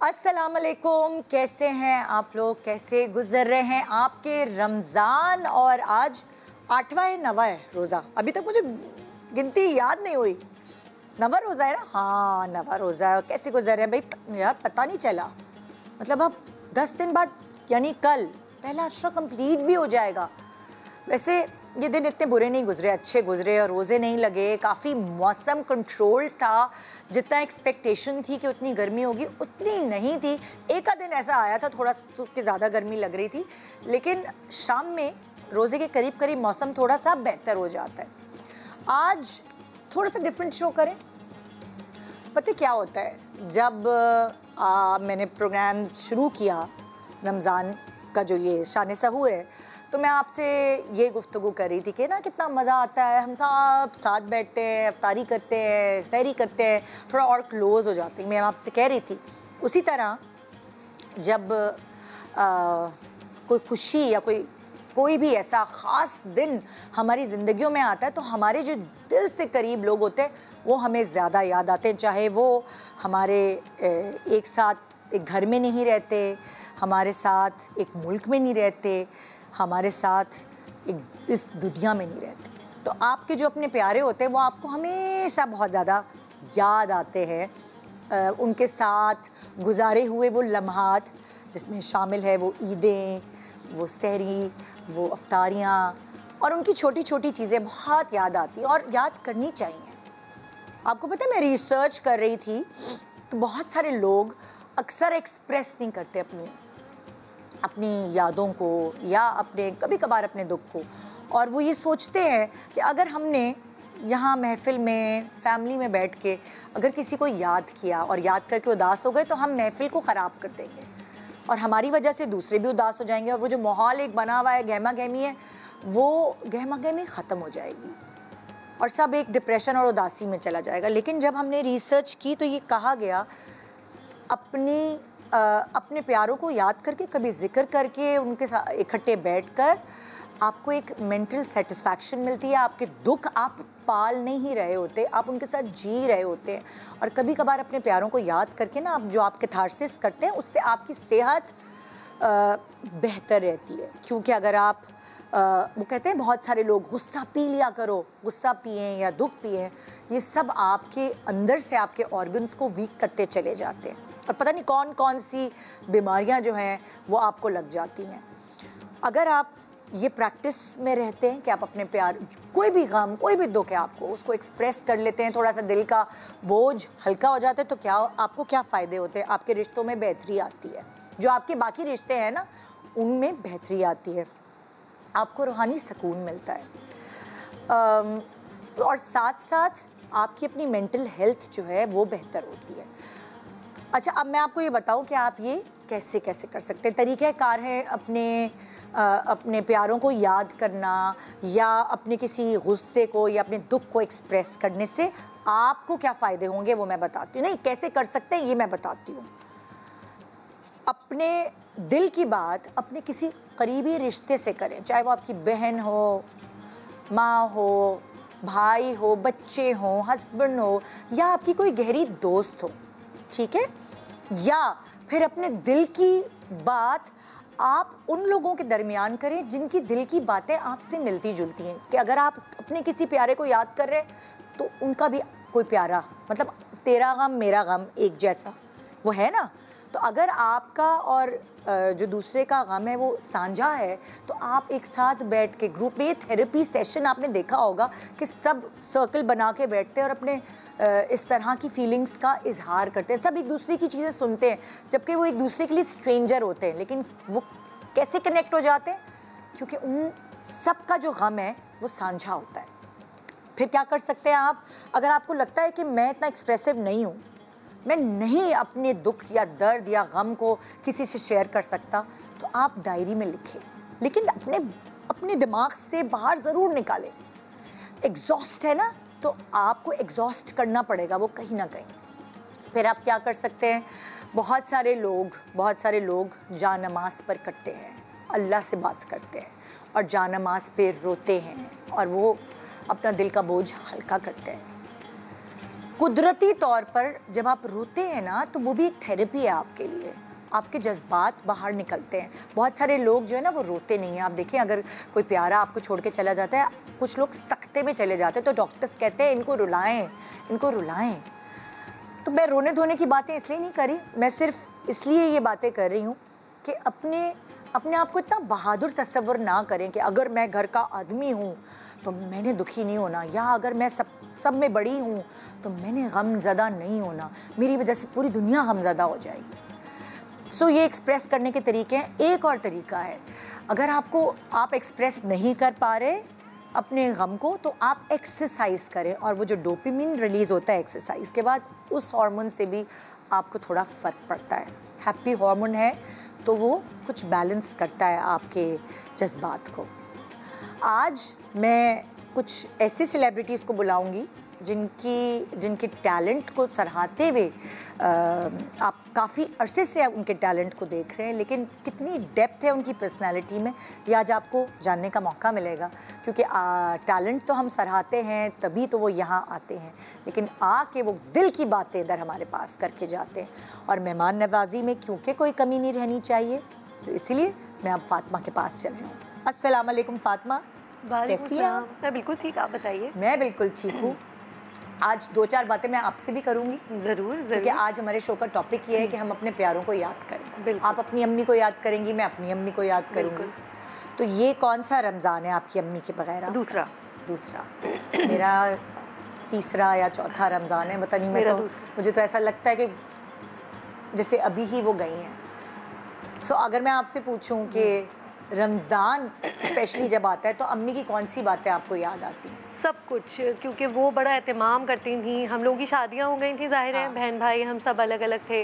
अस्सलामुअलैकुम, कैसे हैं आप लोग? कैसे गुजर रहे हैं आपके रमज़ान? और आज 8वां है 9वां है रोज़ा? अभी तक मुझे गिनती याद नहीं हुई। 9वां रोज़ा है ना? हाँ 9वां रोज़ा है। कैसे गुजर रहे हैं भाई यार, पता नहीं चला। मतलब अब 10 दिन बाद यानी कल पहला अशरा कंप्लीट भी हो जाएगा। वैसे ये दिन इतने बुरे नहीं गुजरे, अच्छे गुजरे और रोज़े नहीं लगे। काफ़ी मौसम कंट्रोल था, जितना एक्सपेक्टेशन थी कि उतनी गर्मी होगी उतनी नहीं थी। एक आध दिन ऐसा आया था थोड़ा कि ज़्यादा गर्मी लग रही थी, लेकिन शाम में रोज़े के करीब करीब मौसम थोड़ा सा बेहतर हो जाता है। आज थोड़ा सा डिफरेंट शो करें। पता क्या होता है, जब मैंने प्रोग्राम शुरू किया रमज़ान का, जो ये शान सहूर है, तो मैं आपसे ये गुफ्तगू कर रही थी कि ना कितना मज़ा आता है, हम सब साथ बैठते हैं, इफ्तारी करते हैं, सहरी करते हैं, थोड़ा और क्लोज़ हो जाते हैं। मैं आपसे कह रही थी उसी तरह जब कोई खुशी या कोई भी ऐसा ख़ास दिन हमारी ज़िंदगियों में आता है, तो हमारे जो दिल से करीब लोग होते हैं वो हमें ज़्यादा याद आते हैं। चाहे वो हमारे एक साथ एक घर में नहीं रहते, हमारे साथ एक मुल्क में नहीं रहते, हमारे साथ एक इस दुनिया में नहीं रहते, तो आपके जो अपने प्यारे होते हैं वो आपको हमेशा बहुत ज़्यादा याद आते हैं। उनके साथ गुजारे हुए वो लम्हात, जिसमें शामिल है वो ईदें, वो सहरी, वो अफ्तारियाँ, और उनकी छोटी छोटी चीज़ें बहुत याद आती हैं और याद करनी चाहिए। आपको पता है, मैं रिसर्च कर रही थी तो बहुत सारे लोग अक्सर एक्सप्रेस नहीं करते अपनी यादों को या अपने कभी कभार अपने दुख को, और वो ये सोचते हैं कि अगर हमने यहाँ महफ़िल में फैमिली में बैठ के अगर किसी को याद किया और याद करके उदास हो गए तो हम महफ़िल को ख़राब कर देंगे और हमारी वजह से दूसरे भी उदास हो जाएंगे, और वो जो माहौल एक बना हुआ है, गहमा गहमी है, वो गहमा गहमी ख़त्म हो जाएगी और सब एक डिप्रेशन और उदासी में चला जाएगा। लेकिन जब हमने रिसर्च की तो ये कहा गया, अपने प्यारों को याद करके, कभी जिक्र करके, उनके साथ इकट्ठे बैठकर आपको एक मेंटल सेटिस्फैक्शन मिलती है। आपके दुख आप पाल नहीं रहे होते, आप उनके साथ जी रहे होते हैं। और कभी कभार अपने प्यारों को याद करके ना, आप जो आप कैथारसिस करते हैं उससे आपकी सेहत बेहतर रहती है। क्योंकि अगर आप वो कहते हैं बहुत सारे लोग, गुस्सा पी लिया करो, गुस्सा पिएं या दुख पिएं, ये सब आपके अंदर से आपके ऑर्गन्स को वीक करते चले जाते हैं और पता नहीं कौन कौन सी बीमारियां जो हैं वो आपको लग जाती हैं। अगर आप ये प्रैक्टिस में रहते हैं कि आप अपने प्यार, कोई भी गम, कोई भी दुख है आपको, उसको एक्सप्रेस कर लेते हैं, थोड़ा सा दिल का बोझ हल्का हो जाता है, तो क्या आपको क्या फ़ायदे होते हैं? आपके रिश्तों में बेहतरी आती है, जो आपके बाकी रिश्ते हैं ना उनमें बेहतरी आती है, आपको रूहानी सुकून मिलता है, और साथ साथ आपकी अपनी मेंटल हेल्थ जो है वो बेहतर होती है। अच्छा, अब मैं आपको ये बताऊं कि आप ये कैसे कैसे कर सकते हैं। तरीक़ाकार है अपने प्यारों को याद करना या अपने किसी गुस्से को या अपने दुख को एक्सप्रेस करने से आपको क्या फ़ायदे होंगे वो मैं बताती हूँ। नहीं, कैसे कर सकते हैं ये मैं बताती हूँ। अपने दिल की बात अपने किसी करीबी रिश्ते से करें, चाहे वो आपकी बहन हो, माँ हो, भाई हो, बच्चे हो, हस्बैंड हो, या आपकी कोई गहरी दोस्त हो, ठीक है? या फिर अपने दिल की बात आप उन लोगों के दरमियान करें जिनकी दिल की बातें आपसे मिलती जुलती हैं। कि अगर आप अपने किसी प्यारे को याद कर रहे हैं तो उनका भी कोई प्यारा, मतलब तेरा गम मेरा गम एक जैसा वो है ना, तो अगर आपका और जो दूसरे का गम है वो साझा है, तो आप एक साथ बैठ के ग्रुप में, ये थेरेपी सेशन आपने देखा होगा कि सब सर्कल बना के बैठते हैं और अपने इस तरह की फीलिंग्स का इजहार करते हैं, सब एक दूसरे की चीज़ें सुनते हैं, जबकि वो एक दूसरे के लिए स्ट्रेंजर होते हैं। लेकिन वो कैसे कनेक्ट हो जाते हैं? क्योंकि उन सब का जो गम है वो साझा होता है। फिर क्या कर सकते हैं आप? अगर आपको लगता है कि मैं इतना एक्सप्रेसिव नहीं हूँ, मैं नहीं अपने दुख या दर्द या गम को किसी से शेयर कर सकता, तो आप डायरी में लिखें, लेकिन अपने दिमाग से बाहर ज़रूर निकालें। एग्जॉस्ट है ना, तो आपको एग्जॉस्ट करना पड़ेगा वो कहीं ना कहीं। फिर आप क्या कर सकते हैं? बहुत सारे लोग जा नमाज पर करते हैं, अल्लाह से बात करते हैं और जा नमाज पे रोते हैं और वो अपना दिल का बोझ हल्का करते हैं। कुदरती तौर पर जब आप रोते हैं ना तो वो भी एक थेरेपी है आपके लिए, आपके जज्बात बाहर निकलते हैं। बहुत सारे लोग जो है ना वो रोते नहीं हैं। आप देखिए अगर कोई प्यारा आपको छोड़ के चला जाता है, कुछ लोग सख्ते में चले जाते हैं तो डॉक्टर्स कहते हैं इनको रुलाएं, इनको रुलाएं। तो मैं रोने धोने की बातें इसलिए नहीं करी, मैं सिर्फ इसलिए ये बातें कर रही हूँ कि अपने आप को इतना बहादुर तस्वर ना करें कि अगर मैं घर का आदमी हूँ तो मैंने दुखी नहीं होना, या अगर मैं सब में बड़ी हूँ तो मैंने गमज़दा नहीं होना, मेरी वजह से पूरी दुनिया गमज़दा हो जाएगी। सो ये एक्सप्रेस करने के तरीके हैं। एक और तरीका है, अगर आप एक्सप्रेस नहीं कर पा रहे अपने गम को तो आप एक्सरसाइज करें, और वो जो डोपामिन रिलीज़ होता है एक्सरसाइज के बाद, उस हार्मोन से भी आपको थोड़ा फ़र्क पड़ता है। हैप्पी हार्मोन है तो वो कुछ बैलेंस करता है आपके जज्बात को। आज मैं कुछ ऐसे सेलिब्रिटीज़ को बुलाऊंगी जिनके टैलेंट को सराहते हुए आप काफ़ी अरसे से उनके टैलेंट को देख रहे हैं, लेकिन कितनी डेप्थ है उनकी पर्सनालिटी में ये आज आपको जानने का मौका मिलेगा। क्योंकि टैलेंट तो हम सराहते हैं तभी तो वो यहाँ आते हैं, लेकिन आके वो दिल की बातें इधर हमारे पास करके जाते हैं। और मेहमान नवाजी में क्योंकि कोई कमी नहीं रहनी चाहिए, तो इसीलिए मैं अब फातिमा के पास चल रही हूँ। अस्सलाम वालेकुम फातिमा, कैसी हैं आप? मैं बिल्कुल ठीक, आप बताइए। मैं बिल्कुल ठीक हूँ। आज 2-4 बातें मैं आपसे भी करूँगी। ज़रूर। क्योंकि आज हमारे शो का टॉपिक ये है कि हम अपने प्यारों को याद करें। आप अपनी अम्मी को याद करेंगी, मैं अपनी अम्मी को याद करूँगी। तो ये कौन सा रमज़ान है आपकी अम्मी के बगैर? दूसरा। मेरा तीसरा या चौथा रमज़ान है, पता नहीं। मुझे तो ऐसा लगता है कि जैसे अभी ही वो गई हैं। सो अगर मैं आपसे पूछूं कि रमज़ान स्पेशली जब आता है तो अम्मी की कौन सी बातें आपको याद आती हैं? सब कुछ, क्योंकि वो बड़ा एहतमाम करती थी। हम लोगों की शादियां हो गई थी, जाहिर है बहन भाई हम सब अलग अलग थे।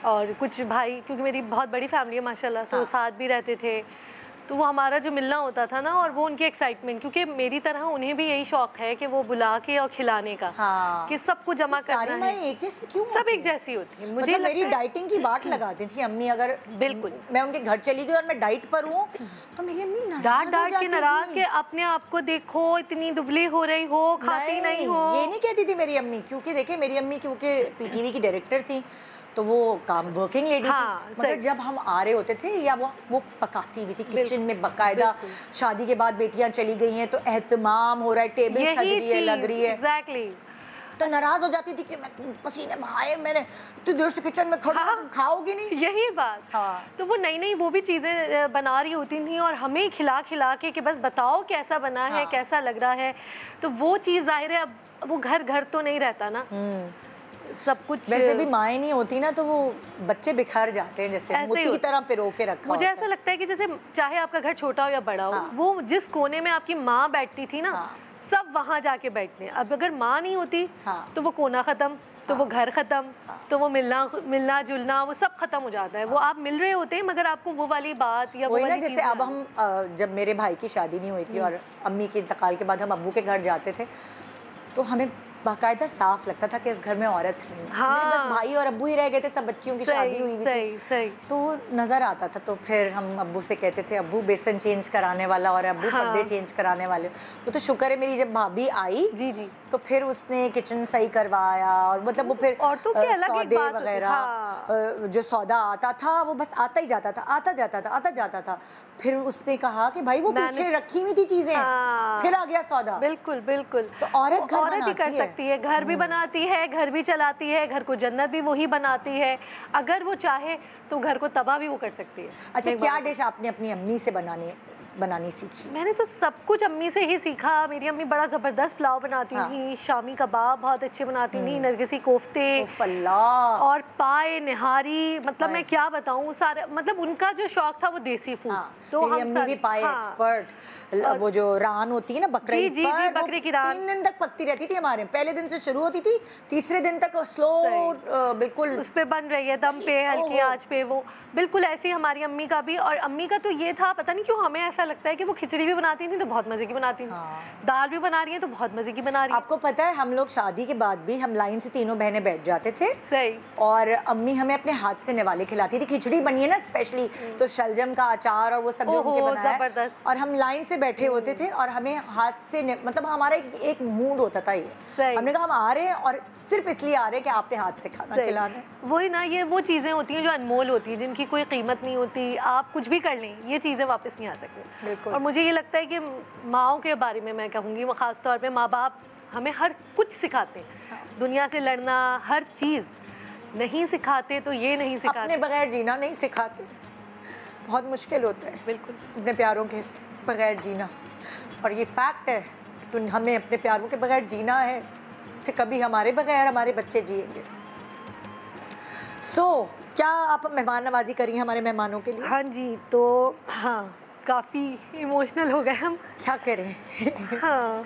और कुछ भाई, क्योंकि मेरी बहुत बड़ी फैमिली है माशाल्लाह, तो साथ भी रहते थे। तो वो हमारा जो मिलना होता था ना, और वो उनकी एक्साइटमेंट, क्योंकि मेरी तरह उन्हें भी यही शौक है कि वो बुला के और खिलाने का, कि सबको जमा करना है। एक जैसी क्यों? सब एक जैसी होती है। मुझे मतलब मेरी डाइटिंग की बात लगाती थी अम्मी। अगर बिल्कुल मैं उनके घर चली गई और मैं डाइट पर हूँ तो मेरी अम्मी डांट के नाराज के अपने आप को देखो इतनी दुबली हो रही हो, खाती नहीं हो। ये नहीं कहती थी मेरी अम्मी, क्योंकि देखिए मेरी अम्मी क्योंकि पीटीवी की डायरेक्टर थी तो वो काम वर्किंग लेडी थी। मगर जब हम आ रहे होते थे या वो पकाती भी थी किचन में बाकायदा। शादी के बाद बेटियां चली गई हैं तो एहतमाम हो रहा है, टेबल सज रही है, लग रही है। एग्जैक्टली। तो नाराज हो जाती थी कि मैं पसीने बहाए, मैंने इतनी देर से किचन में खड़ा, खाओगी नहीं? यही बात। तो वो नई वो भी चीजें बना रही होती थी और हमें खिला के कि बस बताओ कैसा बना है, कैसा लग रहा है। तो वो चीज जाहिर है अब वो घर तो नहीं रहता ना, सब कुछ। वैसे भी माएँ नहीं होती ना तो वो बच्चे बिखर जाते हैं, जैसे मोती की तरह पिरो के रखा। मुझे ऐसा लगता है कि जैसे चाहे आपका घर छोटा हो या बड़ा हो, वो जिस कोने में आपकी माँ बैठती थी ना, सब वहाँ जाके बैठने। अब अगर माँ नहीं होती तो वो कोना खत्म, तो वो घर खत्म, तो वो मिलना जुलना वो सब खत्म हो जाता है। वो आप मिल रहे होते हैं मगर आपको वो वाली बात या वो वाली चीज़। जैसे अब हम जब मेरे भाई की शादी नहीं हुई थी और अम्मी के इंतकाल के बाद हम अब्बू के घर जाते थे तो हमें बाकायदा साफ लगता था कि इस घर में औरत नहीं है। बस भाई और अब्बू ही रह गए थे, सब बच्चियों की शादी हुई थी। तो नजर आता था। तो फिर हम अब्बू से कहते थे अब्बू बेसन चेंज कराने वाला और अब्बू पर्दे चेंज कराने वाले। वो तो शुक्र है मेरी जब भाभी आई तो फिर उसने किचन सही करवाया। और मतलब वो फिर सौदे वगैरह जो सौदा आता था वो बस आता ही जाता था, आता जाता था। फिर उसने कहा कि भाई वो पीछे रखी हुई थी चीजें, फिर आ गया सौदा। बिल्कुल। तो औरत भी कर सकती है, घर भी बनाती है, घर भी चलाती है, घर को जन्नत भी वही बनाती है। अगर वो चाहे तो घर को तबाह भी वो कर सकती है। अच्छा, क्या डिश आपने अपनी अम्मी से बनानी सीखी? मैंने तो सब कुछ अम्मी से ही सीखा। मेरी अम्मी बड़ा जबरदस्त पुलाव बनाती थी, शामी कबाब बहुत अच्छे बनाती थी, नरगिसी कोफ्ते और पाए निहारी। मतलब मैं क्या बताऊं, सारे मतलब उनका जो शौक था वो देसी फूड। तो मेरी अम्मी भी पाए एक्सपर्ट। वो जो रान होती है ना बकरे की रान, 3 दिन तक पकती रहती थी हमारे। पहले दिन से शुरू होती थी, तीसरे दिन तक स्लो बिल्कुल उस पे बन रही है, दम पे, हल्की आंच पे। वो बिल्कुल ऐसी हमारी अम्मी का भी। और अम्मी का तो ये था, पता नहीं क्यों हमें ऐसा लगता है कि वो खिचड़ी भी बनाती थी तो बहुत मजे की बनाती थी, दाल भी बना रही है तो बहुत मजे की बना रही है। आपको पता है हम लोग शादी के बाद भी हम लाइन से तीनों बहनें बैठ जाते थे। सही। और अम्मी हमें अपने हाथ से निवाले खिलाती थी। खिचड़ी बनी है ना स्पेशली, तो शलजम का अचार और वो सब जो उनके बनाया है, और हम लाइन से बैठे होते थे और हमें हाथ से मतलब हमारा एक मूड होता था ये हमने कहा हम आ रहे हैं और सिर्फ इसलिए आ रहे हैं कि आपने हाथ से खाना खिलाना है। वही ना, ये वो चीज़ें होती हैं जो अनमोल होती हैं, जिनकी कोई कीमत नहीं होती। आप कुछ भी कर लें, ये चीज़ें वापस नहीं आ सकती। बिल्कुल। और मुझे ये लगता है कि माँओं के बारे में मैं कहूँगी, वो ख़ास तौर पे माँ बाप हमें हर कुछ सिखाते हैं, दुनिया से लड़ना, हर चीज़ नहीं सिखाते तो ये नहीं सिखाते, अपने बगैर जीना नहीं सिखाते। बहुत मुश्किल होता है बिल्कुल अपने प्यारों के बगैर जीना, और ये फैक्ट है तो हमें अपने प्यारों के बगैर जीना है, फिर कभी हमारे बगैर हमारे बच्चे जिएंगे। क्या आप मेहमान नवाजी करी हमारे मेहमानों के लिए? हाँ जी, तो हाँ काफ़ी इमोशनल हो गए हम। क्या करें हाँ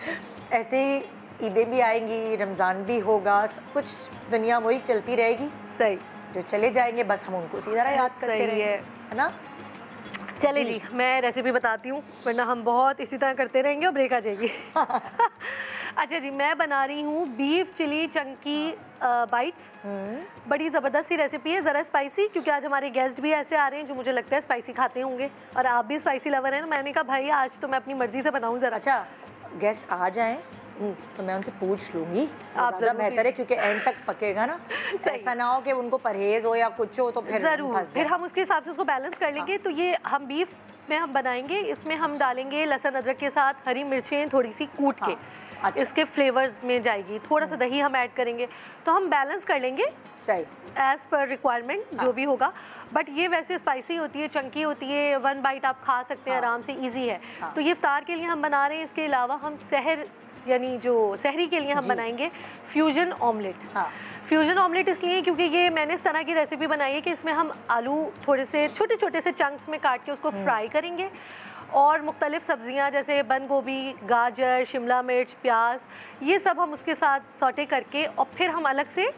ऐसे ही ईदें भी आएंगी, रमज़ान भी होगा, सब कुछ दुनिया वही चलती रहेगी। सही, जो चले जाएंगे बस हम उनको इसी तरह याद करते रहेंगे, है ना? चले जी, मैं रेसिपी बताती हूँ, वरना हम बहुत इसी तरह करते रहेंगे और ब्रेक आ जाएगी। अच्छा जी, मैं बना रही हूँ बीफ चिली चंकी बाइट्स। बड़ी ज़बरदस्त सी रेसिपी है, ज़रा स्पाइसी, क्योंकि आज हमारे गेस्ट भी ऐसे आ रहे हैं जो मुझे लगता है स्पाइसी खाते होंगे, और आप भी स्पाइसी लवर हैं। मैंने कहा भाई आज तो मैं अपनी मर्जी से बनाऊँ ज़रा। अच्छा, गेस्ट आ जाएं तो मैं उनसे पूछ लूंगी, ज़्यादा बेहतर है, क्योंकि एंड तक पकेगा ना। ऐसा ना हो कि उनको परहेज हो या कुछ हो तो फिर ज़रूर, फिर हम उसके हिसाब से उसको बैलेंस कर लेंगे। तो ये हम बीफ में हम बनाएंगे, इसमें हम डालेंगे लहसुन अदरक के साथ हरी मिर्चें थोड़ी सी कूट के। अच्छा। इसके फ्लेवर्स में जाएगी, थोड़ा सा दही हम ऐड करेंगे, तो हम बैलेंस कर लेंगे सही एज पर रिक्वायरमेंट जो भी होगा। बट ये वैसे स्पाइसी होती है, चंकी होती है, 1 बाइट आप खा सकते हैं आराम से, इजी है। तो ये इफ्तार के लिए हम बना रहे हैं। इसके अलावा हम सहर यानी जो सहरी के लिए हम बनाएंगे फ्यूजन ऑमलेट। फ्यूजन ऑमलेट इसलिए क्योंकि ये मैंने इस तरह की रेसिपी बनाई है कि इसमें हम आलू थोड़े से छोटे छोटे से चंक्स में काट के उसको फ्राई करेंगे, और मुख्तलिफ सब्जियां जैसे बंद गोभी, गाजर, शिमला मिर्च, प्याज, ये सब हम उसके साथ सौटे करके, और फिर हम अलग से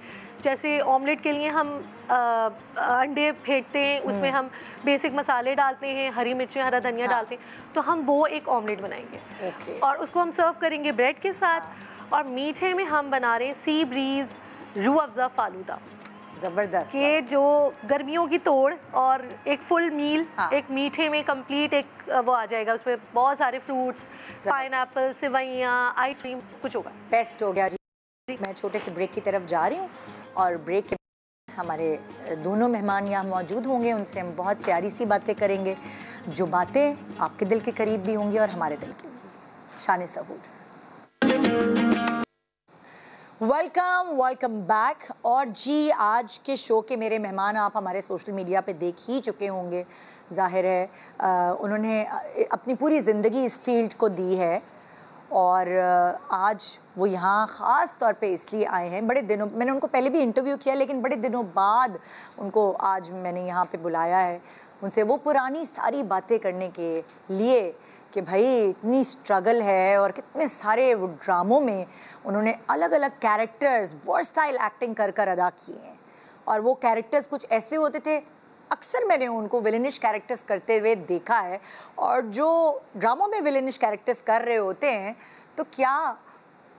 जैसे ऑमलेट के लिए हम अंडे फेंटते हैं, उसमें हम बेसिक मसाले डालते हैं, हरी मिर्चें, हरा धनिया डालते हैं, तो हम वो एक ऑमलेट बनाएंगे। और उसको हम सर्व करेंगे ब्रेड के साथ। और मीठे में हम बना रहे हैं सी ब्रीज रूह अफ़ज़ा फालूदा। ज़बरदस्त, ये जो गर्मियों की तोड़, और एक फुल मील एक मीठे में कंप्लीट एक वो आ जाएगा, उसमें बहुत सारे फ्रूट्स, पाइनएप्पल, सेवइयाँ, आइसक्रीम, कुछ होगा। बेस्ट हो गया जी। मैं छोटे से ब्रेक की तरफ जा रही हूँ, और ब्रेक के हमारे दोनों मेहमान यहाँ मौजूद होंगे, उनसे हम बहुत प्यारी सी बातें करेंगे, जो बातें आपके दिल के करीब भी होंगी और हमारे दिल के भी। शान सहूर, वेलकम बैक। और जी, आज के शो के मेरे मेहमान आप हमारे सोशल मीडिया पे देख ही चुके होंगे। जाहिर है उन्होंने अपनी पूरी ज़िंदगी इस फील्ड को दी है, और आज वो यहाँ ख़ास तौर पे इसलिए आए हैं। बड़े दिनों, मैंने उनको पहले भी इंटरव्यू किया, लेकिन बड़े दिनों बाद उनको आज मैंने यहाँ पे बुलाया है, उनसे वो पुरानी सारी बातें करने के लिए कि भाई इतनी स्ट्रगल है, और कितने सारे वो ड्रामों में उन्होंने अलग अलग कैरेक्टर्स वर्सटाइल एक्टिंग कर कर अदा किए हैं। और वो कैरेक्टर्स कुछ ऐसे होते थे, अक्सर मैंने उनको विलेनिश कैरेक्टर्स करते हुए देखा है, और जो ड्रामों में विलेनिश कैरेक्टर्स कर रहे होते हैं तो क्या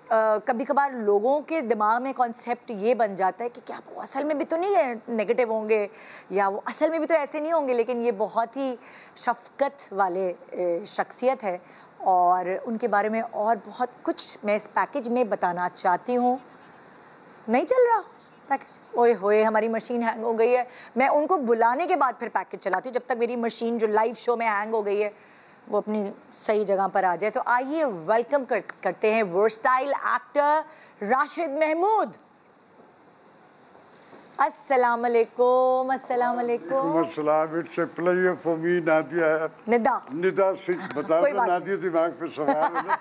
कभी कभार लोगों के दिमाग में कॉन्सेप्ट ये बन जाता है कि क्या वो असल में भी तो नहीं है नेगेटिव होंगे, या वो असल में भी तो ऐसे नहीं होंगे। लेकिन ये बहुत ही शफ़क़त वाले शख्सियत है, और उनके बारे में और बहुत कुछ मैं इस पैकेज में बताना चाहती हूँ। नहीं चल रहा पैकेज, ओए होए हमारी मशीन हैंग हो गई है। मैं उनको बुलाने के बाद फिर पैकेज चलाती हूँ, जब तक मेरी मशीन जो लाइव शो में हैंग हो गई है वो अपनी सही जगह पर आ जाए। तो आइए वेलकम करते हैं वर्सटाइल एक्टर राशिद महमूद। अस्सलाम वालेकुम। अस्सलाम वालेकुम। It's a pleasure for me Nadia. Nida Singh बता दो, नादिया दिमाग पे सवाल है ना।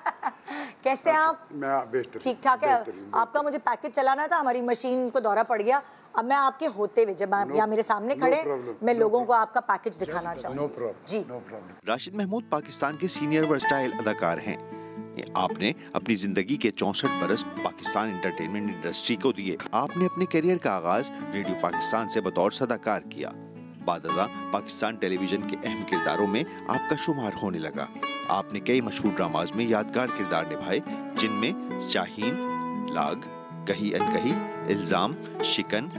कैसे आप? मैं बेहतर, ठीक ठाक है। आपका मुझे पैकेज चलाना था, हमारी मशीन को दौरा पड़ गया। अब मैं आपके होते हुए, जब आप यहाँ मेरे सामने खड़े, मैं लोगों को आपका पैकेज दिखाना चाहूँगी। जी, राशिद महमूद पाकिस्तान के सीनियर वर्सटाइल अदाकार हैं। आपने अपनी जिंदगी के 64 बरस पाकिस्तान एंटरटेनमेंट इंडस्ट्री को दिए। आपने अपने करियर का आगाज रेडियो पाकिस्तान से बतौर सदाकार किया। बादअज़ां पाकिस्तान टेलीविजन के अहम किरदारों में आपका शुमार होने लगा। आपने कई मशहूर ड्रामाज में यादगार किरदार निभाए, जिनमें शाहीन, लाग, कही अनकही, इल्जाम, शिकन,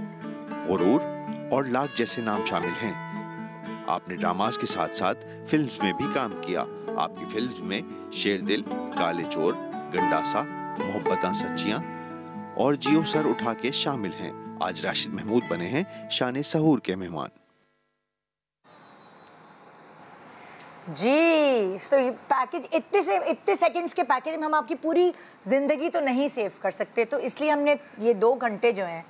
गुरूर और लाग जैसे नाम शामिल हैं। आपने ड्रामास के साथ साथ फिल्म्स में भी काम किया। आपकी फिल्म्स में शेर दिल, काले चोर, गंडासा, मोहब्बतां सच्चियां, और जियो सर उठा के शामिल हैं। आज राशिद महमूद बने हैं शान सहूर के मेहमान। जी, तो ये पैकेज इतने सेकंड्स के पैकेज में हम आपकी पूरी जिंदगी तो नहीं सेव कर सकते, तो इसलिए हमने ये 2 घंटे जो हैं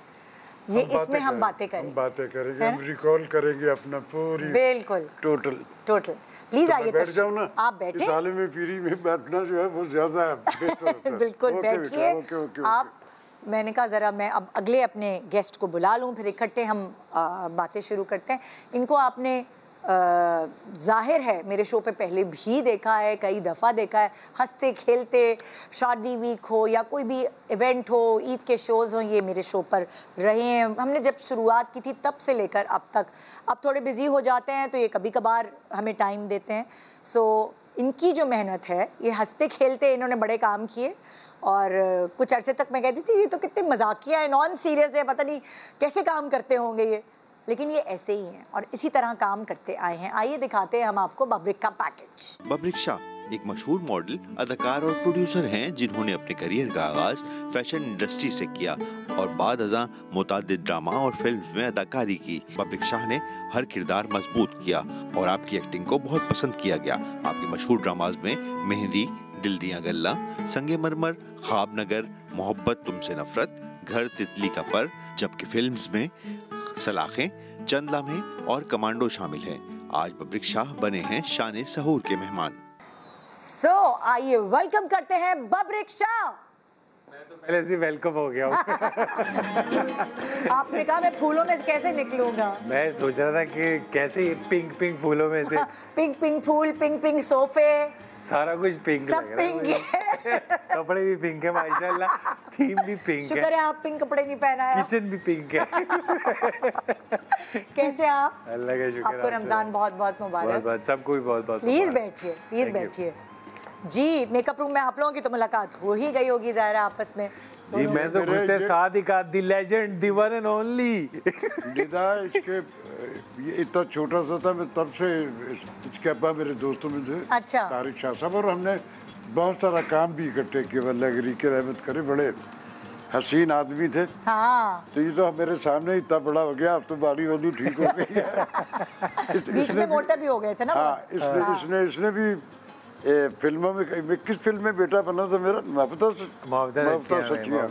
ये इसमें हम बातें करेंगे, हम रिकॉल करेंगे अपना पूरी बिल्कुल टोटल। प्लीज आइए, बैठ जाओ ना, आप बैठे। इस हाल में फ्री में बैठना जो है वो ज्यादा बेहतर होता है। बिल्कुल बैठिए आप। मैंने कहा ज़रा मैं अब अगले अपने गेस्ट को बुला लूँ, फिर इकट्ठे हम बातें शुरू करते हैं। इनको आपने जाहिर है मेरे शो पे पहले भी देखा है, कई दफ़ा देखा है। हंसते खेलते, शादी वीक हो या कोई भी इवेंट हो, ईद के शोज़ हों, ये मेरे शो पर रहे हैं। हमने जब शुरुआत की थी तब से लेकर अब तक। अब थोड़े बिज़ी हो जाते हैं तो ये कभी कभार हमें टाइम देते हैं। सो इनकी जो मेहनत है, ये हंसते खेलते इन्होंने बड़े काम किए और कुछ अरसे तक मैं कहती थी ये तो कितने मजाकिया है, नॉन सीरियस है, पता नहीं कैसे काम करते होंगे ये, लेकिन ये ऐसे ही हैं और इसी तरह काम करते आए हैं। आइए दिखाते हैं हम आपको बब्रिक का पैकेज। बब्रिक शाह एक मशहूर मॉडल, अदाकार और प्रोड्यूसर हैं जिन्होंने अपने करियर का आगाज फैशन इंडस्ट्री से किया और बाद अज़ां मुतादिद ड्रामा और फिल्म में अदाकारी की। बब्रिक शाह ने हर किरदार मजबूत किया और आपकी एक्टिंग को बहुत पसंद किया गया। आपके मशहूर ड्रामाज में मेहंदी, दिल दिया गल्ला, संगे मरमर, ख्वाब नगर, मोहब्बत तुमसे नफरत, घर तितली का पर, जबकि फिल्म्स में सलाखें, चंद लम्हे और कमांडो शामिल हैं। आज बब्रिक शाह बने हैं शान सहूर के मेहमान। सो आइए वेलकम करते हैं बब्रिक शाह। मैं तो पहले से वेलकम हो गया हूँ। आपने कहा मैं फूलों में से कैसे निकलूंगा। मैं सोच रहा था कि कैसे पिंक पिंक फूलों में से पिंक फूल, पिंक सोफे, सारा कुछ पिंक सब पिंक है। कपड़े भी पिंक है माशाल्लाह, थीम भी पिंक है। शुक्र है आप पिंक कपड़े नहीं पहना है। किचन भी पिंक है। कैसे आप? अल्लाह का शुक्र। आपको रमजान बहुत बहुत मुबारक। बहुत सबको भी बहुत बहुत। प्लीज बैठिए, प्लीज बैठिए। जी, मेकअप रूम में आप लोगों की तो मुलाकात हो ही गई होगी ज़ाहिरा आपस में। जी मैं तो गुज़श्ते साथ ही कहा दी legend, the one and only. Nida इसके ये इतना छोटा सा था, मैं तब से इसके अब्बा मेरे दोस्तों में से अच्छा। तारिक शाह साहब, और हमने बहुत सारा काम भी इकट्ठे किया। अल्लाह की रहमत करे, बड़े हसीन आदमी थे। हाँ। तो ये तो मेरे सामने इतना बड़ा हो गया, अब तो बाड़ी होनी ठीक हो गई है। बीच में मोटा भी हो गए थे ना। हाँ, इसने भी फिल्मों में, किस फिल्म में बेटा बना था मेरा? मोहब्बत सच्चियां,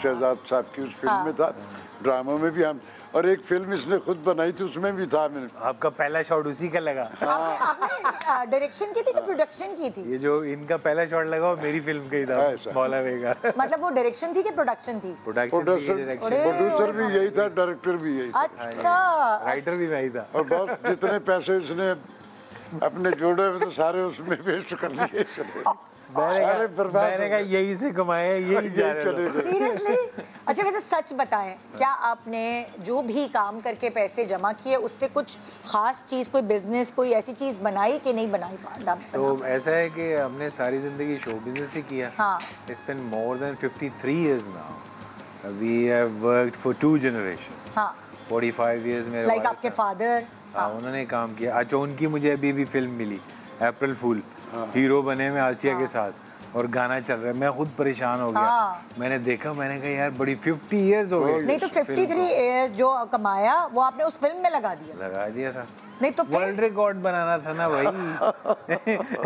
शहजाद साहब की उस फिल्म में था। ड्रामा में भी हम, और एक फिल्म इसने खुद बनाई थी, उसमें भी था। मैंने आपका पहला शॉट उसी का लगा। आपने डायरेक्शन की थी कि प्रोडक्शन की थी? ये जो इनका पहला शॉट लगा वो मेरी फिल्म का ही था, मौला बेगा। मतलब वो डायरेक्शन थी कि प्रोडक्शन थी? प्रोड्यूसर भी यही था, डायरेक्टर भी यही था। अच्छा, राइटर भी वही था। और बहुत जितने पैसे इसने अपने जोड़े में तो सारे उसमें वेस्ट कर लिए। मैंने कहा यही से कमाए, यही जा रहे हैं। सीरियसली? अच्छा वैसे सच बताएं, क्या आपने जो भी काम करके पैसे जमा किए उससे कुछ खास चीज़, कोई बिजनेस, कोई ऐसी चीज़ बनाई कि नहीं बनाई? तो ऐसा है कि हमने सारी जिंदगी शो बिजनेस ही किया। हाँ। It's been more than 53 years now. We have worked for 2 generations. हाँ। 45 years मेरे लाइक आपके फादर। हाँ, उन्होंने काम किया। अच्छा, उनकी मुझे अभी भी फिल्म मिली, अप्रैल फूल, हीरो बने में आसिया के साथ, और गाना चल रहा है। मैं खुद परेशान हो गया। मैंने देखा, मैंने कहा यार बड़ी 50 इयर्स हो गए। नहीं तो 53 इयर्स जो कमाया वो आपने उस फिल्म में लगा दिया था। नहीं तो वर्ल्ड रिकॉर्ड बनाना था ना भाई।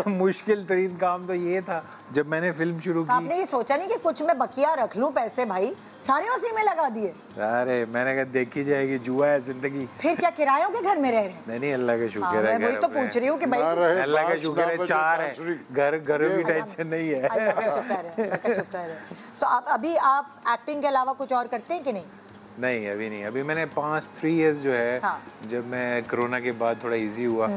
मुश्किल तरीन काम तो ये था जब मैंने फिल्म शुरू की। आपने ये सोचा नहीं कि कुछ मैं बकिया रख लूं पैसे? भाई सारे उसी में लगा दिए। अरे मैंने कहा देखी जाएगी, जुआ है जिंदगी। फिर क्या किरायों के घर में रह रहे हैं? नहीं अल्लाह का शुक्र है। मैं वही तो पूछ रही हूँ कि भाई अल्लाह का शुक्र है 4 है, घर की टेंशन नहीं है। अल्लाह का शुक्र है। सो अभी आप एक्टिंग के अलावा कुछ और करते हैं कि नहीं? नहीं अभी नहीं। अभी मैंने 3 इयर्स जो है, हाँ। जब मैं कोरोना के बाद थोड़ा इजी हुआ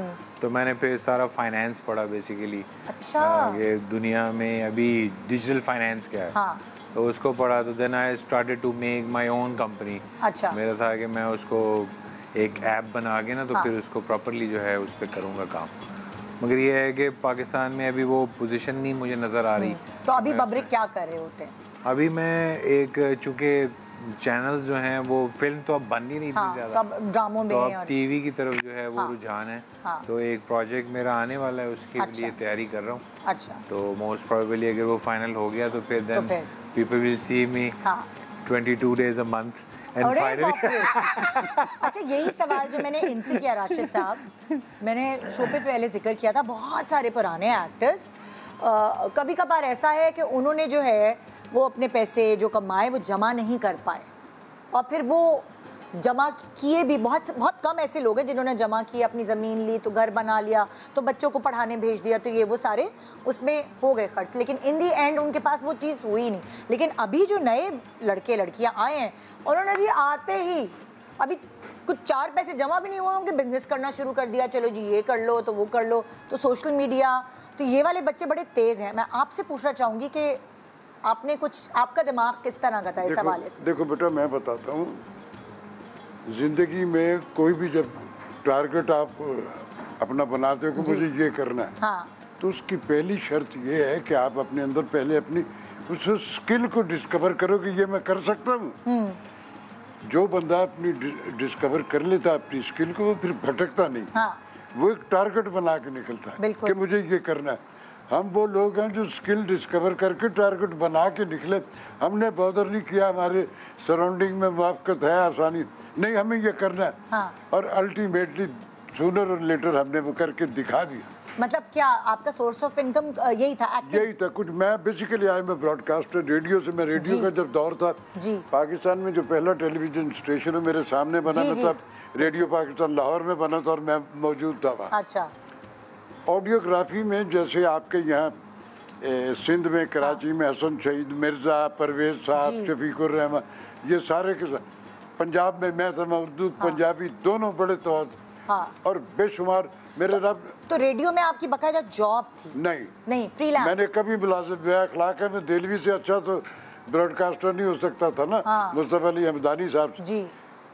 तो मैंने फिर सारा फाइनेंस पढ़ा बेसिकली। अच्छा। ये दुनिया में अभी डिजिटल फाइनेंस क्या है, हाँ। तो उसको पढ़ा। तो then I started to make my own company. अच्छा। मेरा था कि मैं उसको एक ऐप बना के ना, तो हाँ। फिर उसको प्रॉपरली जो है उस पर करूँगा काम। मगर ये है कि पाकिस्तान में अभी वो पोजीशन नहीं मुझे नज़र आ रही। तो अभी बब्रिक क्या कर रहे होते हैं? अभी मैं एक, चूँकि चैनल्स जो हैं वो फिल्म तो अब बन ही नहीं थी ज़्यादा, तो ड्रामों में, तो अब टीवी की तरफ जो है वो रुझान है। तो एक प्रोजेक्ट मेरा आने वाला है, उसके लिए तैयारी कर रहा हूँ। अच्छा। तो मोस्ट प्रोबेबली अगर वो फाइनल हो गया तो फिर then people will see me 22 days a month and finally अच्छा, यही सवाल जो मैंने इनसे किया राशिद साहब, मैंने शो पे पहले जिक्र किया था, बहुत सारे पुराने एक्टर्स कभी कभार ऐसा है कि उन्होंने जो है वो अपने पैसे जो कमाए वो जमा नहीं कर पाए, और फिर वो जमा किए भी, बहुत बहुत कम ऐसे लोग हैं जिन्होंने जमा किए, अपनी ज़मीन ली तो घर बना लिया तो बच्चों को पढ़ाने भेज दिया तो ये वो सारे उसमें हो गए खर्च, लेकिन इन दी एंड उनके पास वो चीज़ हुई नहीं। लेकिन अभी जो नए लड़के लड़कियां आए हैं उन्होंने जी आते ही अभी कुछ 4 पैसे जमा भी नहीं हुए होंगे, बिजनेस करना शुरू कर दिया, चलो जी ये कर लो तो वो कर लो, तो सोशल मीडिया, तो ये वाले बच्चे बड़े तेज़ हैं। मैं आपसे पूछना चाहूँगी कि आपने कुछ, आपका दिमाग किस तरह का था इस हवाले से? देखो बेटा, मैं बताता हूँ, जिंदगी में कोई भी जब टारगेट आप अपना बनाते हो कि मुझे ये करना है, तो उसकी पहली शर्त ये है कि आप अपने अंदर पहले अपनी उस स्किल को डिस्कवर करो कि ये मैं कर सकता हूँ। जो बंदा अपनी डिस्कवर कर लेता है अपनी स्किल को, वो फिर भटकता नहीं, वो एक टारगेट बना के निकलता है कि मुझे ये करना है। हम वो लोग हैं जो स्किल डिस्कवर करके टारगेट बना के निकले, हमने बॉदर नहीं किया, हमारे सराउंडिंग में मुआफ़क़त है, आसानी नहीं, हमें ये करना है, और अल्टीमेटली सूनर और लेटर हमने वो करके दिखा दिया। मतलब क्या आपका सोर्स ऑफ इनकम यही था? यही था कुछ। मैं बेसिकली आई मैं ब्रॉडकास्टर, रेडियो से, मैं रेडियो का जब दौर था पाकिस्तान में, जो पहला टेलीविजन स्टेशन मेरे सामने बना था, रेडियो पाकिस्तान लाहौर में बना था और मैं मौजूद था वहाँ। अच्छा। ऑडियोग्राफी में जैसे आपके यहाँ सिंध में, कराची में हसन शहीद मिर्ज़ा, परवेज़ साहब, शफीकुर रहमान, ये सारे के साथ, पंजाब में मैं था, मैं उर्दू पंजाबी दोनों बड़े तौर, और बेशुमार मेरे रब। तो रेडियो में आपकी बाकायदा जॉब थी? नहीं, फ्रीलांस। मैंने कभी मुलाजिम बेअखलाक है, मैं दिल्ली से अच्छा तो ब्रॉडकास्टर नहीं हो सकता था ना, मुस्तफ़ा अली हमदानी साहब जी।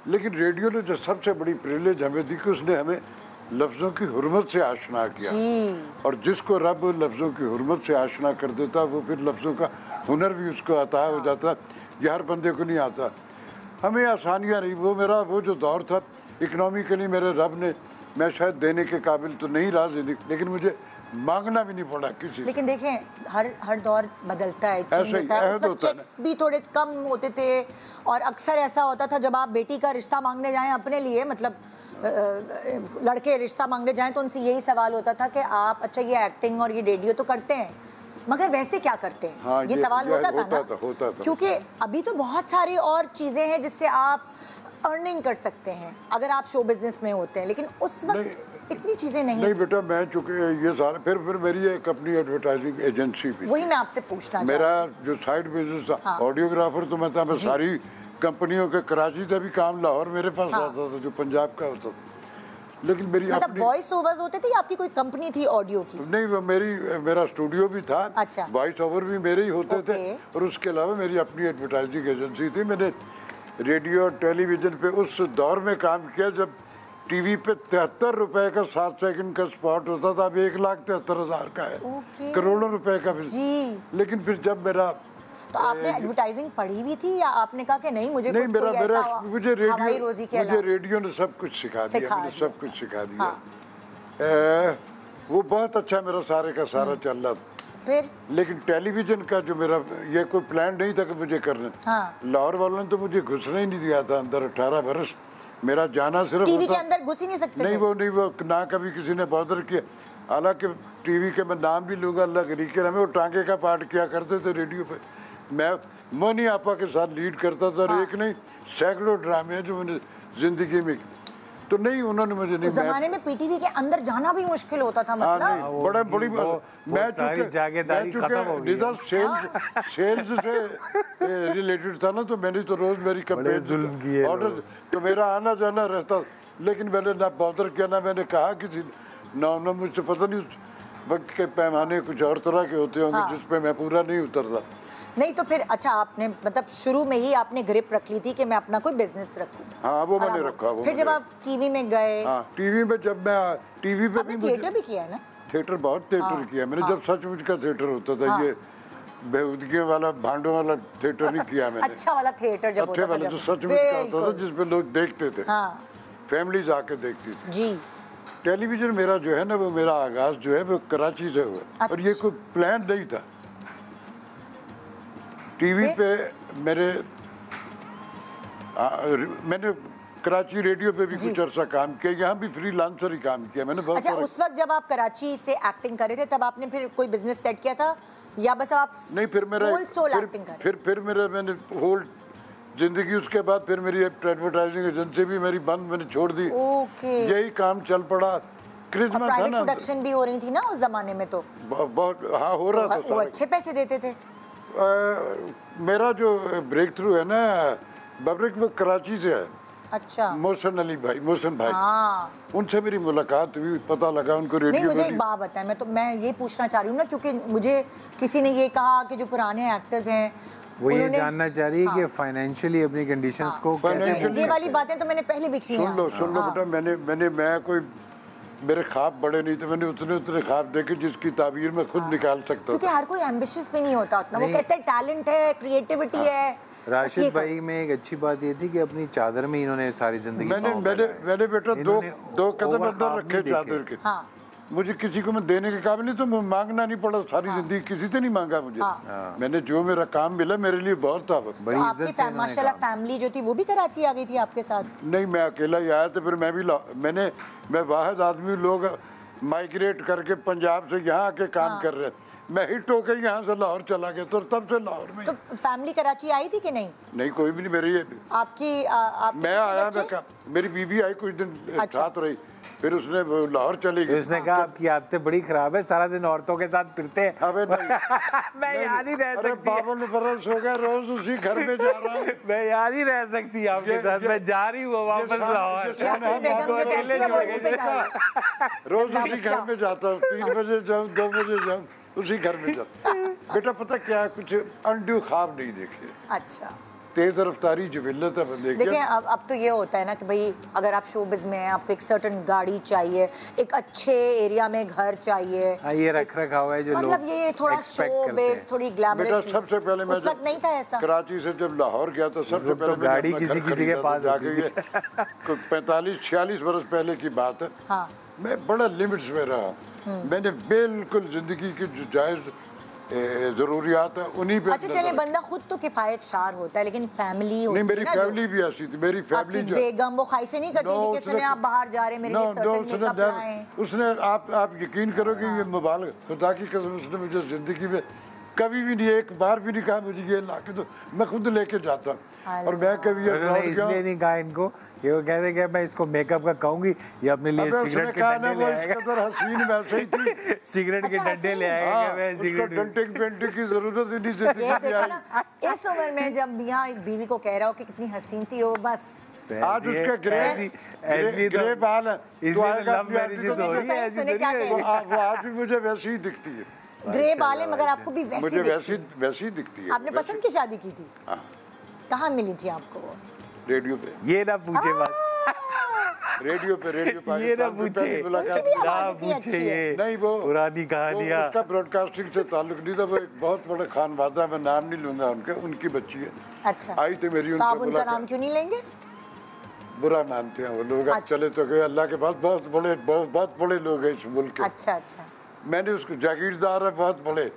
लेकिन रेडियो ने जो सबसे बड़ी प्रिविलेज हमें दी कि उसने हमें लफ्ज़ों की हुर्मत से आशना किया, और जिसको रब लफ्ज़ों की हुर्मत से आशना कर देता वो फिर लफ्ज़ों का हुनर भी उसको अता हो जाता। ये हर बंदे को नहीं आता। हमें आसानियाँ नहीं, वो मेरा वो जो दौर था इकनॉमिकली मेरे रब ने, मैं शायद देने के काबिल तो नहीं रहा जिंदगी, लेकिन मुझे मांगना भी नहीं पड़ा किसी। लेकिन देखें हर दौर बदलता है, चेंज होता है। उस वक्त चेक्स भी थोड़े कम होते थे, और अक्सर ऐसा होता था जब आप बेटी का रिश्ता मांगने जाएं अपने लिए, मतलब लड़के रिश्ता मांगने जाएं तो उनसे यही सवाल होता था कि आप अच्छा ये एक्टिंग और ये रेडियो तो करते हैं मगर वैसे क्या करते हैं, ये सवाल होता था ना, क्योंकि अभी तो बहुत सारी और चीज़ें हैं जिससे आप अर्निंग कर सकते हैं अगर आप शो बिजनेस में होते हैं, लेकिन उस वक्त इतनी चीज़ें नहीं बेटा। मैं चूँकि ये सारे फिर मेरी एक अपनी एडवर्टाइजिंग एजेंसी भी, वही मैं आपसे पूछना मेरा जो साइड बिजनेस था, ऑडियोग्राफर तो मैं था, मैं सारी कंपनियों के, कराची से भी काम लाहौर मेरे पास आता था जो पंजाब का होता था, लेकिन मेरी मतलब वॉइस ओवर्स होते थे या आपकी कोई कंपनी थी ऑडियो की? नहीं, वो मेरा स्टूडियो भी था। अच्छा। वॉइस ओवर भी मेरे ही होते थे, और उसके अलावा मेरी अपनी एडवर्टाइजिंग एजेंसी थी। मैंने रेडियो और टेलीविज़न पे उस दौर में काम किया जब टीवी पे 73 रुपए का 7 सेकंड का स्पॉट होता था, अब 1,73,000 का है, करोड़ों रुपए का फिर। लेकिन फिर जब मेरा, तो आपने एडवर्टाइजिंग पढ़ी हुई थी या आपने कहा कि नहीं मुझे नहीं, मुझे रेडियो ने सब कुछ सिखा दिया, मुझे सब कुछ सिखा दिया। वो बहुत अच्छा मेरा सारे का सारा चल रहा था। फिर लेकिन टेलीविजन का जो मेरा ये कोई प्लान नहीं था कि मुझे करना, लाहौर वालों ने तो मुझे घुसना ही नहीं दिया था अंदर। 18 वर्ष मेरा जाना सिर्फ टीवी के अंदर घुस ही नहीं सकते नहीं, वो ना कभी किसी ने बॉदर किया। हालांकि टीवी के मैं नाम भी लूँगा, अल्लाह के हमें वो टांगे का पार्ट किया करते थे रेडियो पे। मैं मोनी आपा के साथ लीड करता था, और एक नहीं सैकड़ों ड्रामे हैं जो मैंने जिंदगी में, तो नहीं उन्होंने मुझे नहीं। ज़माने में पीटीवी के अंदर जाना भी मुश्किल होता था, मतलब बड़ा बड़ी मैं चूँकि सेल्स से रिलेटेड था ना, तो मैंने तो रोज मेरी कंपेन ऑर्डर, तो मेरा आना जाना रहता, लेकिन मैंने ना बॉदर किया, ना मैंने कहा किसी ना मुझसे पता नहीं उस वक्त के पैमाने कुछ और तरह के होते होंगे जिस पे मैं पूरा नहीं उतरता। नहीं तो फिर अच्छा आपने मतलब शुरू में ही आपने ग्रिप रख ली थी कि मैं अपना कोई बिजनेस रखूं। हाँ, वो मैंने रखा। फिर जब आप टीवी में गए, टीवी में जब मैं टीवी पे भी थिएटर भी किया है ना? थिएटर बहुत थिएटर किया मैंने, जब सचमुच का थिएटर होता था, ये बेहूदगी वाला भांडों वाला थिएटर नहीं किया मैंने। अच्छा वाला थिएटर जब होता था, जो सचमुच का होता था जिसपे लोग देखते थे, फैमिलीज आके देखती थी जी। टेलीविजन मेरा जो है ना, वो मेरा आगाज जो है वो कराची से हुआ, और ये कोई प्लान नहीं था। टीवी पे मैंने कराची रेडियो पे भी कुछ अर्सा काम किया, यहाँ भी फ्रीलांसर ही काम किया मैंने बहुत। अच्छा, उस वक्त जब आप कराची से एक्टिंग कर रहे थे तब आपने फिर कोई बिजनेस सेट किया था या बस आप नहीं? फिर मेरा एक्टिंग कर फिर मैंने होल जिंदगी, उसके बाद फिर मेरी एडवर्टाइजिंग एजेंसी भी मेरी बंद, मैंने छोड़ दी। यही काम चल पड़ा। क्रिश्मा था ना, प्रोडक्शन भी हो रही थी ना उस जमाने में, तो बहुत हाँ हो रहा था। वो अच्छे पैसे देते थे। मेरा जो ब्रेक थ्रू है ना बब्रिक, वो कराची से है। अच्छा। मोहसिन अली भाई, मोहसिन भाई, उनसे मेरी मुलाकात हुई, पता लगा उनको रेडियो। नहीं, मुझे एक बात बताएं, मैं ये पूछना चाह रही हूँ ना, क्योंकि मुझे किसी ने ये कहा कि जो पुराने एक्टर्स हैं वो ये जानना चाह रही है कि फाइनेंशियली अपनी कंडीशंस को कैसे। ये वाली बातें तो मैंने पहले भी की हैं। सुन लो बेटा, मैं कोई, मेरे ख्वाब बड़े नहीं थे, मैंने उतने ख्वाब देखे जिसकी ताबीर में खुद निकाल सकता हूँ। क्योंकि हर कोई एम्बिशियस भी नहीं होता उतना। वो कहते हैं टैलेंट है, क्रिएटिविटी है। राशिद भाई में एक अच्छी बात ये थी कि अपनी चादर में इन्होंने सारी जिंदगी मैंने बेटा दो कदम अंदर रखे चादर के। मुझे किसी को मैं देने के काबिल नहीं, तो मैं मांगना नहीं पड़ा सारी जिंदगी, किसी से नहीं मांगा मुझे। मैंने जो मेरा काम मिला मेरे लिए बहुत था। बड़ी इज्जत से माशाल्लाह फैमिली जो थी वो भी कराची आ गई थी आपके साथ? नहीं, मैं अकेला ही आया था। फिर मैं वाहिद आदमी, लोग माइग्रेट करके पंजाब से यहाँ आके काम कर रहे। मैं हिट होकर यहाँ से लाहौर चला गया, तो तब से लाहौर में। तो फैमिली कराची आई थी कि नहीं? नहीं, कोई भी नहीं। मेरी मैं आया, मेरी बीवी आई कुछ दिन साथ रही, फिर उसने लाहौर चली गई। उसने कहा आपकी आदतें बड़ी खराब है, सारा दिन औरतों के साथ फिरते हैं। अबे मैं यहाँ नहीं रह सकती। 52 बरस हो गए, रोज उसी घर में जा रहा हूँ। मैं यहाँ नहीं रह सकती आपके साथ, मैं जा रही हूँ वापस लाहौर। रोज उसी घर में जाता हूँ, 3 बजे जाऊँ, 2 बजे जाऊँ, उसी घर में जाता। बेटा पता क्या, कुछ अनड्यू ख्वाब नहीं देखे। अच्छा। तेज रफ्तारी जविल्लत है बंदे की। देखिए अब तो ये होता है ना कि भाई अगर आप शोबिज़ में हैं, आपको एक सर्टेन गाड़ी चाहिए, एक अच्छे एरिया में घर चाहिए। ये रख रखा है जो मतलब ये थोड़ा शोबिज़, थोड़ी ग्लैमरस। बेटा सबसे पहले मैं उस वक्त नहीं था ऐसा। कराची से जब लाहौर गया तो सबसे पहले गाड़ी किसी के पास जाके 45-46 बरस पहले की बात है। मैं बड़ा लिमिट्स में रहा। मैंने बिल्कुल जिंदगी की जो जायज़ जरूरियात है उन्हीं पे। अच्छा चले, बंदा खुद तो किफायत शार होता है, लेकिन फैमिली नहीं, मेरी फैमिली भी ऐसी थी। मेरी फैमिली जो बेगम वो ख्वाहिशें नहीं करती थी कि सुने आप बाहर जा रहे हैं, मेरे लिए सर्टेन मेकअप लाएं। उसने आप यकीन करोगे, ये मुबालग खुदा की कसम, उसने मुझे जिंदगी में कभी भी नहीं, एक बार भी नहीं कहा मुझे ये ला के दो, मैं खुद लेके जाता। और मैं कभी इसलिए नहीं कहा इनको, ये वो कहते कि मैं इसको मेकअप का कहूंगी, ये अपने लिए सिगरेट के डंडे ले आएगा। हसीन वैसे ही थी। सिगरेट के डंडे ले आएगा, मैं सिगरेट डंटिंग पेंटिंग की जरूरत ही नहीं जिंदगी। इस उम्र में जब मियां एक बीवी को कह रहा हो कि कितनी हसीन थी वो, बस आज उसका ग्रे बाल है, तो आज भी मुझे वैसी ही दिखती है। ग्रे बाल है मगर आपको भी मुझे वैसी ही दिखती है। आपने पसंद की शादी की थी? कहाँ मिली थी आपको वो? रेडियो पे। ये ना पूछे बस, रेडियो पाकिस्तान। ये ना पूछे ये नहीं, वो पुरानी कहानियाँ। उसका ब्रॉडकास्टिंग से ताल्लुक नहीं था। वो एक बहुत बड़े खानवादा, मैं नाम नहीं लूंगा उनके, उनकी बच्ची है। अच्छा। आई थी मेरी उनसे। आप उनका नाम क्यों नहीं लेंगे? बुरा मानते हैं वो लोग। अब चले तो गए, अल्लाह के पास बहुत बड़े लोग हैं इस मुल्क के। अच्छा अच्छा। मैंने उसको जागीरदार है बहुत बड़े।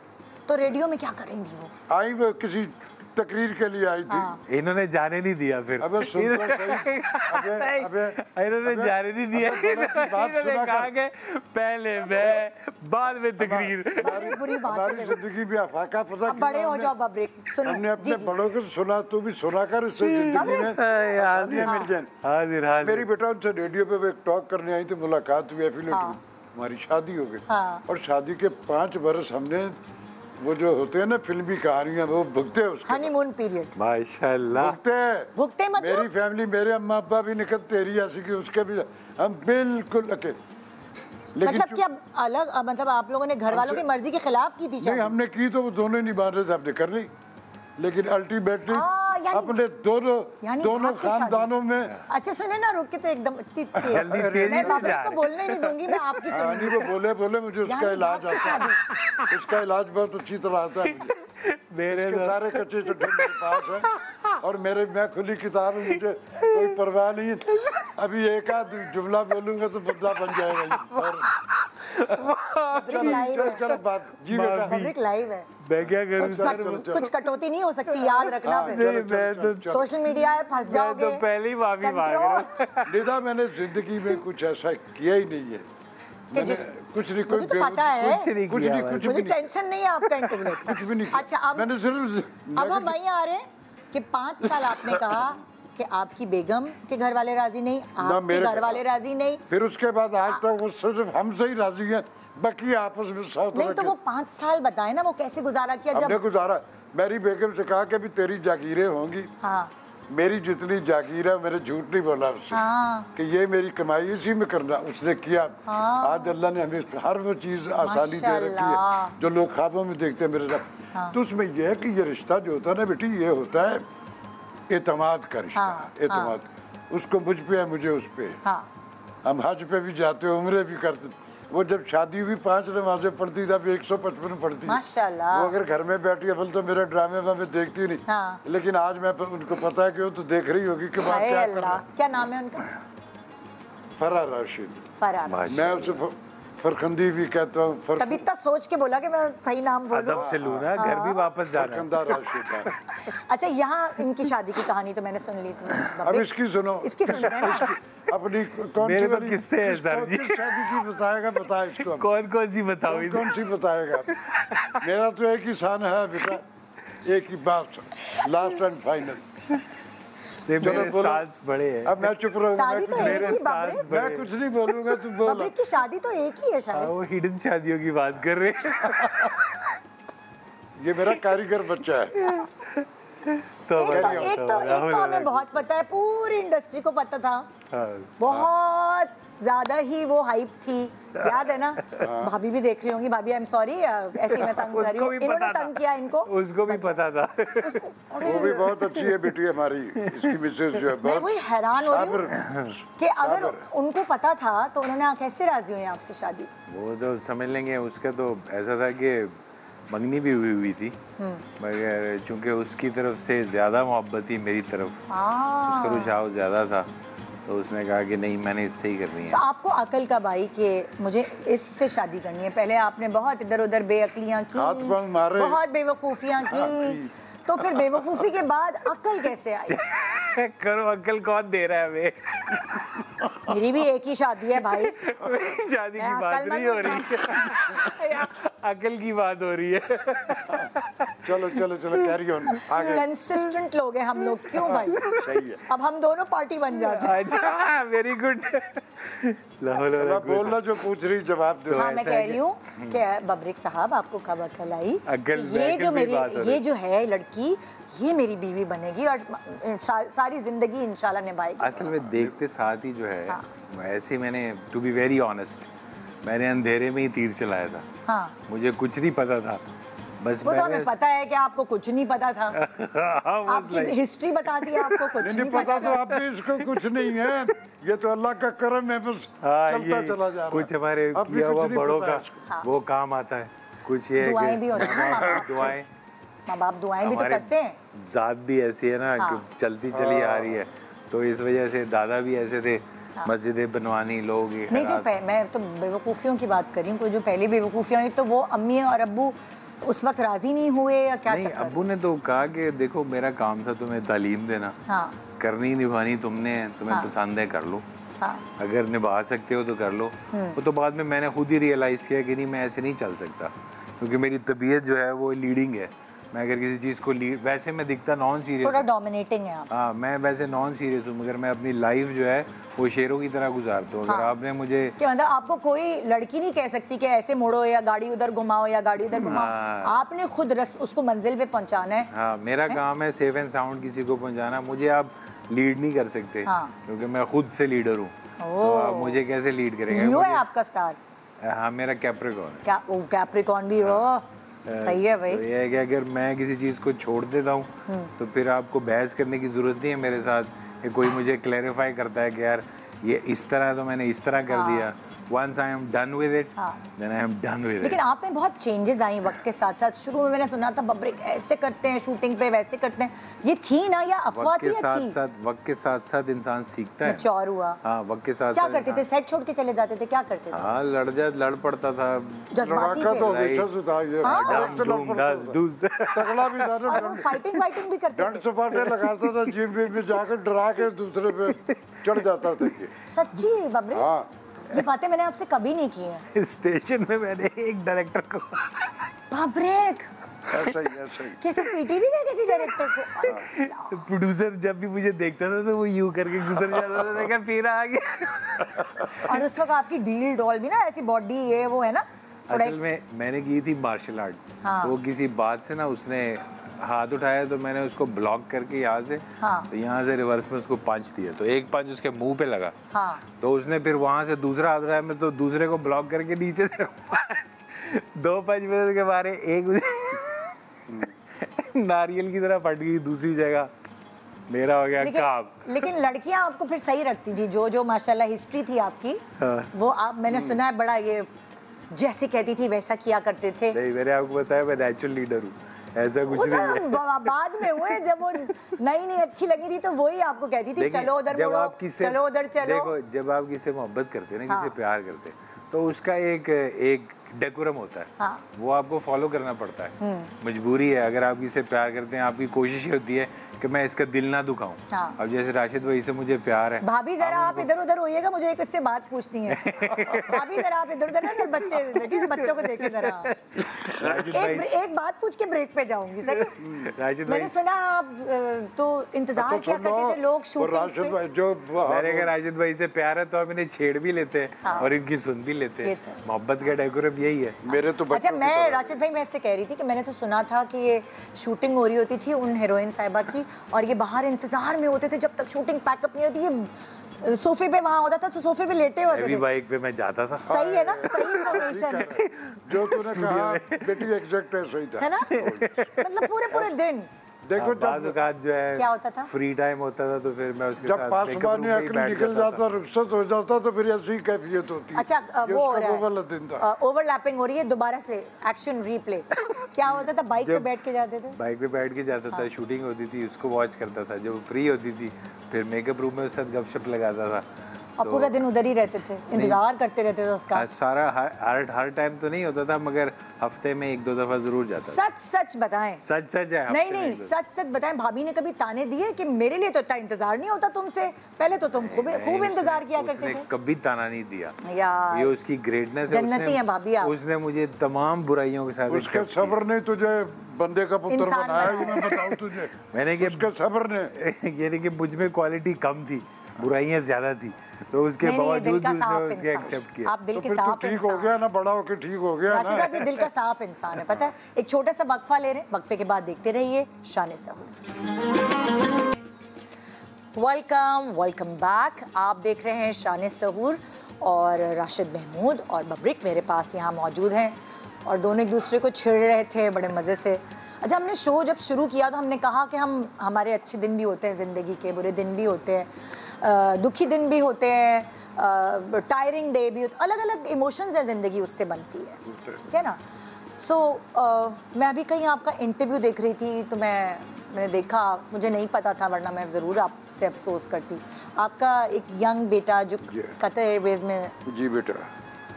तो रेडियो में क्या कर रही थी वो? आई वो किसी तकरीर के लिए आई थी। इन्होंने जाने नहीं दिया फिर। अबे सुन तो सही। इन्होंने जाने नहीं दिया। इन्होंने कहा कि पहले मैं, बाद में तकरीर। हमारी जिंदगी में अफाका पता। बड़े हो जाओ ब्रेक सुनो। हमने अपने बड़ों को सुना, तू भी सुना कर, इससे जिंदगी में मिल जाए। हाजिर। मेरी बेटा उनसे रेडियो पे एक टॉक करने आई थी, मुलाकात हुई, एफिलेट हुई, हमारी शादी हो गई। और शादी के 5 बरस हमने वो जो होते हैं ना फिल्मी कहानियां, वो भुगते उसके हनीमून पीरियड। माशाल्लाह भुगते मतलब मेरी फैमिली, मेरे अम्मा अब्बा भी निकल तेरी ऐसी की उसके भी, हम बिल्कुल अकेले। मतलब क्या अलग, मतलब आप लोगों ने घर वालों की मर्जी के खिलाफ की थी? नहीं, हमने की तो वो दोनों नहीं मान रहे थे, हमने कर ली, लेकिन अल्टीमेटली अपने दोनों खानदानों में। अच्छा सुने ना, रुक के तो एकदम जल्दी तेजी से तो बोलने नहीं दूंगी मैं आपकी सुनूंगी। वो बोले मुझे उसका इलाज आता है, उसका इलाज बहुत अच्छी तरह आता है मुझे। मेरे सारे कच्चे चिट्ठे मेरे पास है और मैं खुली किताब है, मुझे कोई परवाह नहीं। अभी एक आध जुमला बोलूंगा तो बंदा बन जाएगा। चलो बात जी बेटा, पब्लिक लाइव है, मैं क्या करूं सर? कुछ कटौती नहीं हो सकती, याद रखना। फिर मैं तो सोशल मीडिया है, फंस जाओगे। तो पहले ही माफी मांग रहा हूं। निदा मैंने जिंदगी में कुछ ऐसा किया ही नहीं है, कुछ नहीं, मुझे तो पता है, कुछ नहीं, मुझे टेंशन नहीं है आपका इंटरव्यू। कुछ भी नहीं। अच्छा, अब मैंने सिर्फ अब हम वहीं आ रहे हैं कि 5 साल आपने कहा कि आपकी बेगम के घर वाले राजी नहीं, आपके घर वाले राजी नहीं, फिर उसके बाद आज तक वो सिर्फ हमसे ही राजी है, बाकी आपस में साथ नहीं। तो वो 5 साल बताए ना, वो कैसे गुजारा किया? जब हमने गुजारा, मेरी बेगम से कहा कि भी तेरी जागीरें होंगी, हाँ, मेरी जितनी जागीर है, मैंने झूठ नहीं बोला उससे, हाँ, कि ये मेरी कमाई इसी में करना, उसने किया। हाँ, आज अल्लाह ने हमें हर वो चीज़ आसानी दे रखी है जो लोग ख्वाबों में देखते हैं मेरे साथ। हाँ, तो उसमें यह है कि ये रिश्ता जो होता है ना बेटी, ये होता है एतमाद का रिश्ता। हाँ, एतमाद, उसको मुझ पे है, मुझे उस पे। हाँ, हम हज पे भी जाते, उम्रे भी करते। वो जब शादी हुई 5 नमाजें पढ़ती थी, अब 155 पढ़ती। माशाल्लाह। वो अगर घर में बैठी है तो मेरे ड्रामे में देखती नहीं। हाँ। लेकिन आज मैं उनको पता है कि वो तो देख रही होगी कि बात क्या कर रहा है। क्या नाम है उनका? फराह राशिद। फराह, मैं उसे फरखंदी भी कहता हूँ। तभी तो सोच के बोला कि मैं सही नाम बोलूं। अदब से लूना, घर भी वापस जाना। फरखंदा राशिद। अच्छा, यहाँ इनकी शादी की कहानी तो मैंने सुन ली थी। अब इसकी सुनो। इसकी सुन रहे हैं अपनी कौन मेरे तो किस्से हैं सर जी। शादी की बताएगा, बता इसको। कौन सी बताओ? कौन सी बताएगा? मेरा तो एक ही शान है बेटा, एक ही बात, लास्ट एंड फाइनल। मेरे स्टार्स बड़े हैं। अब मैं चुप रहूंगा, मेरे स्टार्स बड़े। मैं कुछ नहीं बोलूंगा, तुम बोलो। बबरी की शादी तो एक ही है शायद। वो हिडन शादियों की बात कर रहे हैं। ये मेरा कारीगर बच्चा है। एक तो हमें बहुत पता है, पूरी इंडस्ट्री को पता था, बहुत ज्यादा ही वो हाइप थी, याद है ना? भाभी भी देख रही होंगी, भाभी आई एम सॉरी, ऐसे ही मैं तंग कर रही हूँ, इन्होंने तंग किया इनको, उसको भी पता था। वो भी बहुत अच्छी है बेटी हमारी, इसकी मिसेज जो है। मैं वही हैरान हो रही हूँ कि अगर उनको पता था तो उन्होंने कैसे राजी हुई आपसे शादी? वो तो समझ लेंगे, उसका तो ऐसा था कि मंगनी भी हुई थी, मगर चूंकि उसकी तरफ से ज़्यादा मोहब्बत थी मेरी तरफ, उसका रुझाव ज़्यादा था, तो उसने कहा कि नहीं, मैंने इससे ही करनी है। तो आपको अकल का भाई कि मुझे इससे शादी करनी है, पहले आपने बहुत इधर उधर बेअक्लियाँ की, बहुत बेवकूफ़ियाँ की, तो फिर बेवकूफ़ी के बाद अकल कैसे आई? करो, अकल कौन दे रहा है हमें? मेरी भी एक ही शादी है भाई। शादी की बात नहीं हो रही, अकल की बात हो रही है। चलो चलो चलो, कैरी ऑन, आगे। कंसिस्टेंट लोग हैं हम लोग, क्यों भाई? सही है। अब हम दोनों पार्टी बन जाते हैं। Very good. बोलना जो पूछ रही जवाब दो। हाँ, मैं कह रही हूँ कि बबरिक साहब, आपको कब अकल आई ये जो है लड़की, ये मेरी बीवी बनेगी और सारी जिंदगी इंशाल्लाह निभाएगी? असल में देखते साथ ही जो है, ऐसे मैंने, टू बी वेरी ऑनेस्ट, मैंने अंधेरे में ही तीर चलाया था। हाँ। मुझे कुछ नहीं पता था, बस वो तो हमें पता है कि आपको कुछ नहीं पता था। आपकी हिस्ट्री बता दी, आपको कुछ नहीं पता तो आप भी इसको कुछ नहीं है, ये तो अल्लाह का करम है, बस चलता चला जा रहा है। कुछ हमारे किया हुआ बड़ों का वो काम आता है, कुछ ये दुआएं भी होती हैं, दुआएं, माँ बाप दुआएं भी तो करते हैं। जात भी ऐसी है ना कि चलती चली आ रही है, तो इस वजह से दादा भी ऐसे थे, मस्जिदें बनवानी लोग। नहीं, जो मैं तो बेवकूफ़ियों की बात कर रही हूँ, कोई जो पहली बेवकूफ़ियाँ हुई तो वो अम्मी और अब्बू उस वक्त राजी नहीं हुए या क्या? नहीं, अब्बू ने तो कहा कि देखो मेरा काम था तुम्हें तालीम देना, करनी निभानी तुमने, तुम्हें पसंद है कर लो, अगर निभा सकते हो तो कर लो। वो तो बाद में मैंने खुद ही रियलाइज़ किया कि नहीं, मैं ऐसे नहीं चल सकता, क्योंकि मेरी तबीयत जो है वो लीडिंग है। मैं अगर किसी चीज़ को वैसे मैं दिखता नॉन सीरियस, थोड़ा डोमिनेटिंग है आप। हाँ, मैं वैसे नॉन सीरियस हूँ, मगर मैं अपनी लाइफ जो है वो शेरों की तरह गुजारता हूँ। अगर आपने मुझे क्या मतलब, आपको कोई लड़की नहीं कह सकती कि ऐसे मोड़ो या गाड़ी उधर घुमाओ या गाड़ी उधर घुमाओ, आपने खुद उसको मंजिल पे पहुँचाना है। हाँ, मेरा काम है सेफ एंड साउंड किसी को पहुँचाना, मुझे आप लीड नहीं कर सकते, क्योंकि मैं खुद से लीडर हूँ, तो आप मुझे कैसे लीड करेंगे? लियो है आपका स्टार? हाँ, मेरा कैप्रिकॉर्न है। कैप्रिकॉर्न भी हो, सही है भाई। तो ये है कि अगर मैं किसी चीज़ को छोड़ देता हूँ तो फिर आपको बहस करने की ज़रूरत नहीं है मेरे साथ, कि कोई मुझे क्लैरिफाई करता है कि यार ये इस तरह है तो मैंने इस तरह कर दिया, once I am done with it, then I am done with it. लेकिन आप में बहुत चेंजेस आई वक्त के साथ साथ। शुरू में मैंने सुना था बब्रिक ऐसे करते हैं शूटिंग पे, वैसे करते हैं, ये थी ना या अफवाह थी? वक्त के साथ साथ इंसान सीखता है, मैच्योर हुआ। हाँ, वक्त के साथ क्या करते थे? सेट छोड़ के चले जाते थे? क्या करते थे? हाँ, लड़ पड़ता था, जज्बाती थे। तो हमेशा से था ये, तगड़ा भी था ना, फाइटिंग भी करते थे, डंड सपाटे लगाता था, जिम में जाकर डरा के दूसरे पे चढ़ जाता था। सच्ची बब्रिक? हाँ, ये बातें मैंने आपसे कभी नहीं की हैं। स्टेशन में मैंने एक डायरेक्टर को बब्रिक ऐसा ही कैसे पीटी भी गए किसी डायरेक्टर को? प्रोड्यूसर जब भी मुझे देखता था तो वो यूं करके गुजर जाता था, देखा फिर आ गया। और उस वक्त आपकी डील डॉल भी ना ऐसी बॉडी ये वो है ना। असल में मैंने की थी मार्शल आर्ट, तो वो किसी बात से ना उसने हाथ उठाया तो मैंने उसको ब्लॉक करके यहाँ से, तो यहाँ से रिवर्स में उसको पंच दिया, तो एक पंच उसके मुंह पे लगा, तो उसने फिर वहाँ से दूसरा हाथ उठाया, मैं तो दूसरे को ब्लॉक करके नीचे से दो पंच में के बारे एक नारियल की तरह फट गई दूसरी जगह, मेरा हो गया काम। लेकिन लड़कियां आपको फिर सही रखती थी, जो माशाल्लाह हिस्ट्री थी आपकी, वो आप मैंने सुना है बड़ा ये जैसे कहती थी वैसा किया करते थे। नहीं, मैंने आपको बताया मैं नेचुरल लीडर हूँ, ऐसा कुछ नहीं है। बाद में हुए जब वो नई अच्छी लगी थी तो वही आपको कहती थी चलो उधर मुड़ो, चलो उधर चलो। देखो, जब आप किसी से मोहब्बत करते हैं ना, किसी से प्यार करते हैं, तो उसका एक डेकोरम होता है, वो आपको फॉलो करना पड़ता है, मजबूरी है। अगर आप किसी से प्यार करते हैं, आपकी कोशिश होती है कि मैं इसका दिल ना दुखाऊं। अब जैसे राशिद भाई से मुझे प्यार है। भाभी जरा आप इधर उधर होइएगा, मुझे एक इससे बात पूछनी है। भाभी जरा आप इधर उधर ना, बच्चे देखिए, बच्चों को देखे जरा। एक बात पूछ के ब्रेक पे जाऊंगी। सही, मैंने सुना आप तो इंतजार क्या करते थे लोग शूटिंग पे? जो अगर राशिद भाई से प्यार है तो हम इन्हें छेड़ भी लेते हैं और इनकी सुन भी लेते हैं। मोहब्बत का डेकोरम यही है मेरे तो। अच्छा, मैं राशिद भाई मैं इससे कह रही थी कि मैंने तो सुना था कि ये शूटिंग हो रही होती थी उन हीरोइन साहिबा की, और ये बाहर इंतजार में होते थे जब तक शूटिंग पैकअप नहीं होती। ये सोफे पे वहाँ होता था तो सोफे पे लेटे होते थे। बाइक पे मैं जाता था। सही है ना, सही इंफॉर्मेशन जो तूने कहा बेटी एग्जैक्ट है, सही था, है ना? मतलब पूरे दिन देखो जो है क्या होता था, फ्री टाइम होता था तो फिर मैं उसके साथ जब पासवान निकल जाता, रुखसत हो जाता तो फिर ऐसी कैफियत होती। अच्छा, वो हो रहा है ओवरलैपिंग हो रही है, दोबारा से एक्शन रीप्ले। क्या होता था? बाइक पे बैठ के जाते थे, बाइक पे बैठ के जाता था, शूटिंग होती थी, उसको वॉच करता था। जब फ्री होती थी फिर मेकअप रूम में उसके साथ गपशप लगाता था, और पूरा दिन उधर ही रहते थे, इंतजार करते रहते थे उसका। सारा हर टाइम तो नहीं होता था, मगर हफ्ते में 1-2 दफा जरूर जाता था। सच बताएं, सच है। नहीं, सच बताएं, भाभी ने कभी ताने दिए कि मेरे लिए तो इतना इंतजार नहीं होता तुमसे, पहले तो तुम खूब इंतजार किया करते थे? कभी ताना नहीं दिया यार, ये उसकी ग्रेटनेस है। जन्नती है भाभी आप। उसने मुझे तमाम बुराइयों के साथ, उसके सब्र ने तुझे बंदे का पुत्र बनाया, ये मैं बताऊं तुझे। मैंने कि उसके सब्र ने, यानी कि मुझ में क्वालिटी कम थी, बुराइयां ज्यादा थी, तो उसके बावजूद उसने उसके एक्सेप्ट किया। आप दिल के तो साफ ठीक हो गया ना, बड़ा होके ठीक हो गया ना। राशिद दिल का साफ इंसान है, पता है। एक छोटा सा वक्फा ले रहे हैं, वक्फे के बाद देखते रहिए शान सहूर। Welcome back. आप देख रहे हैं शान सहूर, और राशिद महमूद और बब्रिक मेरे पास यहाँ मौजूद हैं, और दोनों एक दूसरे को छेड़ रहे थे बड़े मज़े से। अच्छा, हमने शो जब शुरू किया तो हमने कहा कि हमारे अच्छे दिन भी होते हैं ज़िंदगी के, बुरे दिन भी होते हैं, दुखी दिन भी होते हैं, टायरिंग डे भी होते, अलग अलग इमोशंस हैं, ज़िंदगी उससे बनती है, ठीक है ना? मैं अभी कहीं आपका इंटरव्यू देख रही थी तो मैंने देखा, मुझे नहीं पता था, वरना मैं ज़रूर आपसे अफसोस करती। आपका एक यंग बेटा जो कतर एयरवेज़ में, जी बेटा,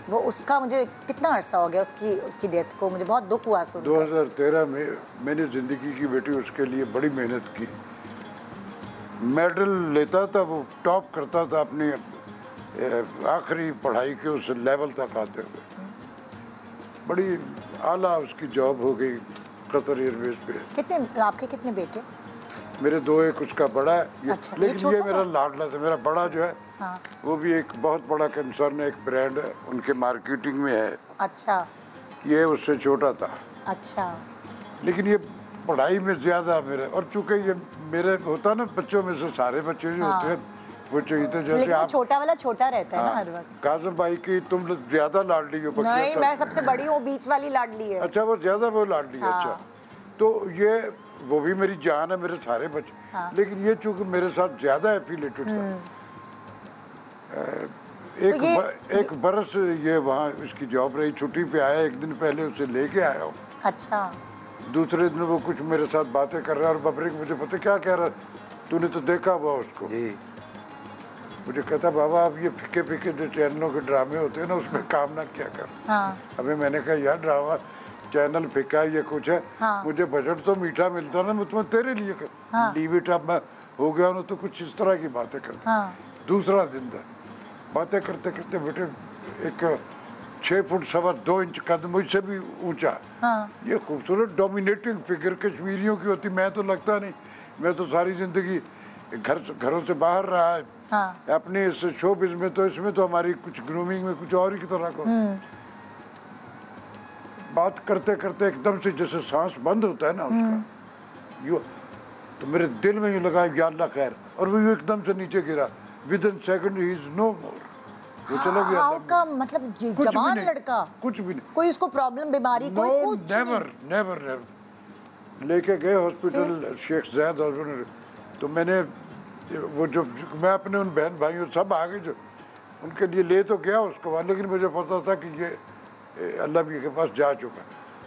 वो उसका मुझे कितना अरसा हो गया उसकी डेथ को, मुझे बहुत दुख हुआ सुनकर। 2013 में मैंने ज़िंदगी की बेटी उसके लिए बड़ी मेहनत की, मेडल लेता था, वो टॉप करता था अपनी आखिरी पढ़ाई के उस लेवल तक आते हुए। बड़ी आला उसकी जॉब हो गई कतर एयरवेज पे। आपके कितने बेटे? मेरे 2, एक उसका बड़ा है। अच्छा, लेकिन ये मेरा लाडला था। मेरा बड़ा जो है, हाँ, वो भी एक बहुत बड़ा कंसर्न है, एक ब्रांड है, उनके मार्केटिंग में है। अच्छा, ये उससे छोटा था। अच्छा, लेकिन ये पढ़ाई में ज़्यादा मेरे, और चूंकि ये मेरे होता ना, बच्चों में से सारे बच्चे जो होते हैं वो चाहिए थे, जैसे आप छोटा वाला छोटा रहता है ना हर वक्त। काज़म भाई की तुम ज़्यादा लाडली हो? नहीं, मैं सबसे बड़ी हूँ, बीच वाली लाडली है। अच्छा, वो ज़्यादा वो लाडली है। अच्छा, तो ये वो भी मेरी जान है, मेरे सारे बच्चे। लेकिन ये चूंकि मेरे साथ ज़्यादा एफिलेटेड था, एक बरस ये वहाँ इसकी जॉब रही, छुट्टी पे आया, एक दिन पहले उसे लेके आया हूँ। अच्छा। दूसरे दिन वो कुछ मेरे साथ बातें कर रहा है और बबरिक मुझे पता क्या कह रहा, तूने तो देखा हुआ उसको जी। मुझे कहता बाबा आप ये फिक्के फिक्के जो चैनलों के ड्रामे होते हैं ना उसमें काम ना किया कर। हाँ। अभी मैंने कहा यार ड्रामा चैनल फिक्का ये कुछ है। हाँ। मुझे बजट तो मीठा मिलता ना, मैं तुम्हें तेरे लिए कर। हाँ। लीव इट, अब मैं हो गया हूँ तो कुछ इस तरह की बातें करता। हाँ। दूसरा दिन था, बातें करते करते बेटे एक 6 फुट 2.25 इंच कद, मुझसे भी ऊंचा। हाँ। ये खूबसूरत डोमिनेटिंग फिगर कश्मीरियों की होती, मैं तो लगता नहीं, मैं तो सारी जिंदगी घरों से बाहर रहा है। हाँ। अपने इस शोबिज़ में तो इसमें तो हमारी कुछ ग्रूमिंग में कुछ और ही की तरह को बात करते करते एकदम से जैसे सांस बंद होता है ना उसका, यो तो मेरे दिल में ये लगा या अल्लाह खैर, और वो एकदम से नीचे गिरा। विदिन सेकंड ही इज नो मोर। वो चला गया। का मतलब जवान लड़का, कुछ भी नहीं, कोई उसको प्रॉब्लम बीमारी कोई कुछ नेवर नेवर नेवर। लेके गए हॉस्पिटल शेख ज़ैद हॉस्पिटल, तो मैंने वो जो मैं अपने उन बहन भाइयों सब आ गए जो उनके लिए ले तो गया उसको वहाँ, लेकिन मुझे पता था कि ये अल्लाह के पास जा चुका।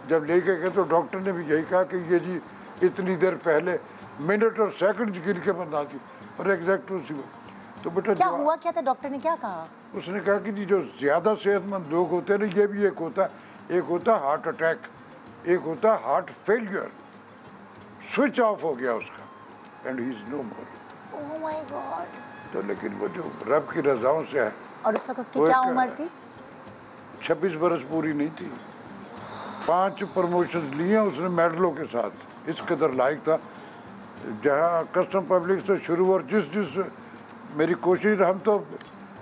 जब लेके गए तो डॉक्टर ने भी यही कहा कि ये जी इतनी देर पहले मिनट और सेकंड गिन के बना थी, और एग्जैक्ट उसी में। तो बेटा क्या हुआ क्या था, डॉक्टर ने क्या कहा? उसने कहा कि जी जो ज़्यादा सेहतमंद लोग होते हैं ना, ये भी एक होता है हार्ट अटैक, एक होता है हार्ट फेलियर, स्विच ऑफ हो गया उसका and he is no more. Oh my God. तो लेकिन वो जो रब की रजाओं से है। और उस वक्त उसकी क्या उम्र थी? 26 बरस पूरी नहीं थी। 5 प्रमोशन लिए उसने मेडलों के साथ, इस कदर लायक था। जहाँ कस्टम पब्लिक से शुरू और जिस मेरी कोशिश,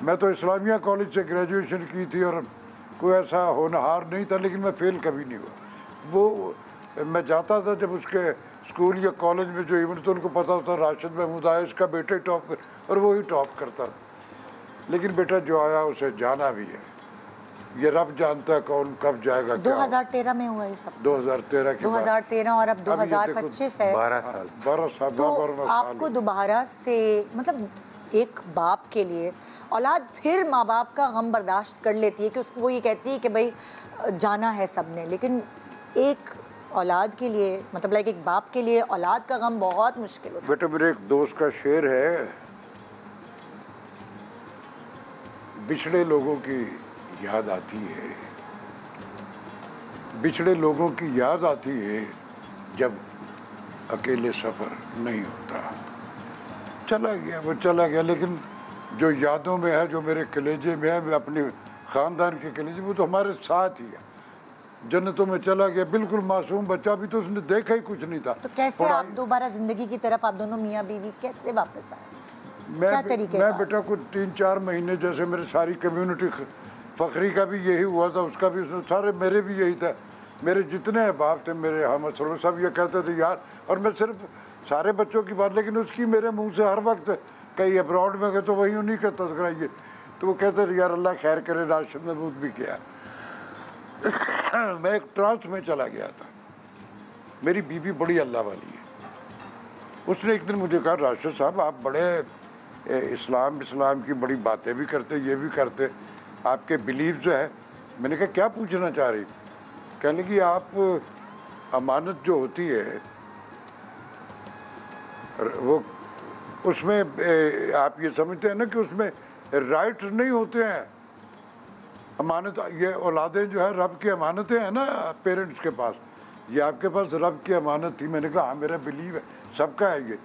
मैं तो इस्लामिया कॉलेज से ग्रेजुएशन की थी और कोई ऐसा होनहार नहीं था, लेकिन मैं फेल कभी नहीं हुआ। वो मैं जाता था जब उसके स्कूल या कॉलेज में जो इवेंट, तो उनको पता होता राशिद महमूद आया, इसका बेटा ही टॉप कर, और वो ही टॉप करता। लेकिन बेटा जो आया उसे जाना भी है, ये रब जानता है कौन कब जाएगा। 2013 में हुआ ये सब। 2013 और अब 2025 है। 12 साल। तो आपको दोबारा से, मतलब एक बाप के लिए औलाद फिर माँ बाप का गम बर्दाश्त कर लेती है कि उसको, वो ये कहती है कि भाई जाना है सबने, लेकिन एक औलाद के लिए, मतलब लाइक एक बाप के लिए औलाद का गम बहुत मुश्किल होता है। बेटा मेरे एक दोस्त का शेर है, बिछड़े लोगों की याद आती है, बिछड़े लोगों की याद आती है जब अकेले सफ़र नहीं होता। चला गया वो चला गया, लेकिन जो यादों में है, जो मेरे कलेजे में है, अपने ख़ानदान के कलेजे, वो तो हमारे साथ ही है। जन्नतों में चला गया, बिल्कुल मासूम बच्चा, भी तो उसने देखा ही कुछ नहीं था। तो कैसे आप दोबारा ज़िंदगी की तरफ, आप दोनों मियाँ बीवी कैसे वापस आए? क्या तरीके? मैं बेटा कुछ 3-4 महीने, जैसे मेरे सारी कम्युनिटी, फ़खरी का भी यही हुआ था, उसका भी, सारे मेरे भी यही था। मेरे जितने अहबाब थे, मेरे हम सब ये कहते थे यार, और मैं सिर्फ सारे बच्चों की बात, लेकिन उसकी मेरे मुंह से हर वक्त, कहीं अब्रॉड में गए तो वही उन्हीं का तज़किरा, ये तो वो कहते थे यार अल्लाह खैर करे, राशिद महमूद भी किया। मैं एक ट्रांस में चला गया था। मेरी बीवी बड़ी अल्लाह वाली है, उसने एक दिन मुझे कहा राशिद साहब आप बड़े इस्लाम की बड़ी बातें भी करते, ये भी करते, आपके बिलीव जो है। मैंने कहा क्या पूछना चाह रही? कहने लगी आप अमानत जो होती है वो, उसमें आप ये समझते हैं ना कि उसमें राइट नहीं होते हैं। अमानत, ये औलादें जो है रब की अमानतें हैं ना पेरेंट्स के पास, ये आपके पास रब की अमानत थी। मैंने कहा हाँ मेरा बिलीव है, सबका है ये।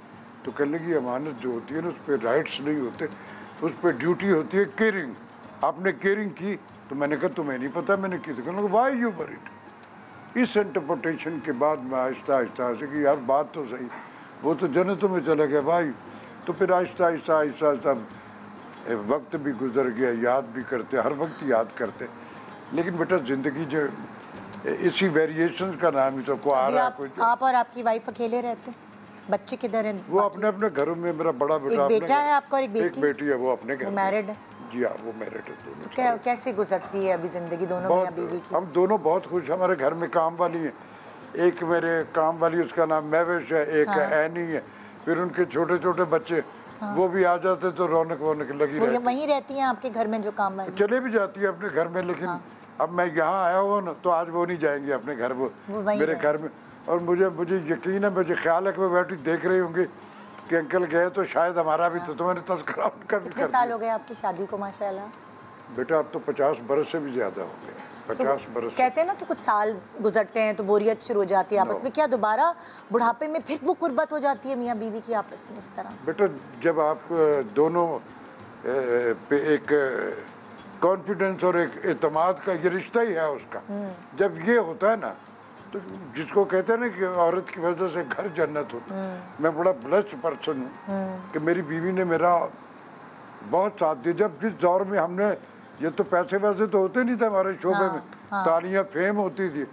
तो कहने लगी अमानत जो होती है ना उस पर राइट्स नहीं होते, उस पर ड्यूटी होती है केयरिंग। आपने केयरिंग की, तो मैंने कहा तुम्हें नहीं पता मैंने की? तो कहने लगा वाई यू वरीड। इस इंटरप्रिटेशन के बाद मैं आहिस्ता आहिस्ता से कि यार बात तो सही, वो तो जन्नतों में चला गया भाई। तो फिर आहिस्ता आहिस्ता आहिस्ता आहिस्ता वक्त भी गुजर गया, याद भी करते, हर वक्त याद करते। लेकिन बेटा ज़िंदगी जो इसी वेरिएशंस का नाम ही तो को आ रहा है। कोई आप और आपकी वाइफ अकेले रहते? बच्चे किधर हैं? वो अपने अपने घरों में। मेरा बड़ा बेटा, एक बेटा है आपका और एक बेटी है, वो अपने घर में मैरिड है। जी हाँ, वो मैरिड है दोनों। तो कैसे गुजरती है अभी ज़िंदगी दोनों मियां बीवी की? हम दोनों बहुत खुश। हमारे घर में काम वाली है, एक मेरे काम वाली उसका नाम महविश है, एक एनी है, फिर उनके छोटे छोटे बच्चे वो भी आ जाते तो रौनक वौनक लगी रहती। वहीं रहती हैं आपके घर में जो काम वाली? चले भी जाती है अपने घर में, लेकिन अब मैं यहाँ आया हुआ ना तो आज वो नहीं जाएंगी अपने घर, वो मेरे घर में। और मुझे यकीन है, मुझे ख्याल है कि वो बैठी देख रही होंगी कि अंकल गए तो शायद हमारा भी तो मैंने तस्करा उनका भी कर दिया। कितने साल हो गए आपकी शादी को माशाल्लाह? बेटा अब तो 50 बरस से भी ज़्यादा हो गए। 50 बरस कहते हैं ना कि कुछ साल गुजरते हैं तो बोरियत शुरू हो जाती है आपस में, क्या दोबारा बुढ़ापे में फिर वो कुर्बत हो जाती है मियाँ बीवी की आपस में इस तरह? बेटा जब आप दोनों पे एक कॉन्फिडेंस और एक एतमाद का ये रिश्ता ही है उसका, जब ये होता है ना तो जिसको कहते हैं ना कि औरत की वजह से घर जन्नत होता है। मैं बड़ा ब्लेस्ड पर्सन हूँ कि मेरी बीवी ने मेरा बहुत साथ दिया। जब जिस दौर में हमने, ये तो पैसे वैसे तो होते नहीं थे हमारे शोबे में, तालियां फेम होती थी,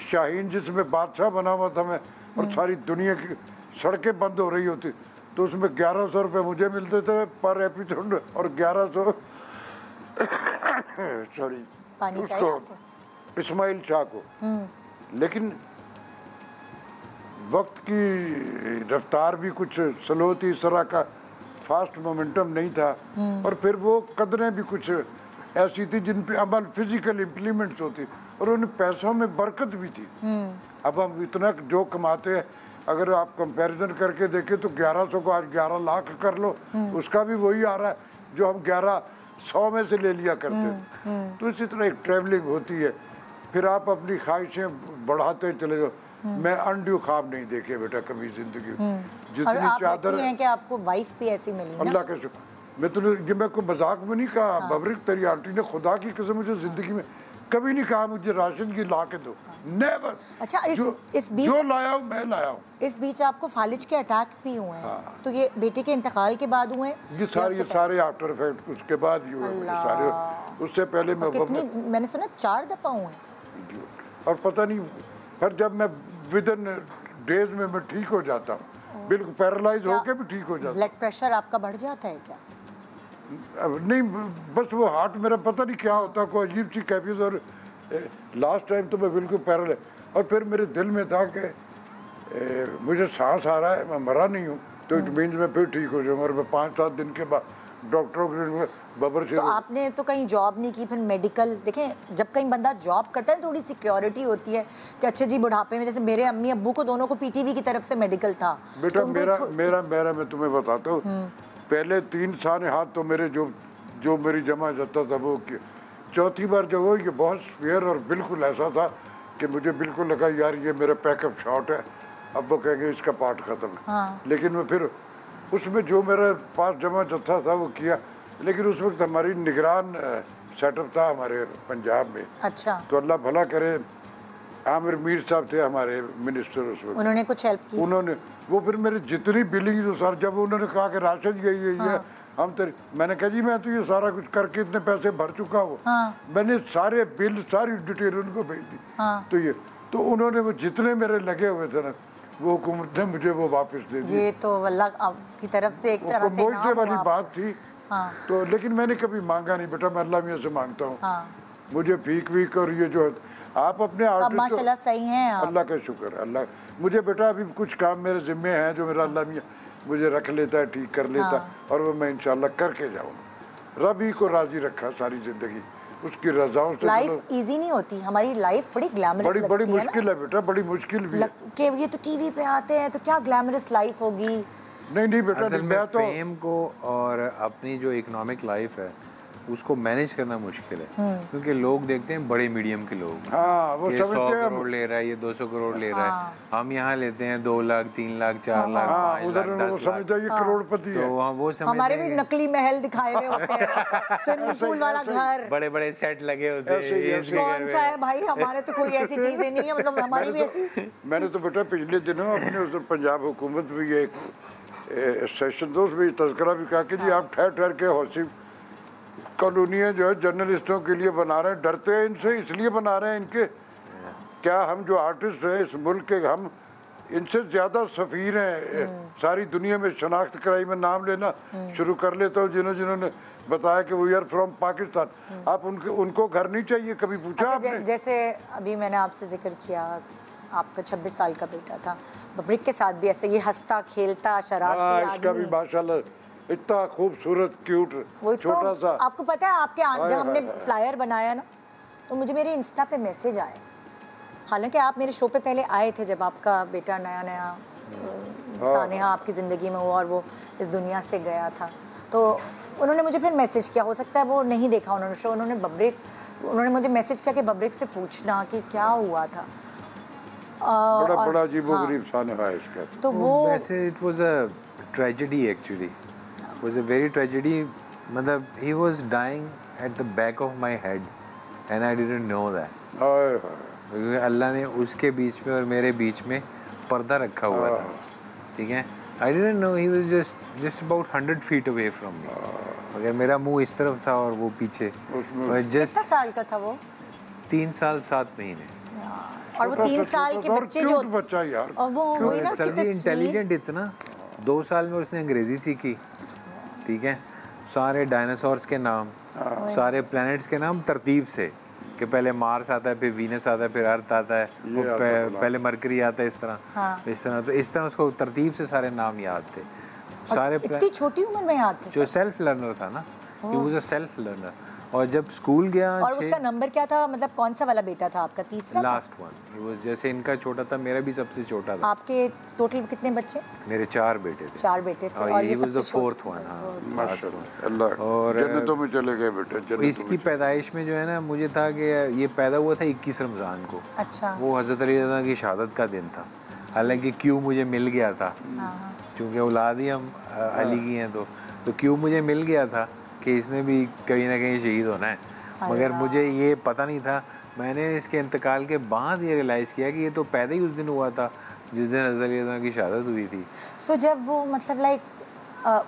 शाहीन जिसमें बादशाह बना हुआ था मैं, और सारी दुनिया की सड़कें बंद हो रही होती, तो उसमें 1100 रुपये मुझे मिलते थे पर एपिसोड, और 1100 सॉरी उसको इस्माइल शाह को। लेकिन वक्त की रफ्तार भी कुछ स्लो थी, इस तरह का फास्ट मोमेंटम नहीं था, और फिर वो कदरें भी कुछ ऐसी थी जिन पे अमल फिजिकल इम्प्लीमेंट्स होती, और उन पैसों में बरकत भी थी। अब हम इतना जो कमाते हैं, अगर आप कंपैरिजन करके देखें तो 1100 को आज 11 लाख कर लो, उसका भी वही आ रहा है जो हम 1100 में से ले लिया करते थे। तो इसी तरह एक ट्रैवलिंग होती है, फिर आप अपनी ख्वाहिशें बढ़ाते चले जाओ। मैं अनड्यू ख्वाब नहीं देखे बेटा कभी जिंदगी में। जितनी चादर है कि आपको वाइफ भी ऐसी मिली ना? अल्लाह का शुक्र। मैं तो ये मैं कोई मजाक में नहीं कहा, बबरिक तेरी आंटी ने खुदा की कसम मुझे जिंदगी में कभी नहीं कहा मुझे राशन की ला के दो, नेवर। अच्छा, इस बीच जो लाया हूँ मैं लाया हूँ। इस बीच आपको फालिज के अटैक भी हुए हैं, तो ये बेटे के इंतकाल के बाद हुए? ये सारे आफ्टर इफेक्ट उसके बाद ही हुए मुझे सारे। उससे पहले मैं मैंने सुना 4 दफा हुए, और पता नहीं, पर जब मैं विद इन डेज में मैं ठीक हो जाता हूँ, बिल्कुल पैरालाइज होके भी ठीक हो जाता। ब्लड प्रेशर आपका बढ़ जाता है क्या? नहीं, बस वो हार्ट मेरा पता नहीं क्या होता, कोई अजीब सी कैफियत, और लास्ट टाइम तो मैं बिल्कुल पैरालाइज, और फिर मेरे दिल में था कि मुझे सांस आ रहा है, मैं मरा नहीं हूँ, तो इट मीन्स मैं फिर ठीक हो जाऊँगा। और मैं 5-7 दिन के बाद डॉक्टरों के बबर से। तो आपने तो कहीं जॉब नहीं की, फिर मेडिकल देखें, जब कहीं बंदा जॉब करता है थोड़ी सिक्योरिटी होती है कि अच्छा जी बुढ़ापे में, जैसे मेरे अम्मी अब्बू को दोनों को पीटीवी की तरफ से मेडिकल था। बेटा तो मेरा मैं तुम्हें बताता हूँ, पहले 3 साल हाथ तो मेरे जो मेरी जमा जाता था वो, चौथी बार जब वो ये बहुत फेयर, और बिल्कुल ऐसा था कि मुझे बिल्कुल लगा यार ये मेरा पैकअप शॉट है, अब वो कहेंगे इसका पार्ट ख़त्म है। लेकिन मैं फिर उसमें जो मेरे पास जमा जत्था था वो किया, लेकिन उस वक्त हमारी निगरान सेटअप था हमारे पंजाब में। अच्छा। तो अल्लाह भला करे, आमिर मीर साहब थे हमारे मिनिस्टर उस वक्त, उन्होंने कुछ हेल्प की? उन्होंने वो फिर मेरी जितनी बिलिंग जो सर, जब उन्होंने कहा कि राशन यही है हम तेरी, मैंने कहा जी मैं तो ये सारा कुछ करके इतने पैसे भर चुका हूँ, मैंने सारे बिल सारी डिटेल उनको भेज दी। तो ये तो उन्होंने वो जितने मेरे लगे हुए थे ना, वो हुकूमत ने मुझे वो वापस दे दी। ये तो अल्लाह की तरफ से एक तरह से मोइज़े वाली बात थी। तो लेकिन मैंने कभी मांगा नहीं बेटा, मैं अल्लाह मियाँ से मांगता हूँ। मुझे भीख वीक और ये जो आप अपने माशाल्लाह सही हैं आप। अल्लाह का शुक्र, अल्लाह मुझे बेटा अभी कुछ काम मेरे जिम्मे हैं जो मेरा अल्लाह मियाँ मुझे रख लेता है, ठीक कर लेता, और वो मैं इंशाल्लाह करके जाऊँगा। रब ही को राजी रखा सारी जिंदगी, उसकी रजाओं से। लाइफ इजी नहीं होती, हमारी लाइफ बड़ी ग्लैमरस लगती है, बड़ी मुश्किल है बेटा, बड़ी मुश्किल भी है कि ये तो टीवी पे आते हैं तो क्या ग्लैमरस लाइफ होगी। नहीं बेटा, मैं तो फेम को और अपनी जो इकोनॉमिक लाइफ है उसको मैनेज करना मुश्किल है, क्योंकि लोग देखते हैं बड़े मीडियम के लोग, वो ये 100 करोड़ ले रहा है, ये 200 करोड़ ले रहा है, हम यहाँ लेते हैं 2 लाख 3 लाख 4 लाख 5 लाख 10 लाख, ये करोड़पति है। तो वहाँ वो हमारे भी नकली महल दिखाए हुए होते हैं, स्विमिंग पूल वाला घर, बड़े बड़े सेट लगे होते हैं। कौन सा है भाई, हमारे तो कोई ऐसी चीजें नहीं है, मतलब हमारी भी ऐसी। मैंने तो बेटा पिछले दिनों अपने पंजाब हुकूमत में ये सेशन दोस्त भी तस्करा भी कहा कि जी आप ठहर ठहर के हौसी कॉलोनियाँ जो है जर्नलिस्टों के लिए बना रहे हैं, डरते हैं इनसे, इसलिए बना रहे हैं इनके, क्या हम जो आर्टिस्ट हैं इस मुल्क के, हम इनसे ज़्यादा सफ़ीर हैं सारी दुनिया में। शनाख्त कराई में नाम लेना शुरू कर लेता हूँ जिन्होंने बताया कि वो यार फ्रॉम पाकिस्तान, आप उनको घर नहीं चाहिए, कभी पूछा आपने? जैसे अभी मैंने आपसे जिक्र किया आपका 26 साल का बेटा था, बब्रिक के साथ भी ऐसे ये हंसता खेलता शरारती आदमी, इसका भी माशाल्लाह इतना खूबसूरत क्यूट छोटा सा। आपको पता है आपके जब हमने फ्लायर बनाया ना तो मुझे मेरे इंस्टा पे मैसेज आए, हालांकि आप मेरे शो पे पहले आए थे जब आपका बेटा नया सानेहा आपकी ज़िंदगी में हुआ और वो इस दुनिया से गया था, तो उन्होंने मुझे फिर मैसेज किया, हो सकता है वो नहीं देखा उन्होंने शो, उन्होंने मुझे मैसेज किया कि बब्रिक से पूछना कि क्या हुआ था। बड़ा अजीबोगरीब सानेहा है इसका। तो वो वैसे it was a tragedy actually, was a very tragedy, मतलब he was dying at the back of my head and I didn't know that. Allah ने उसके बीच में और मेरे बीच में पर्दा रखा हुआ था, ठीक है। आई didn't no, he was just about 100 feet away from me. अगर मेरा मुंह इस तरफ था और वो पीछे। कितना साल का था वो? 3 साल 7 महीने। और वो 3 साल के बच्चे जो बच्चा यार, और वो वही ना सर जी इंटेलिजेंट इतना, 2 साल में उसने अंग्रेजी सीखी, ठीक है। सारे डायनासोर्स के नाम, सारे प्लैनेट्स के नाम तरतीब से, कि पहले मार्स आता है, फिर वीनस आता है, फिर अर्थ आता है, पहले मरकरी आता है, इस तरह तो इस तरह उसको तरतीब से सारे नाम याद थे। सारे इतनी छोटी उम्र में याद थे। जो सेल्फ लर्नर था ना, he was a self learner. और जब स्कूल गया, और उसका नंबर क्या था, मतलब कौन सा वाला बेटा था आपका? तीसरा? Last one. जैसे इनका छोटा था, मेरा भी सबसे छोटा था। आपके टोटल कितने बच्चे? मेरे 4 बेटे थे। 4 बेटे थे और ये सबसे फोर्थ वन। और जन्नतों में चले गए बेटे। इसकी पैदाइश में जो है ना, मुझे था कि ये पैदा हुआ था 21 रमज़ान को। अच्छा। वो हज़रत अली रज़ा की शहादत का दिन था। हालांकि क्यों मुझे मिल गया था, क्योंकि औलाद ही हम अली की हैं, तो क्यों मुझे मिल गया था कि इसने भी कहीं ना कहीं शहीद होना है। मगर मुझे ये पता नहीं था। मैंने इसके इंतकाल के बाद ये रियलाइज़ किया कि ये तो पैदा ही उस दिन हुआ था जिस दिन हज़रत अली रज़ा की शहादत हुई थी। सो जब वो मतलब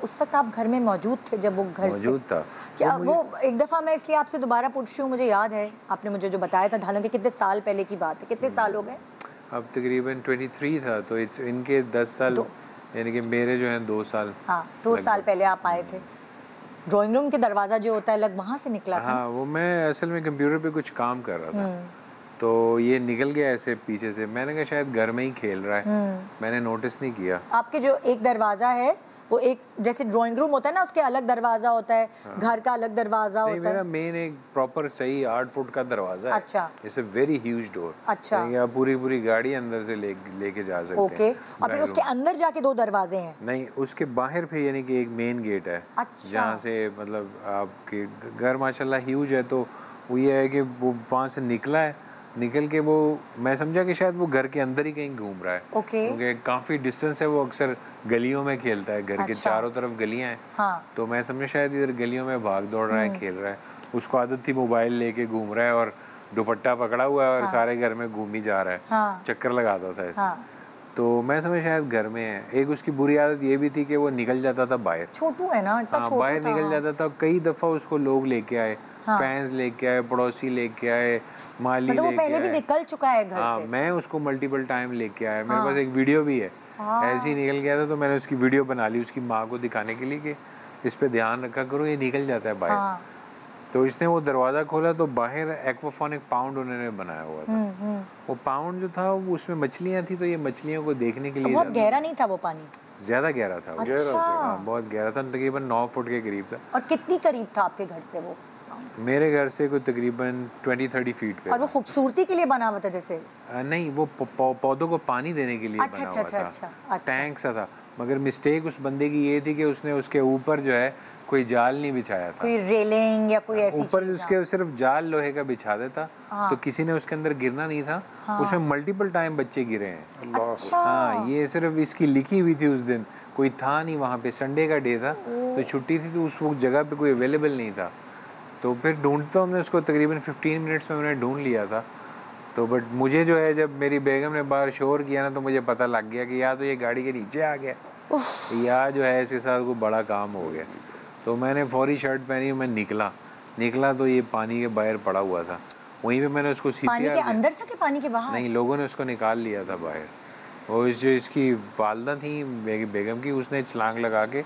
उस वक्त आप घर में मौजूद थे जब वो घर मौजूद था? क्या वो एक दफ़ा मैं इसलिए आपसे दोबारा पूछ रही हूँ, मुझे याद है आपने मुझे जो बताया था, हालांकि कितने साल पहले की बात है, कितने साल हो गए? अब तकरीबन 23 था, तो इनके 10 साल, यानी कि मेरे जो हैं 2 साल। हाँ, 2 साल पहले आप आए थे। ड्राइंग रूम के दरवाज़ा जो होता है लग वहाँ से निकला था? हाँ, वो मैं असल में कंप्यूटर पे कुछ काम कर रहा था, तो ये निकल गया ऐसे पीछे से। मैंने कहा शायद घर में ही खेल रहा है, मैंने नोटिस नहीं किया। आपके जो एक दरवाज़ा है वो एक जैसे ड्राइंग रूम होता है ना, उसके अलग दरवाज़ा होता है, घर का अलग दरवाज़ा होता है। मेरा मेन एक प्रॉपर सही 8 फुट का दरवाज़ा है। अच्छा। It's a very huge door. अच्छा। या पूरी गाड़ी अंदर से लेके जा सकते हैं। ओके। और फिर उसके अंदर जाके 2 दरवाजे हैं? नहीं, उसके बाहर फिर यानी कि एक मेन गेट है। अच्छा। जहाँ से मतलब आपके घर माशाल्लाह ह्यूज है, तो वो ये है कि वो वहाँ से निकल के वो, मैं समझा कि शायद वो घर के अंदर ही कहीं घूम रहा है। ओके। क्योंकि काफ़ी डिस्टेंस है, वो अक्सर गलियों में खेलता है, घर के चारों तरफ गलियां हैं। हाँ। तो मैं समझा शायद इधर गलियों में भाग दौड़ रहा है, खेल रहा है। उसको आदत थी मोबाइल लेके घूम रहा है और दुपट्टा पकड़ा हुआ है और सारे घर में घूम ही जा रहा है। हाँ। चक्कर लगाता था ऐसे। तो मैं समझ शायद घर में है। एक उसकी बुरी आदत ये भी थी कि वो निकल जाता था बाहर। छोटू है ना, इतना छोटू बाहर निकल जाता था। कई दफ़ा उसको लोग लेके आए, फैंस लेके आए, पड़ोसी लेके आए, माली मतलब वो पहले भी निकल चुका है घर से? मैं उसको मल्टीपल टाइम लेके आया। मेरे पास एक वीडियो भी है। ऐसे ही निकल गया था, तो मैंने उसकी वीडियो बना ली उसकी माँ को दिखाने के लिए कि इस पे ध्यान रखा करो, ये निकल जाता है बाहर। तो इसने वो दरवाज़ा खोला तो बाहर एक्वाफोनिक पाउंड उन्होंने बनाया हुआ था। वो पाउंड जो था उसमें मछलियाँ थी, तो ये मछलियों को देखने के लिए बहुत गहरा नहीं था वो पानी? ज़्यादा गहरा था। अच्छा। हाँ, बहुत गहरा था, तकरीबन 9 फुट के करीब था। और कितनी करीब था आपके घर से वो? मेरे घर से कोई तकरीबन 20-30 फीट पे। और वो खूबसूरती के लिए बना हुआ था जैसे? नहीं, वो पौधों को पानी देने के लिए अच्छा, बना हुआ अच्छा, था। अच्छा। टैंक सा था। मगर मिस्टेक उस बंदे की ये थी कि उसने उसके ऊपर जो है कोई जाल नहीं बिछाया था, कोई रेलिंग या कोई ऐसी ऊपर उसके सिर्फ जाल लोहे का बिछा देता। तो किसी ने उसके अंदर गिरना नहीं था। उसमें मल्टीपल टाइम बच्चे गिरे हैं। अच्छा। हाँ, ये सिर्फ इसकी लिखी हुई थी। उस दिन कोई था नहीं वहाँ पे, संडे का डे था, तो छुट्टी थी, तो उस वक्त जगह पे कोई अवेलेबल नहीं था। तो फिर ढूंढता हमने उसको, तकरीबन 15 मिनट्स में मैंने ढूंढ लिया था। तो बट मुझे जो है, जब मेरी बेगम ने बाहर शोर किया ना, तो मुझे पता लग गया कि या तो ये गाड़ी के नीचे आ गया या जो है इसके साथ कोई बड़ा काम हो गया। तो मैंने फौरी शर्ट पहनी, मैं निकला तो ये पानी के बाहर पड़ा हुआ था। वहीं पे मैंने उसको पानी के अंदर था कि पानी के बाहर? नहीं, लोगों ने उसको निकाल लिया था बाहर। और जो इसकी वालदा थी बेगम की, उसने छलांग लगा के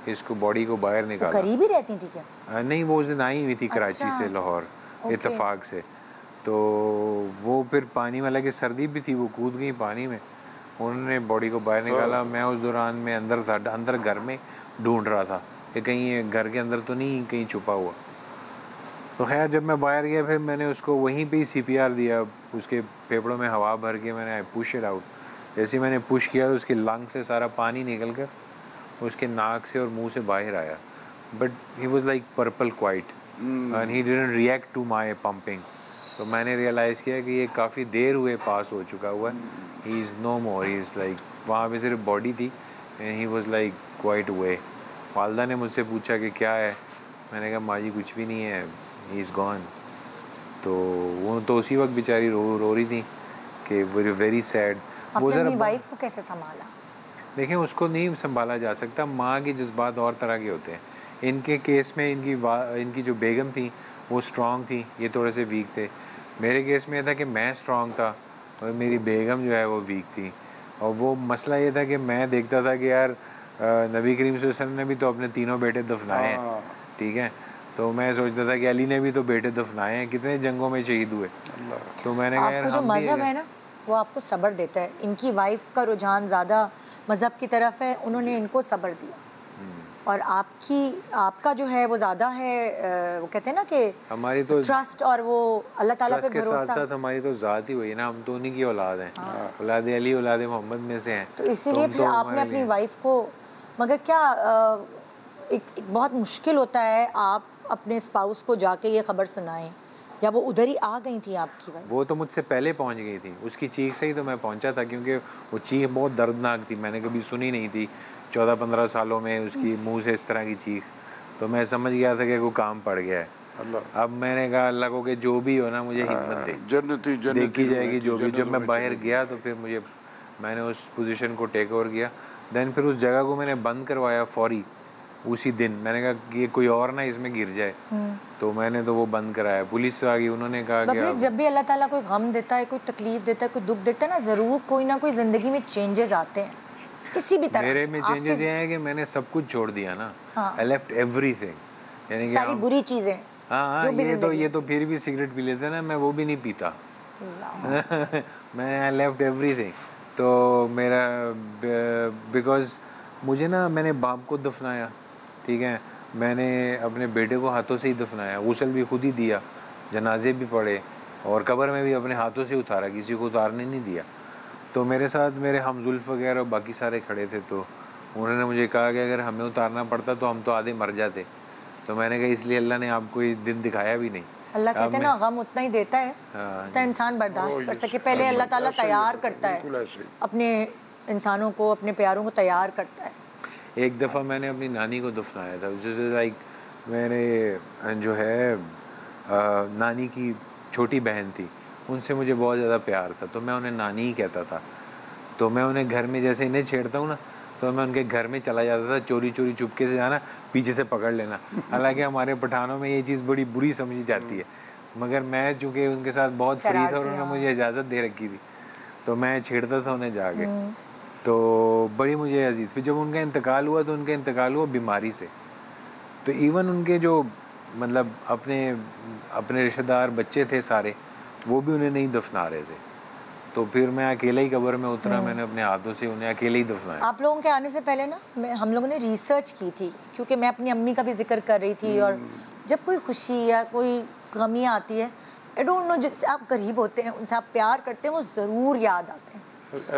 इसको बॉडी को बाहर निकाला। करीब ही रहती थी क्या? नहीं, वो उस दिन आई हुई थी कराची से लाहौर इत्तेफाक से। तो वो फिर पानी में लगे, सर्दी भी थी, वो कूद गई पानी में। उन्होंने बॉडी को बाहर निकाला। मैं उस दौरान में अंदर था, अंदर घर में ढूंढ रहा था कि कहीं ये घर के अंदर तो नहीं कहीं छुपा हुआ। तो खैर जब मैं बाहर गया फिर मैंने उसको वहीं पे ही CPR दिया, उसके फेफड़ों में हवा भर के मैंने आई पुश इट आउट। जैसे ही मैंने पुश किया तो उसके लंग से सारा पानी निकल कर उसके नाक से और मुंह से बाहर आया, but he was like purple quiet and he didn't react to my pumping. तो मैंने रियलाइज़ किया कि ये काफ़ी देर हुए पास हो चुका हुआ है, he is no more, he is like वहाँ पे सिर्फ बॉडी थी and he was like quite way. वालदा ने मुझसे पूछा कि क्या है, मैंने कहा माँ जी कुछ भी नहीं है, ही इज़ गॉन। तो वो तो उसी वक्त बेचारी रो रही थी कि वेरी सैड। वो अपनी वाइफ को कैसे संभाला? देखें उसको नहीं संभाला जा सकता, माँ के जज्बात और तरह के होते हैं। इनके केस में इनकी जो बेगम थी वो स्ट्रांग थी, ये थोड़े से वीक थे। मेरे केस में ये था कि मैं स्ट्रांग था और मेरी बेगम जो है वो वीक थी। और वो मसला ये था कि मैं देखता था कि यार नबी करीम सल्लल्लाहु अलैहि वसल्लम ने भी तो अपने तीनों बेटे दफनाए हैं, ठीक है, तो मैं सोचता था कि अली ने भी तो बेटे दफनाए हैं, कितने जंगों में शहीद हुए। तो मैंने कहा यार जो मज़हब है ना वो आपको सब्र देता है। इनकी वाइफ का रुझान ज़्यादा मज़हब की तरफ है, उन्होंने इनको सब्र दिया, और आपका जो है वो ज़्यादा है, वो कहते हैं ना कि हमारी तो ट्रस्ट और वो अल्लाह ताला पे के भरोसा। साथ साथ हमारी तो ज़ात ही हुई ना, हम तो उन्हीं की औलाद हैं, औलाद अली औलाद मोहम्मद में से हैं। तो इसीलिए फिर आपने अपनी वाइफ को, मगर क्या एक बहुत मुश्किल होता है आप अपने स्पाउस को जाके ये खबर सुनाएं, या वो उधर ही आ गई थी आपकी वाइफ? वो तो मुझसे पहले पहुंच गई थी, उसकी चीख से ही तो मैं पहुंचा था, क्योंकि वो चीख बहुत दर्दनाक थी, मैंने कभी सुनी नहीं थी 14-15 सालों में उसकी मुंह से इस तरह की चीख। तो मैं समझ गया था कि वो काम पड़ गया है। अब मैंने कहा अल्लाह को कि जो भी हो ना मुझे हिम्मत दे, जन्नती देखी जाएगी जो भी। जब मैं बाहर गया तो फिर मैंने उस पोजीशन को टेक ओवर किया। देन फिर उस जगह को मैंने बंद करवाया फौरी उसी दिन। मैंने कहा कि ये कोई और ना इसमें गिर जाए, तो मैंने तो वो बंद कराया। पुलिस आ गई, उन्होंने कहा कि जब भी अल्लाह ताला कोई गम देता है, कोई तकलीफ देता है, कोई दुख देता है ना, ज़रूर कोई ना कोई ज़िंदगी में चेंजेस आते हैं किसी भी तरह। मेरे में चेंजेस ये हैं कि मैंने सब कुछ छोड़ दिया ना, आई लेफ्ट एवरीथिंग, यानी कि सारी बुरी चीज़ें। हाँ, ये तो फिर भी सिगरेट पी लेते ना, मैं वो भी नहीं पीता मैं आई लेफ्ट एवरीथिंग। तो मेरा बिकॉज मुझे ना, मैंने बाप को दफनाया, ठीक है, मैंने अपने बेटे को हाथों से ही दफनाया, गुस्ल भी खुद ही दिया, जनाजे भी पढ़े, और कब्र में भी अपने हाथों से उतारा, किसी को उतारने नहीं दिया। तो मेरे साथ मेरे हमजुल्फ वगैरह बाकी सारे खड़े थे, तो उन्होंने मुझे कहा कि अगर हमें उतारना पड़ता तो हम तो आधे मर जाते। तो मैंने कहा इसलिए अल्लाह ने आपको ये दिन दिखाया भी नहीं। अल्लाह कहते हैं ना, गम उतना ही देता है जितना इंसान बर्दाश्त कर सके। पहले अल्लाह ताला तैयार करता है अपने इंसानों को, अपने प्यारों को तैयार करता है। एक दफ़ा मैंने अपनी नानी को दफनाया था, लाइक मेरे जो है नानी की छोटी बहन थी, उनसे मुझे बहुत ज़्यादा प्यार था, तो मैं उन्हें नानी ही कहता था। तो मैं उन्हें घर में जैसे इन्हें छेड़ता हूँ ना, तो मैं उनके घर में चला जाता था, चोरी चोरी चुपके से जाना, पीछे से पकड़ लेना। हालांकि हमारे पठानों में ये चीज़ बड़ी बुरी समझी जाती है, मगर मैं चूँकि उनके साथ बहुत फ्री था और उन्होंने मुझे इजाज़त दे रखी थी, तो मैं छेड़ता था उन्हें जाके। तो बड़ी मुझे अजीज। फिर जब उनका इंतकाल हुआ तो उनका इंतकाल हुआ बीमारी से। तो इवन उनके जो मतलब अपने रिश्तेदार बच्चे थे सारे, वो भी उन्हें नहीं दफना रहे थे। तो फिर मैं अकेले ही कब्र में उतरा, मैंने अपने हाथों से उन्हें अकेले ही दफनाया। आप लोगों के आने से पहले ना हम लोगों ने रिसर्च की थी, क्योंकि मैं अपनी अम्मी का भी जिक्र कर रही थी, और जब कोई खुशी या कोई कमी आती है, आई डोंट नो, जिससे आप करीब होते हैं, उनसे आप प्यार करते हैं, वो ज़रूर याद आते हैं।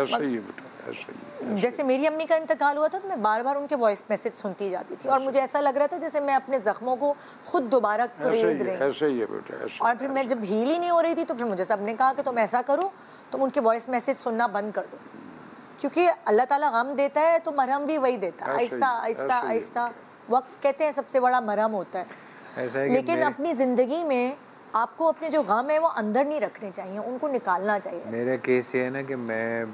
ऐसा ही है बेटा, ऐसा ही। जैसे मेरी अम्मी का इंतकाल हुआ था तो मैं बार बार उनके वॉइस मैसेज सुनती जाती थी, और मुझे ऐसा लग रहा था जैसे मैं अपने जख्मों को खुद दोबारा खरीद रही हूँ। ऐसा ही है बेटा, ऐसा। और फिर मैं जब हील ही नहीं हो रही थी तो फिर मुझे सबने कहा कि तुम ऐसा करो, तुम उनके वॉइस मैसेज सुनना बंद कर दो, क्योंकि अल्लाह ताला गम देता है तो मरहम भी वही देता है, आहिस्ता आहिस्ता आहिस्ता। वक्त कहते हैं सबसे बड़ा मरहम होता है। लेकिन अपनी ज़िंदगी में आपको अपने जो गम है वो अंदर नहीं रखने चाहिए, उनको निकालना चाहिए। मेरा केस ये है ना कि मैं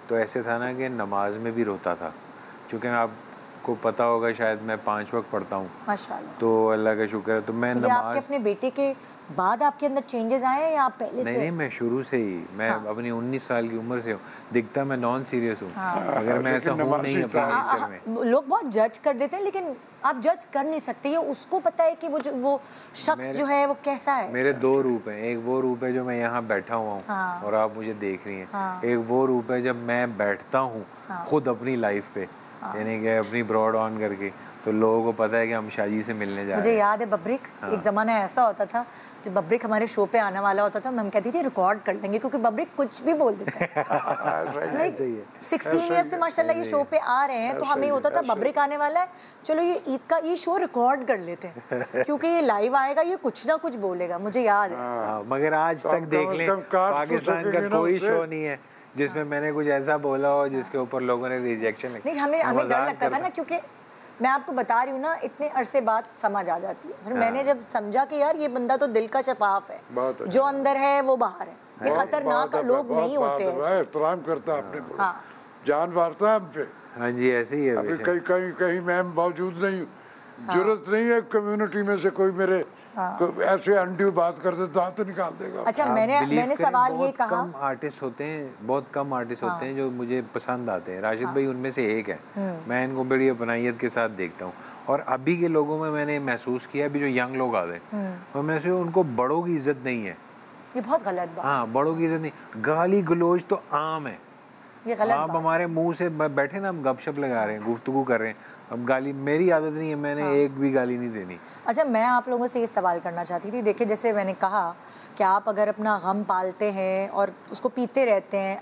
तो ऐसे था ना कि नमाज में भी रोता था, क्योंकि आपको पता होगा शायद मैं 5 वक्त पढ़ता हूँ माशाल्लाह, तो अल्लाह का शुक्र है। तो मैं नमाज आपके अपने बेटे के बाद आपके अंदर चेंजेस आए हैं या आप पहले से? नहीं, मैं शुरू से ही, मैं अपनी 19 साल की उम्र से हूँ, दिखता मैं नॉन सीरियस हूँ, अगर मैं ऐसा हूँ नहीं अपने नेचर में। लोग बहुत जज कर देते हैं, लेकिन आप जज कर नहीं सकते, ये उसको पता है कि वो शख्स जो है वो कैसा है। मेरे 2 रूप हैं, एक वो रूप है जो मैं यहाँ बैठा हुआ हूँ और आप मुझे देख रही हैं, एक वो रूप है जब मैं बैठता हूँ खुद अपनी लाइफ पे, यानी कि अपनी ब्रॉड ऑन करके, तो लोगों को पता है कि हम शाजी से मिलने जा रहे हैं। मुझे याद है बब्रिक, एक ज़माना ऐसा होता था जब बब्रिक हमारे शो पे आने वाला होता था, हम कहती थी रिकॉर्ड कर लेंगे क्योंकि बब्रिक कुछ भी बोल देता है। 16 ईयर्स से माशाल्लाह ये शो पे आ रहे हैं, तो हमें होता था बब्रिक आने वाला है, चलो ये ईद का ये शो रिकॉर्ड कर लेते हैं क्योंकि ये लाइव आएगा, ये कुछ ना कुछ बोलेगा। मुझे याद है। मगर आज तक देख लें पाकिस्तान का कोई शो नहीं है जिसमें मैंने कुछ ऐसा बोला हो जिसके ऊपर लोगों ने रिजेक्शन नहीं, हमें डर लगता था ना, क्योंकि मैं आपको बता रही हूँ ना, इतने अरसे बाद समझ आ जाती है। फिर मैंने जब समझा कि यार ये बंदा तो दिल का शफाफ है, जो अंदर है वो बाहर है, ये खतरनाक लोग नहीं होते हैं। एहतराम करता है अपने, जान मारता है हम पे। हाँ जी, ऐसे ही है। अभी कहीं मैं मौजूद नहीं हूँ, जरूरत नहीं है कम्युनिटी में से कोई मेरे ऐसे अनड्यू बात कर दे, दांत निकाल देगा। अच्छा, मैंने सवाल ये कहा, कम आर्टिस्ट होते हैं, बहुत कम आर्टिस्ट होते हैं जो मुझे पसंद आते हैं। राशिद भाई उनमें से एक है। मैं इनको बड़ी अपनाइयत के साथ देखता हूँ, और अभी के लोगों में मैंने महसूस किया, अभी जो यंग लोग आते हैं मैं से उनको बड़ों की इज्जत नहीं है। ये बहुत गलत बात। हाँ, बड़ों की इज्जत नहीं, गाली गलोच तो आम है। ये गलत आप हमारे मुंह से बैठे ना, हम गपशप लगा रहे हैं, गुफ्तगू कर रहे हैं, अब गाली, मेरी आदत नहीं है, मैंने एक भी गाली नहीं देनी। अच्छा, मैं आप लोगों से ये सवाल करना चाहती थी। देखिए, जैसे मैंने कहा कि आप अगर अपना गम पालते हैं और उसको पीते रहते हैं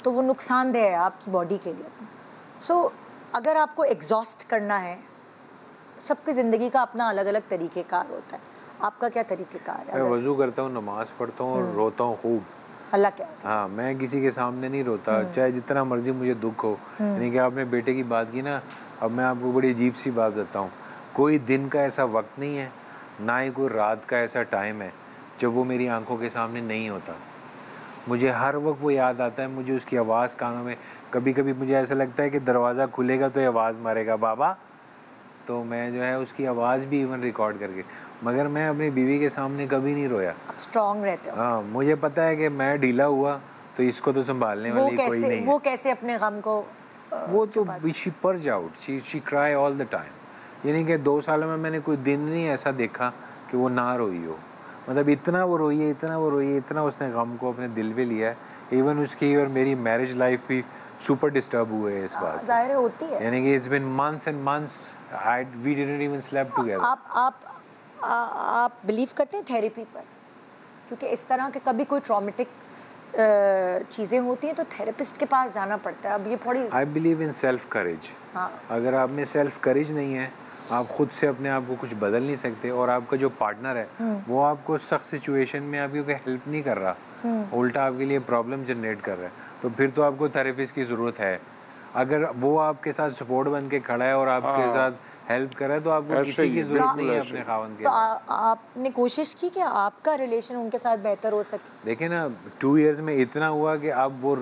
तो वो नुकसानदेह है आपकी बॉडी के लिए। सो अगर आपको एग्जॉस्ट करना है, सबकी ज़िंदगी का अपना अलग अलग तरीक़ेकार होता है, आपका क्या तरीक़ेकार है? मैं वज़ू करता हूँ, नमाज़ पढ़ता हूँ और रोता हूँ खूब। अल्लाह क्या? हाँ, मैं किसी के सामने नहीं रोता, चाहे जितना मर्जी मुझे दुख हो। यानी कि आपने बेटे की बात की ना, अब मैं आपको बड़ी अजीब सी बात बताता हूँ। कोई दिन का ऐसा वक्त नहीं है, ना ही कोई रात का ऐसा टाइम है जब वो मेरी आंखों के सामने नहीं होता। मुझे हर वक्त वो याद आता है, मुझे उसकी आवाज़ कानों में, कभी कभी मुझे ऐसा लगता है कि दरवाज़ा खुलेगा तो ये आवाज़ मारेगा, बाबा, तो मैं जो है उसकी आवाज़ भी इवन रिकॉर्ड करके, मगर मैं अपनी बीवी के सामने कभी नहीं रोया। स्ट्रॉन्ग रहते हो। हाँ, मुझे पता है कि मैं ढीला हुआ तो इसको तो संभालने वाली कोई नहीं है। वो कैसे अपने गम को, वो तो she purge out, she cry all the time. यानी कि 2 सालों में मैंने कोई दिन नहीं ऐसा देखा कि वो ना रोई हो। मतलब इतना वो रोई है, इतना वो रोई है, इतना उसने गम को अपने दिल पे लिया है। इवन उसकी और मेरी मैरिज लाइफ भी सुपर डिस्टर्ब हुए है इस बात से। ज़ाहिर होती है। यानी कि it's been months and months, we didn't even slept together. आप बिलीव करते हैं थेरेपी पर? क्योंकि इस तरह के कभी कोई ट्रॉमेटिक चीज़ें होती हैं तो थेरेपिस्ट के पास जाना पड़ता है। अब ये थोड़ी, आई बिलीव इन सेल्फ करेज। अगर आप में सेल्फ करेज नहीं है, आप खुद से अपने आप को कुछ बदल नहीं सकते, और आपका जो पार्टनर है वो आपको सख्त सिचुएशन में आपकी कोई हेल्प नहीं कर रहा, उल्टा आपके लिए प्रॉब्लम जनरेट कर रहा है, तो फिर तो आपको थेरेपिस्ट की ज़रूरत है। अगर वो आपके साथ सपोर्ट बन के खड़ा है और आपके साथ हेल्प कर रहा है तो आपको किसी की ज़रूरत नहीं है अपने खावन के। तो आपने कोशिश की कि आपका रिलेशन उनके साथ बेहतर हो सके? देखिए ना, 2 इयर्स में इतना हुआ कि अब वो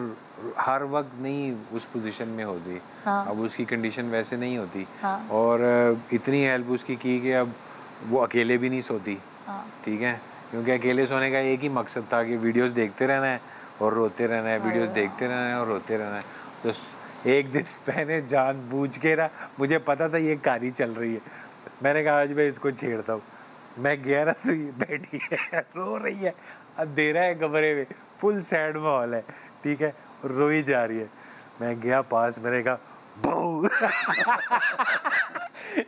हर वक्त नहीं उस पोजीशन में होती। अब उसकी कंडीशन वैसे नहीं होती। और इतनी हेल्प उसकी की कि अब वो अकेले भी नहीं सोती। ठीक है, क्योंकि अकेले सोने का एक ही मकसद था कि वीडियोस देखते रहना है और रोते रहना है, वीडियोस देखते रहना है और रोते रहना है। तो एक दिन मैंने जानबूझ के ना, मुझे पता था ये कहानी चल रही है, मैंने कहा आज मैं इसको छेड़ता हूँ। मैं गया ना तो ये बैठी है, रो रही है, अंधेरा है कमरे में, फुल सैड माहौल है, ठीक है, रोई जा रही है। मैं गया पास, मैंने कहा बहू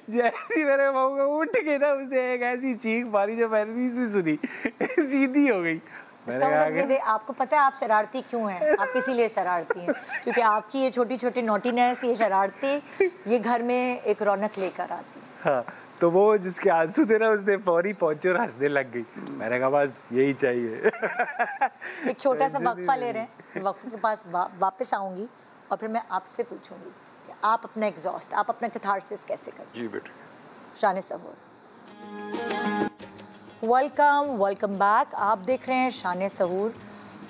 जैसी मेरे बहू को उठ के ना उसने एक ऐसी चीख मारी जो मैंने नहीं सुनी, सीधी हो गई। मतलब आपको पता है आप शरारती क्यों हैं? आप इसीलिए शरारती हैं क्योंकि आपकी ये छोटी छोटी नोटीनेस, ये शरारती, ये घर में एक रौनक लेकर आती है। हाँ, तो वो जिसके आंसू थे ना, उसने फौरी पहुंचे और हंसने लग गई। मैंने कहा बस यही चाहिए। एक छोटा सा वक्फा ले रहे हैं, वक्फे के पास वापस आऊंगी और फिर मैं आपसे पूछूंगी कि आप अपना एग्जॉस्ट, आप अपना कैथारसिस कैसे करते हैं? जी बेटे। शान सहूर, वेलकम बैक। आप देख रहे हैं शान सहूर।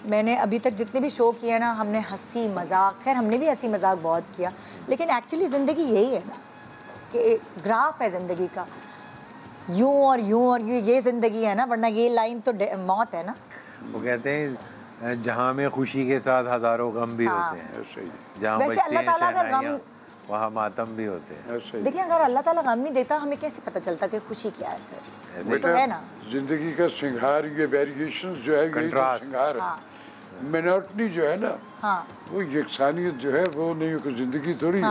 मैंने अभी तक जितने भी शो किए ना, हमने हंसी मजाक, खैर हमने भी हंसी मजाक बहुत किया, लेकिन एक्चुअली ज़िंदगी यही है ना कि ग्राफ है ज़िंदगी का, यूं और ये ज़िंदगी है ना, वरना ये लाइन तो मौत है ना। वो कहते हैं जहाँ में खुशी के साथ हज़ारों गम भी होते हैं, जहाँ बचते हैं शहनाइयाँ वहाँ मातम भी होते हैं। देखिए, अगर अल्लाह ताला गम नहीं देता, हमें कैसे पता चलता कि खुशी क्या है? फिर तो है ना, जिंदगी का सिंगार, ये वेरिएशन जो है, कंट्रास्ट, सिंगार है। मोनोटनी जो है ना, वो यकसानियत जो है वो नहीं हो। जिंदगी थोड़ी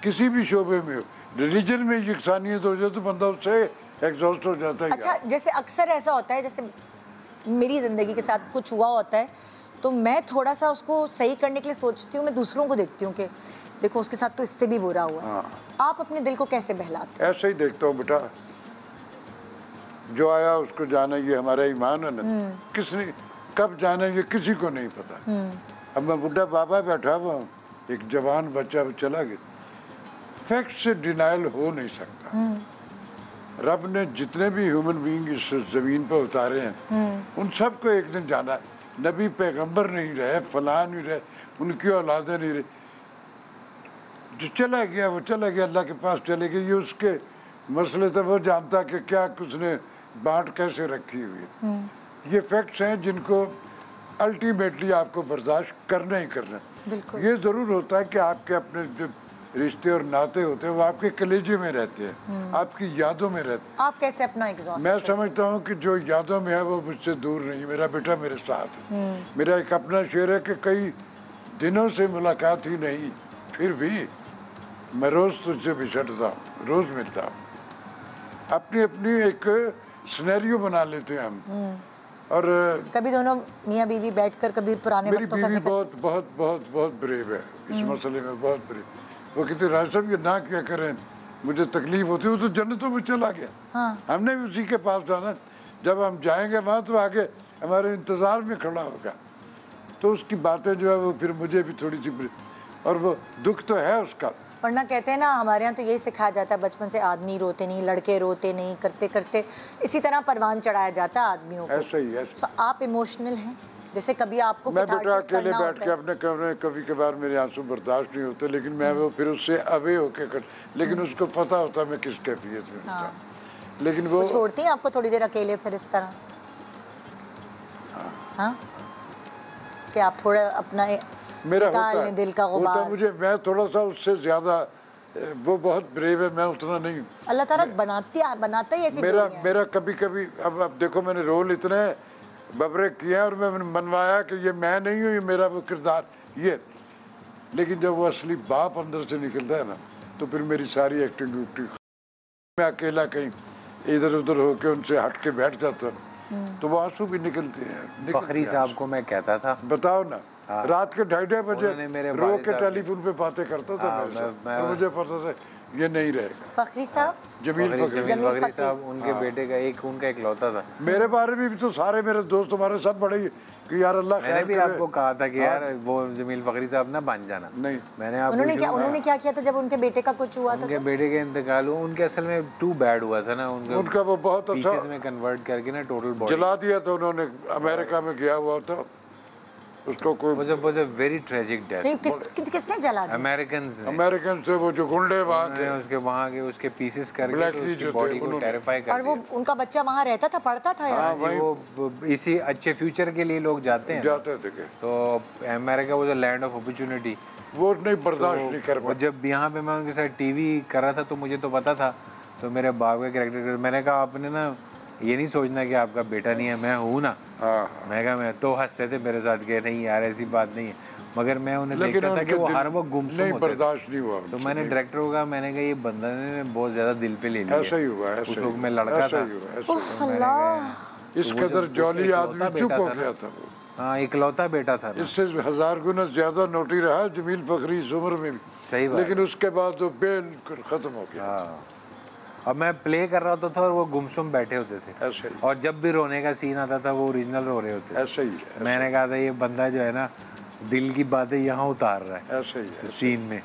किसी भी शोबे में हो, रिलीजन में यकसानियत हो जाए तो बंदा उससे एग्जॉस्ट हो जाता है। अच्छा, जैसे अक्सर ऐसा होता है, जैसे मेरी ज़िंदगी के साथ कुछ हुआ होता है तो मैं थोड़ा सा उसको सही करने के लिए सोचती हूँ, मैं दूसरों को देखती हूँ कि देखो उसके साथ तो इससे भी बुरा हुआ। हाँ। आप अपने दिल को कैसे बहलाते? ऐसे ही देखता हूँ बेटा, जो आया उसको जाना, ये हमारा ईमान है ना। किसने कब जाना ये किसी को नहीं पता। अब मैं बुढ़ा बाबा बैठा हुआ हूँ, एक जवान बच्चा चला गया, फैक्ट से डिनाइल हो नहीं सकता। रब ने जितने भी ह्यूमन बीइंग इस ज़मीन पर उतारे हैं उन सबको एक दिन जाना है। नबी पैगंबर नहीं रहे, फलां नहीं रहे, उनकी औलादें नहीं रही, जो चला गया वो चला गया, अल्लाह के पास चले गए। ये उसके मसले थे, वो जानता कि क्या उसने बांट कैसे रखी हुई है। ये फैक्ट्स हैं जिनको अल्टीमेटली आपको बर्दाश्त करना ही करना। ये ज़रूर होता है कि आपके अपने जो रिश्ते और नाते होते हैं वो आपके कलेजे में रहते हैं, आपकी यादों में रहते हैं। आप कैसे अपना एग्जॉस्ट? मैं समझता हूँ कि जो यादों में है वो मुझसे दूर नहीं, मेरा बेटा मेरे साथ है। मेरा एक अपना शेर है कि कई दिनों से मुलाकात ही नहीं, फिर भी मैं रोज़ तुझसे बिछड़ता हूँ, रोज़ मिलता हूँ। अपनी अपनी एक सिनेरियो बना लेते हैं हम। और कभी दोनों मियाँ बीवी बैठकर कभी पुराने मेरी वक्तों का बीवी जिक्र? बहुत बहुत बहुत बहुत ब्रेव है इस मसले में, बहुत ब्रेव। वो कहते राज साहब ये ना क्या करें, मुझे तकलीफ होती है। वो तो जन्नतों में चला गया। हमने भी उसी के पास जाना, जब हम जाएंगे वहाँ तो आगे हमारे इंतज़ार में खड़ा होगा। तो उसकी बातें जो है वो फिर मुझे भी थोड़ी सी, और वो दुख तो है उसका। वरना कहते हैं ना, हमारे यहाँ तो यही सिखाया जाता है बचपन से, आदमी रोते नहीं, लड़के रोते नहीं, करते करते इसी तरह परवान चढ़ाया जाता है आदमियों को। ऐसा ही है। तो आप इमोशनल हैं? जैसे कभी आपको मैं बेटा अकेले बैठ के अपने कमरे में कभी कभार मेरे आंसू बर्दाश्त नहीं होते, लेकिन मैं वो फिर उससे अवे होके कर, लेकिन उसको पता होता मैं किस कैफियत में होता। लेकिन वो छोड़ती हैं आपको थोड़ी देर अकेले फिर इस तरह? हाँ, कि आप थोड़ा अपना मेरा होता है, दिल का गुबार। मुझे, मैं थोड़ा सा उससे ज्यादा, वो बहुत ब्रेव है, मैं उतना नहीं। अल्लाह ताला बनाता ही ऐसी मेरा कभी कभी, अब देखो मैंने रोल इतने बबरे किए और मैंने मनवाया कि ये मैं नहीं हूँ, ये मेरा वो किरदार ये, लेकिन जब वो असली बाप अंदर से निकलता है ना तो फिर मेरी सारी एक्टिंग उक्टिंग, मैं अकेला कहीं इधर उधर होके उनसे हट के बैठ जाता तो वो आंसू भी निकलते हैं। फखरी साहब को मैं कहता था, बताओ ना, रात के 2:30 बजे रो के टेलीफोन पे बातें करता था मेरे साथ, और मुझे पता था ये नहीं रहेगा। फखरी साहब, जमील फखरी साहब, उनके बेटे का एक, उनका इकलौता था। मेरे बारे में भी तो सारे मेरे दोस्त हमारे सब बड़े कि यार अल्लाह मैंने भी आपको कहा था कि यार वो जमील फखरी साहब ना बन जाना। नहीं, मैंने उन्होंने क्या किया था जब उनके बेटे का कुछ हुआ था? उनके बेटे का इंतकाल हुआ, उनके असल में टू बैड हुआ था ना, उनका वो बहुत अच्छा पीसेस में कन्वर्ट करके ना टोटल बॉडी जला दिया था उन्होंने। अमेरिका में गया हुआ था, उसको कोई was a very tragic death। किसने जला दिया? अमेरिकन से वो जो गुंडे वहाँ के, उसके पीसेस करके तो उसकी बॉडी को टेरिफाई कर दिया। और वो उनका बच्चा वहाँ रहता था, पढ़ता था यार। वो इसी अच्छे फ्यूचर के लिए लोग जाते हैं, जाते थे। तो America was a land of opportunity. वो नहीं बर्दाश्त नहीं कर पाया। जब यहाँ पे मैं उनके साथ टीवी कर रहा था तो मुझे तो पता था, तो मेरे बाप का कैरेक्टर, मैंने कहा आपने ना ये नहीं सोचना कि आपका बेटा नहीं है, मैं हूँ ना। मैं कहा, मैं तो हंसते थे मेरे साथ कि नहीं यार ऐसी बात नहीं है, मगर मैं उन्हें देखता था कि वो हर वक्त गुमसुम होते बर्दाश्त नहीं हुआ। तो मैंने डायरेक्टर को कहा, मैंने कहा ये बंदा ने बहुत ज्यादा दिल पे ले लिया। ऐसा ही हुआ। उस वक्त मैं लड़का था, इस कदर जॉली आदमी चुप हो गया था। हाँ, इकलौता बेटा था। इससे 1000 गुना ज्यादा नोटी रहा जमील फखरी इस उम्र में भी। सही बात। लेकिन उसके बाद तो बिल्कुल खत्म हो गया। अब मैं प्ले कर रहा होता था और वो गुमसुम बैठे होते थे, ऐसे ही। और जब भी रोने का सीन आता था वो ओरिजिनल रो रहे होते। ऐसे ही है। मैंने कहा था ये बंदा जो है ना दिल की बातें यहाँ उतार रहा है। ऐसे ही है सीन में।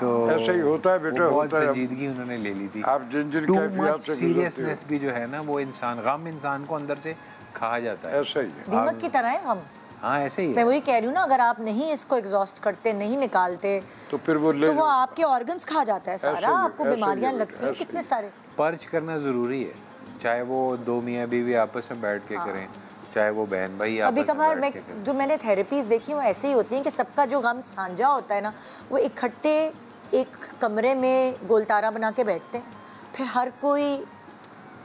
तो ऐसे ही होता है बेटा, बहुत संजीदगी उन्होंने ले ली थी। आप जिन टू मच सीरियसनेस भी जो है ना वो गम इंसान को अंदर से खा जाता है। ऐसा ही है, दीमक की तरह है हम। हाँ ऐसे ही है। मैं वही कह रही हूँ ना, अगर आप नहीं इसको एग्जॉस्ट करते, नहीं निकालते तो फिर वो आपके ऑर्गन्स खा जाता है सारा, आपको बीमारियां लगती हैं कितने सारे। पर्च करना ज़रूरी है, चाहे वो दो मियाँ बीवी आपस में बैठ के करें, चाहे वो बहन भाई आपस में बैठ के करें। कभी कभार जो मैंने थेरेपीज देखी वो ऐसे ही होती हैं कि सबका जो गम साझा होता है ना, वो इकट्ठे एक कमरे में गोलतारा बना के बैठते हैं, फिर हर कोई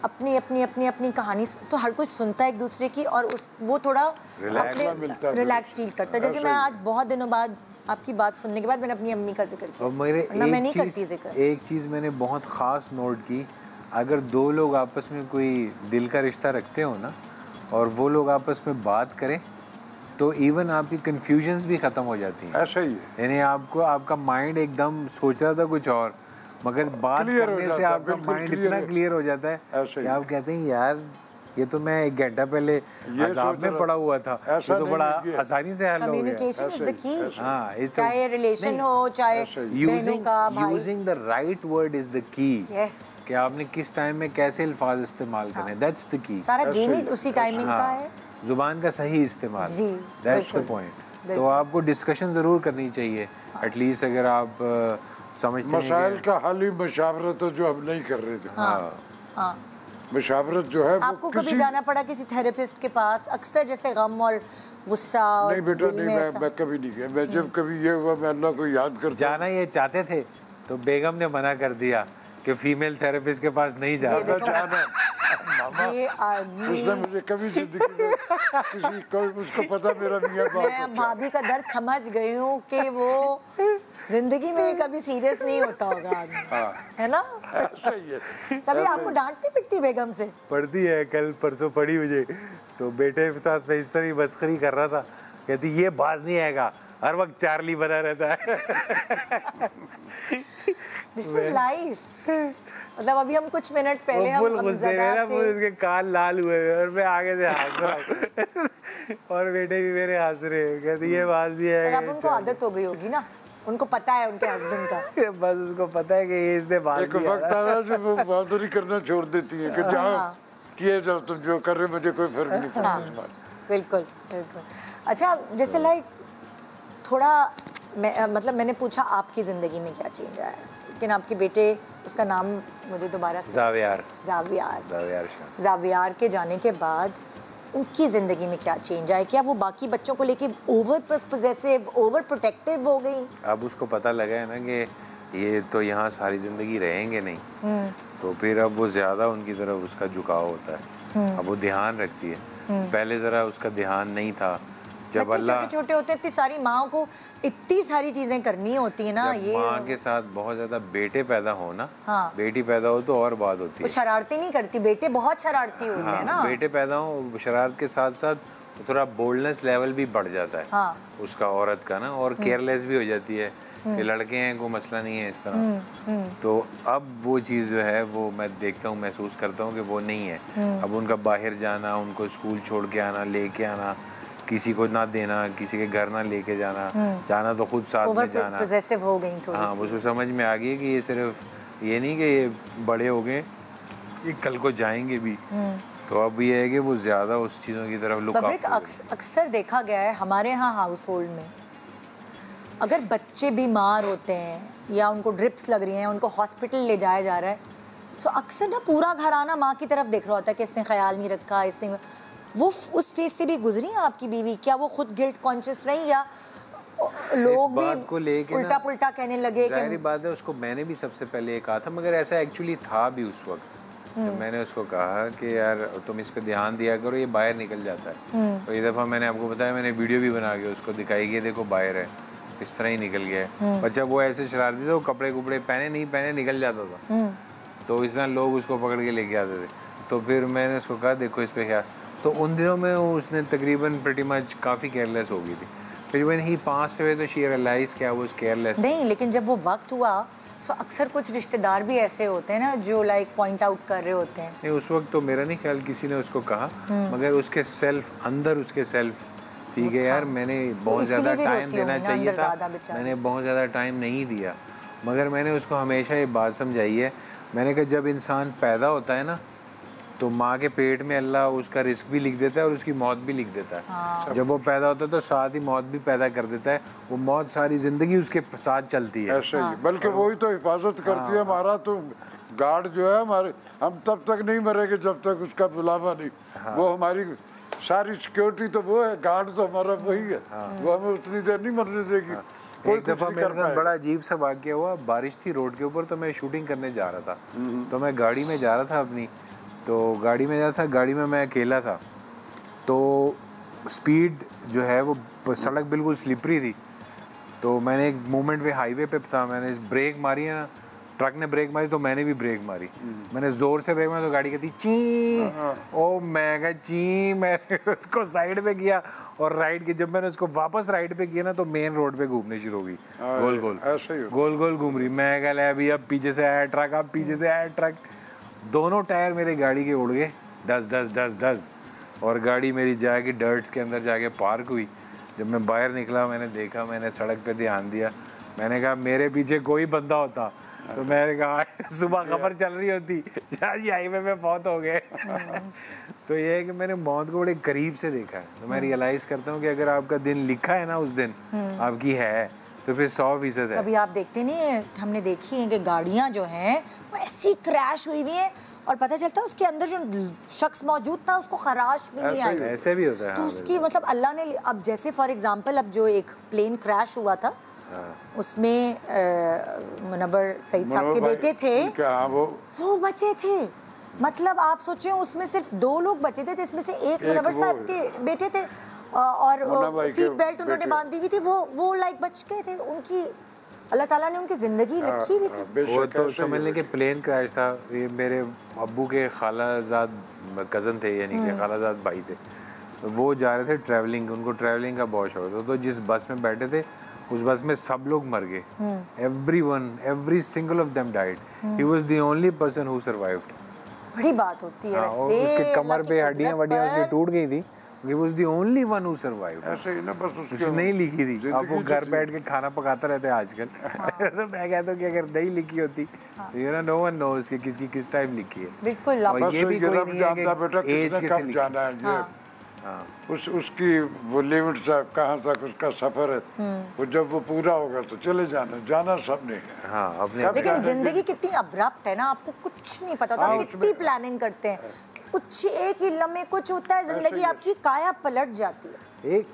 अपनी अपनी अपनी अपनी कहानी, तो हर कोई सुनता है एक दूसरे की, और वो थोड़ा रिलैक्स फील करता है। जैसे मैं आज बहुत दिनों बाद आपकी बात सुनने के बाद मैंने अपनी अम्मी का जिक्र किया। और मेरे एक चीज़ मैंने बहुत ख़ास नोट की, अगर दो लोग आपस में कोई दिल का रिश्ता रखते हो ना और वो लोग आपस में बात करें तो इवन आपकी कंफ्यूजन्स भी ख़त्म हो जाती हैं। ऐसा ही है, यानी आपको आपका माइंड एकदम सोच रहा था कुछ और, मगर बात करने से आपका माइंड इतना क्लियर हो जाता है कि आप कहते हैं यार ये तो मैं 1 घंटा पहले अज़ाब में पड़ा हुआ था, ये तो बड़ा आसानी से हल हो गया। Communication is the key. हाँ, चाहे रिलेशन हो चाहे बहनों का भाई, using the right word is the key. Yes, कि आपने किस टाइम में कैसे अल्फाज इस्तेमाल करने, दैट्स द की। सारा गेम ही उसी टाइमिंग का है, जुबान का सही इस्तेमाल, दैट्स द पॉइंट। तो आपको डिस्कशन ज़रूर करनी चाहिए एटलीस्ट, अगर आप समझते हैं मसाइल का हल ही मशावरत है, जो हम नहीं कर रहे थे। हाँ, मशावरत जो है आपको कभी जाना पड़ा किसी थेरेपिस्ट के पास? अक्सर जैसे गम और गुस्सा और नहीं बेटा नहीं, मैं कभी नहीं गया। मैं जब कभी ये हुआ मैं अल्लाह को याद करता जाना ये चाहते थे तो बेगम ने मना कर दिया कि फीमेल थेरेपिस्ट के पास नहीं जाना। ये आदमी उसने मुझे कभी जिंदगी में किसी कोई उसको पता मेरा मियां बाप, मैं भाभी का दर्द समझ गई हूँ कि वो जिंदगी में कभी सीरियस नहीं होता होगा आदमी, है ना? सही है। कभी आपको डांटती पिटती बेगम से? पढ़ती है, कल परसों पढ़ी मुझे, तो बेटे के साथ मैं इस तरह मस्खरी कर रहा था, कहती ये बाज नहीं आएगा, हर वक्त चार्ली बना रहता है। This is life. मतलब अभी हम कुछ मिनट पहले हम गुस्से में ना वो उसके कान लाल हुए और मैं आगे से हंस रहा हूँ और बेटे भी मेरे हंस रहे हैं, कहती ये बाज नहीं आएगा। अब उनको आदत हो गई होगी ना, उनको पता है उनके हस्बैंड का, बस उसको पता है कि ये इसने बात एक वक्त आया जब वो बहादुरी करना छोड़ देती है कि जाओ किए जाओ, तुम जो कर रहे मुझे कोई फर्क नहीं पड़ता इस बात। बिल्कुल बिल्कुल। अच्छा, जैसे लाइक थोड़ा मतलब मैंने पूछा आपकी ज़िंदगी में क्या चेंज आया, लेकिन आपके बेटे, उसका नाम मुझे दोबारा ज़ावियार के जाने के बाद उनकी ज़िंदगी में क्या चेंज आया? क्या वो बाकी बच्चों को लेके ओवर पॉसेसिव, ओवर प्रोटेक्टिव हो गई? अब उसको पता लगा है ना कि ये तो यहाँ सारी ज़िंदगी रहेंगे नहीं, तो फिर अब वो ज़्यादा उनकी तरफ उसका झुकाव होता है, अब वो ध्यान रखती है। पहले ज़रा उसका ध्यान नहीं था। जब अल्लाह छोटे छोटे होते इतनी सारी माँ को इतनी सारी चीजें करनी होती है ना, ये माँ के साथ बहुत ज्यादा बेटे पैदा हो ना, बेटी पैदा हो तो और बात होती है। शरारती नहीं करती, बेटे बहुत शरारती होते हैं ना। बेटे पैदा हो, शरारत के साथ साथ थोड़ा बोल्डनेस लेवल भी बढ़ जाता है उसका, औरत का ना, और केयरलेस भी हो जाती है कि लड़के हैं, कोई मसला नहीं है इस तरह। तो अब वो चीज़ जो है वो मैं देखता हूँ, महसूस करता हूँ कि वो नहीं है। अब उनका बाहर जाना, उनको स्कूल छोड़ के आना, लेके आना, किसी को ना देना, किसी के घर ना लेके जाना, जाना तो खुद साथ में जाना, पोजेसिव हो गई थोड़ी। हाँ, उसको समझ में आ गई कि ये सिर्फ ये नहीं कि ये बड़े हो गए, ये कल को जाएंगे भी। तो अब ये है कि वो ज़्यादा उस चीज़ों की तरफ लुक अक्सर देखा गया है हमारे यहाँ हाउस होल्ड में, अगर बच्चे बीमार होते हैं या उनको ड्रिप्स लग रही हैं, उनको हॉस्पिटल ले जाया जा रहा है, तो अक्सर ना पूरा घराना माँ की तरफ देख रहा होता है कि इसने ख्याल नहीं रखा, इसने। वो उस फेज से भी गुजरी आपकी बीवी? क्या वो खुद गिल्ट कॉन्शियस रही या लोग भी उल्टा पुल्टा कहने लगे? जाहिर बात है, उसको मैंने भी सबसे पहले ये कहा था, मगर ऐसा एक्चुअली था भी उस वक्त। तो मैंने उसको कहा कि यार तुम इस पे ध्यान दिया करो, ये बाहर निकल जाता है। तो ये दफ़ा मैंने आपको बताया, मैंने वीडियो भी बना के उसको दिखाई कि देखो बाहर है, इस तरह ही निकल गया है बच्चा। वो ऐसे शरारती था, वो कपड़े कुपड़े पहने नहीं पहने निकल जाता था, तो इस तरह लोग उसको पकड़ के लेके आते थे। तो फिर मैंने उसको कहा देखो इस पे क्या, तो उन दिनों में उसने तकरीबन प्रीटी मच काफ़ी केयरलेस हो गई थी। फिर when he passed away तो she realized कि वो केयरलेस नहीं, लेकिन जब वो वक्त हुआ तो अक्सर कुछ रिश्तेदार भी ऐसे होते हैं ना जो लाइक पॉइंट आउट कर रहे होते हैं। नहीं, उस वक्त तो मेरा नहीं ख्याल किसी ने उसको कहा, मगर उसके सेल्फ अंदर उसके सेल्फ ठीक है यार, मैंने बहुत ज़्यादा टाइम देना चाहिए था, मैंने बहुत ज़्यादा टाइम नहीं दिया। मगर मैंने उसको हमेशा ये बात समझाई है, मैंने कहा जब इंसान पैदा होता है ना तो माँ के पेट में अल्लाह उसका रिस्क भी लिख देता है और उसकी मौत भी लिख देता है। जब वो पैदा होता है तो साथ ही मौत भी पैदा कर देता है, वो मौत सारी ज़िंदगी उसके साथ चलती है। ऐसे ही, बल्कि वही तो हिफाजत करती है। हमारा तो गार्ड जो है हमारे, हम तब तक नहीं मरेंगे जब तक उसका बुलावा नहीं। वो हमारी सारी सिक्योरिटी तो वो है, गार्ड तो हमारा वही है। वो हमें उतनी देर नहीं मरने देगी। एक दफ़ा मेरे साथ बड़ा अजीब सा वाक़या हुआ, बारिश थी रोड के ऊपर, तो मैं शूटिंग करने जा रहा था, तो मैं गाड़ी में जा रहा था अपनी, तो गाड़ी में जा था, गाड़ी में मैं अकेला था, तो स्पीड जो है वो सड़क बिल्कुल स्लिपरी थी, तो मैंने एक मोमेंट पे हाईवे पे था, मैंने ब्रेक मारी है ना, ट्रक ने ब्रेक मारी तो मैंने भी ब्रेक मारी। मैंने ज़ोर से ब्रेक मारी तो गाड़ी कहती ची, ओ मैं कहा ची, मैंने उसको साइड पे किया और राइट की। जब मैंने उसको वापस राइट पे किया ना तो मेन रोड पे घूमने शुरू हो गई, गोल गोल घूम रही। मैं कहा अभी अब पीछे से आया ट्रक, अब पीछे से आया ट्रक, दोनों टायर मेरे गाड़ी के उड़ गए, डस डस डस डस, और गाड़ी मेरी जाके डर्ट्स के अंदर जाके पार्क हुई। जब मैं बाहर निकला मैंने देखा, मैंने सड़क पे ध्यान दिया, मैंने कहा मेरे पीछे कोई बंदा होता तो मैंने कहा सुबह खबर चल रही होती यार ये हाईवे में मौत हो गए। तो ये है कि मैंने मौत को बड़े करीब से देखा है, तो मैं रियलाइज़ करता हूँ कि अगर आपका दिन लिखा है ना उस दिन आपकी है तो फिर 100% है। कभी आप देखते नहीं है, हमने देखी है कि गाड़ियाँ जो हैं वो ऐसी क्रैश हुई हुई हैं और पता चलता है उसके अंदर जो शख्स मौजूद था उसको खराश भी नहीं आई। ऐसे भी होता है। तो उसकी मतलब अल्लाह ने, अब जैसे फॉर एग्जांपल अब जो एक प्लेन क्रैश हुआ था उसमें मुनव्वर सईद साहब के बेटे थे, वो बचे थे। मतलब आप सोचें उसमें सिर्फ 2 लोग बचे थे जिसमें से एक मुनव्वर साहब के बेटे थे और सीट बेल्ट उन्होंने बांधी हुई थी, वो लाइक बच गए थे। उनकी अल्लाह ताला ने उनकी जिंदगी रखी हुई थी। वो तो समझ लें कि प्लेन क्रैश था। ये मेरे अब्बू के खालाजाद कज़न थे, यानी कि खालाजाद भाई थे, वो जा रहे थे ट्रैवलिंग, उनको ट्रैवलिंग का बहुत शौक था। तो जिस बस में बैठे थे उस बस में सब लोग मर गए, every single of them died. He was the only person who survived. बड़ी बात होती है वैसे। उसके कमर पे हड्डियां उसकी टूट गई थी। He was the only one who survived. ऐसे ही ना, बस उसने नहीं लिखी थी। अब वो घर बैठ के खाना पकाता रहता है आजकल। तो मैं कहता हूँ कि अगर नहीं लिखी होती तो you know no one knows कि किसकी किस टाइम लिखी है। बिल्कुल। और ये भी कोई नहीं है कि एज किसे जाना है, उसकी वो लिमिट से कहाँ तक उसका सफर है, वो जब वो पूरा होगा तो चले जाना सबने है। हाँ, अपने। लेकिन जिंदगी कितनी अब्रप्ट है ना, आपको कुछ नहीं पता होता, कितनी प्लानिंग करते हैं, कुछ एक ही लम्हे कुछ होता है, जिंदगी आपकी काया पलट जाती है। एक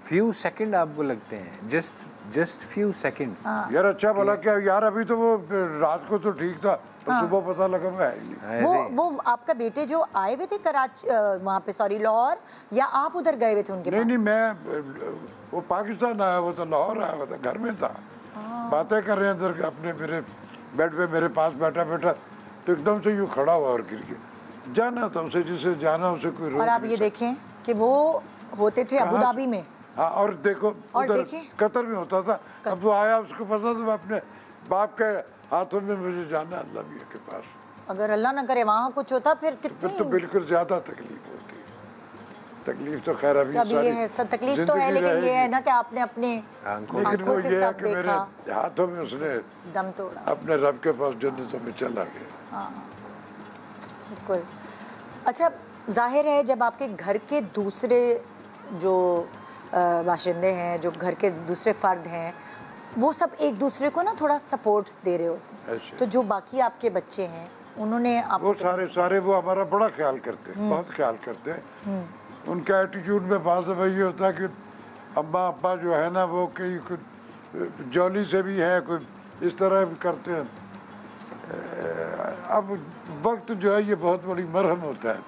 few सेकंड आपको लगते हैं, just few seconds। यार अच्छा भला क्या यार, अभी तो वो रात को तो ठीक था, सुबह पता लगा वो है ही नहीं। वो आपका बेटे जो आए हुए थे कराची, वहाँ पे सॉरी लाहौर, या आप उधर गए हुए थे उनके पास? नहीं, मैं वो पाकिस्तान आया हुआ था, लाहौर आया हुआ था, घर में था, बातें कर रहे हैं इधर अपने, मेरे बेड पे मेरे पास बैठा तो एकदम से यूँ खड़ा हुआ और गिर के जाना था उसे, जिसे जाना उसे कोई रोक। और आप ये देखें कि वो होते थे अबू धाबी में। हाँ, और देखो उधर कतर में होता था। अब वो आया, उसको पता था अपने बाप के हाथों में मुझे जाना अल्लाह मियां के पास। अगर अल्लाह ना करे वहाँ कुछ होता फिर कितनी तो बिल्कुल ज़्यादा तकलीफ होती है। तकलीफ तो खैर अभी सारी है, तकलीफ तो है, लेकिन ये है ना कि आपने अपने आंखों से सब देखा, हाथों में उसने दम तोड़ा, अपने रब के पास जन्नतों में चला गया। हाँ बिल्कुल। अच्छा, जाहिर है जब आपके घर के दूसरे जो बाशिंदे हैं, जो घर के दूसरे फ़र्द हैं, वो सब एक दूसरे को ना थोड़ा सपोर्ट दे रहे होते हैं, तो जो बाकी आपके बच्चे हैं उन्होंने आपको, वो सारे वो हमारा बड़ा ख्याल करते हैं, बहुत ख्याल करते हैं। उनका एटीट्यूड में बाज़ दफ़ा ये होता है कि अम्मा अब्बा जो है ना वो कहीं कुछ जौली से भी है, कोई इस तरह भी करते हैं। अब वक्त जो है ये बहुत बड़ी मरहम होता है,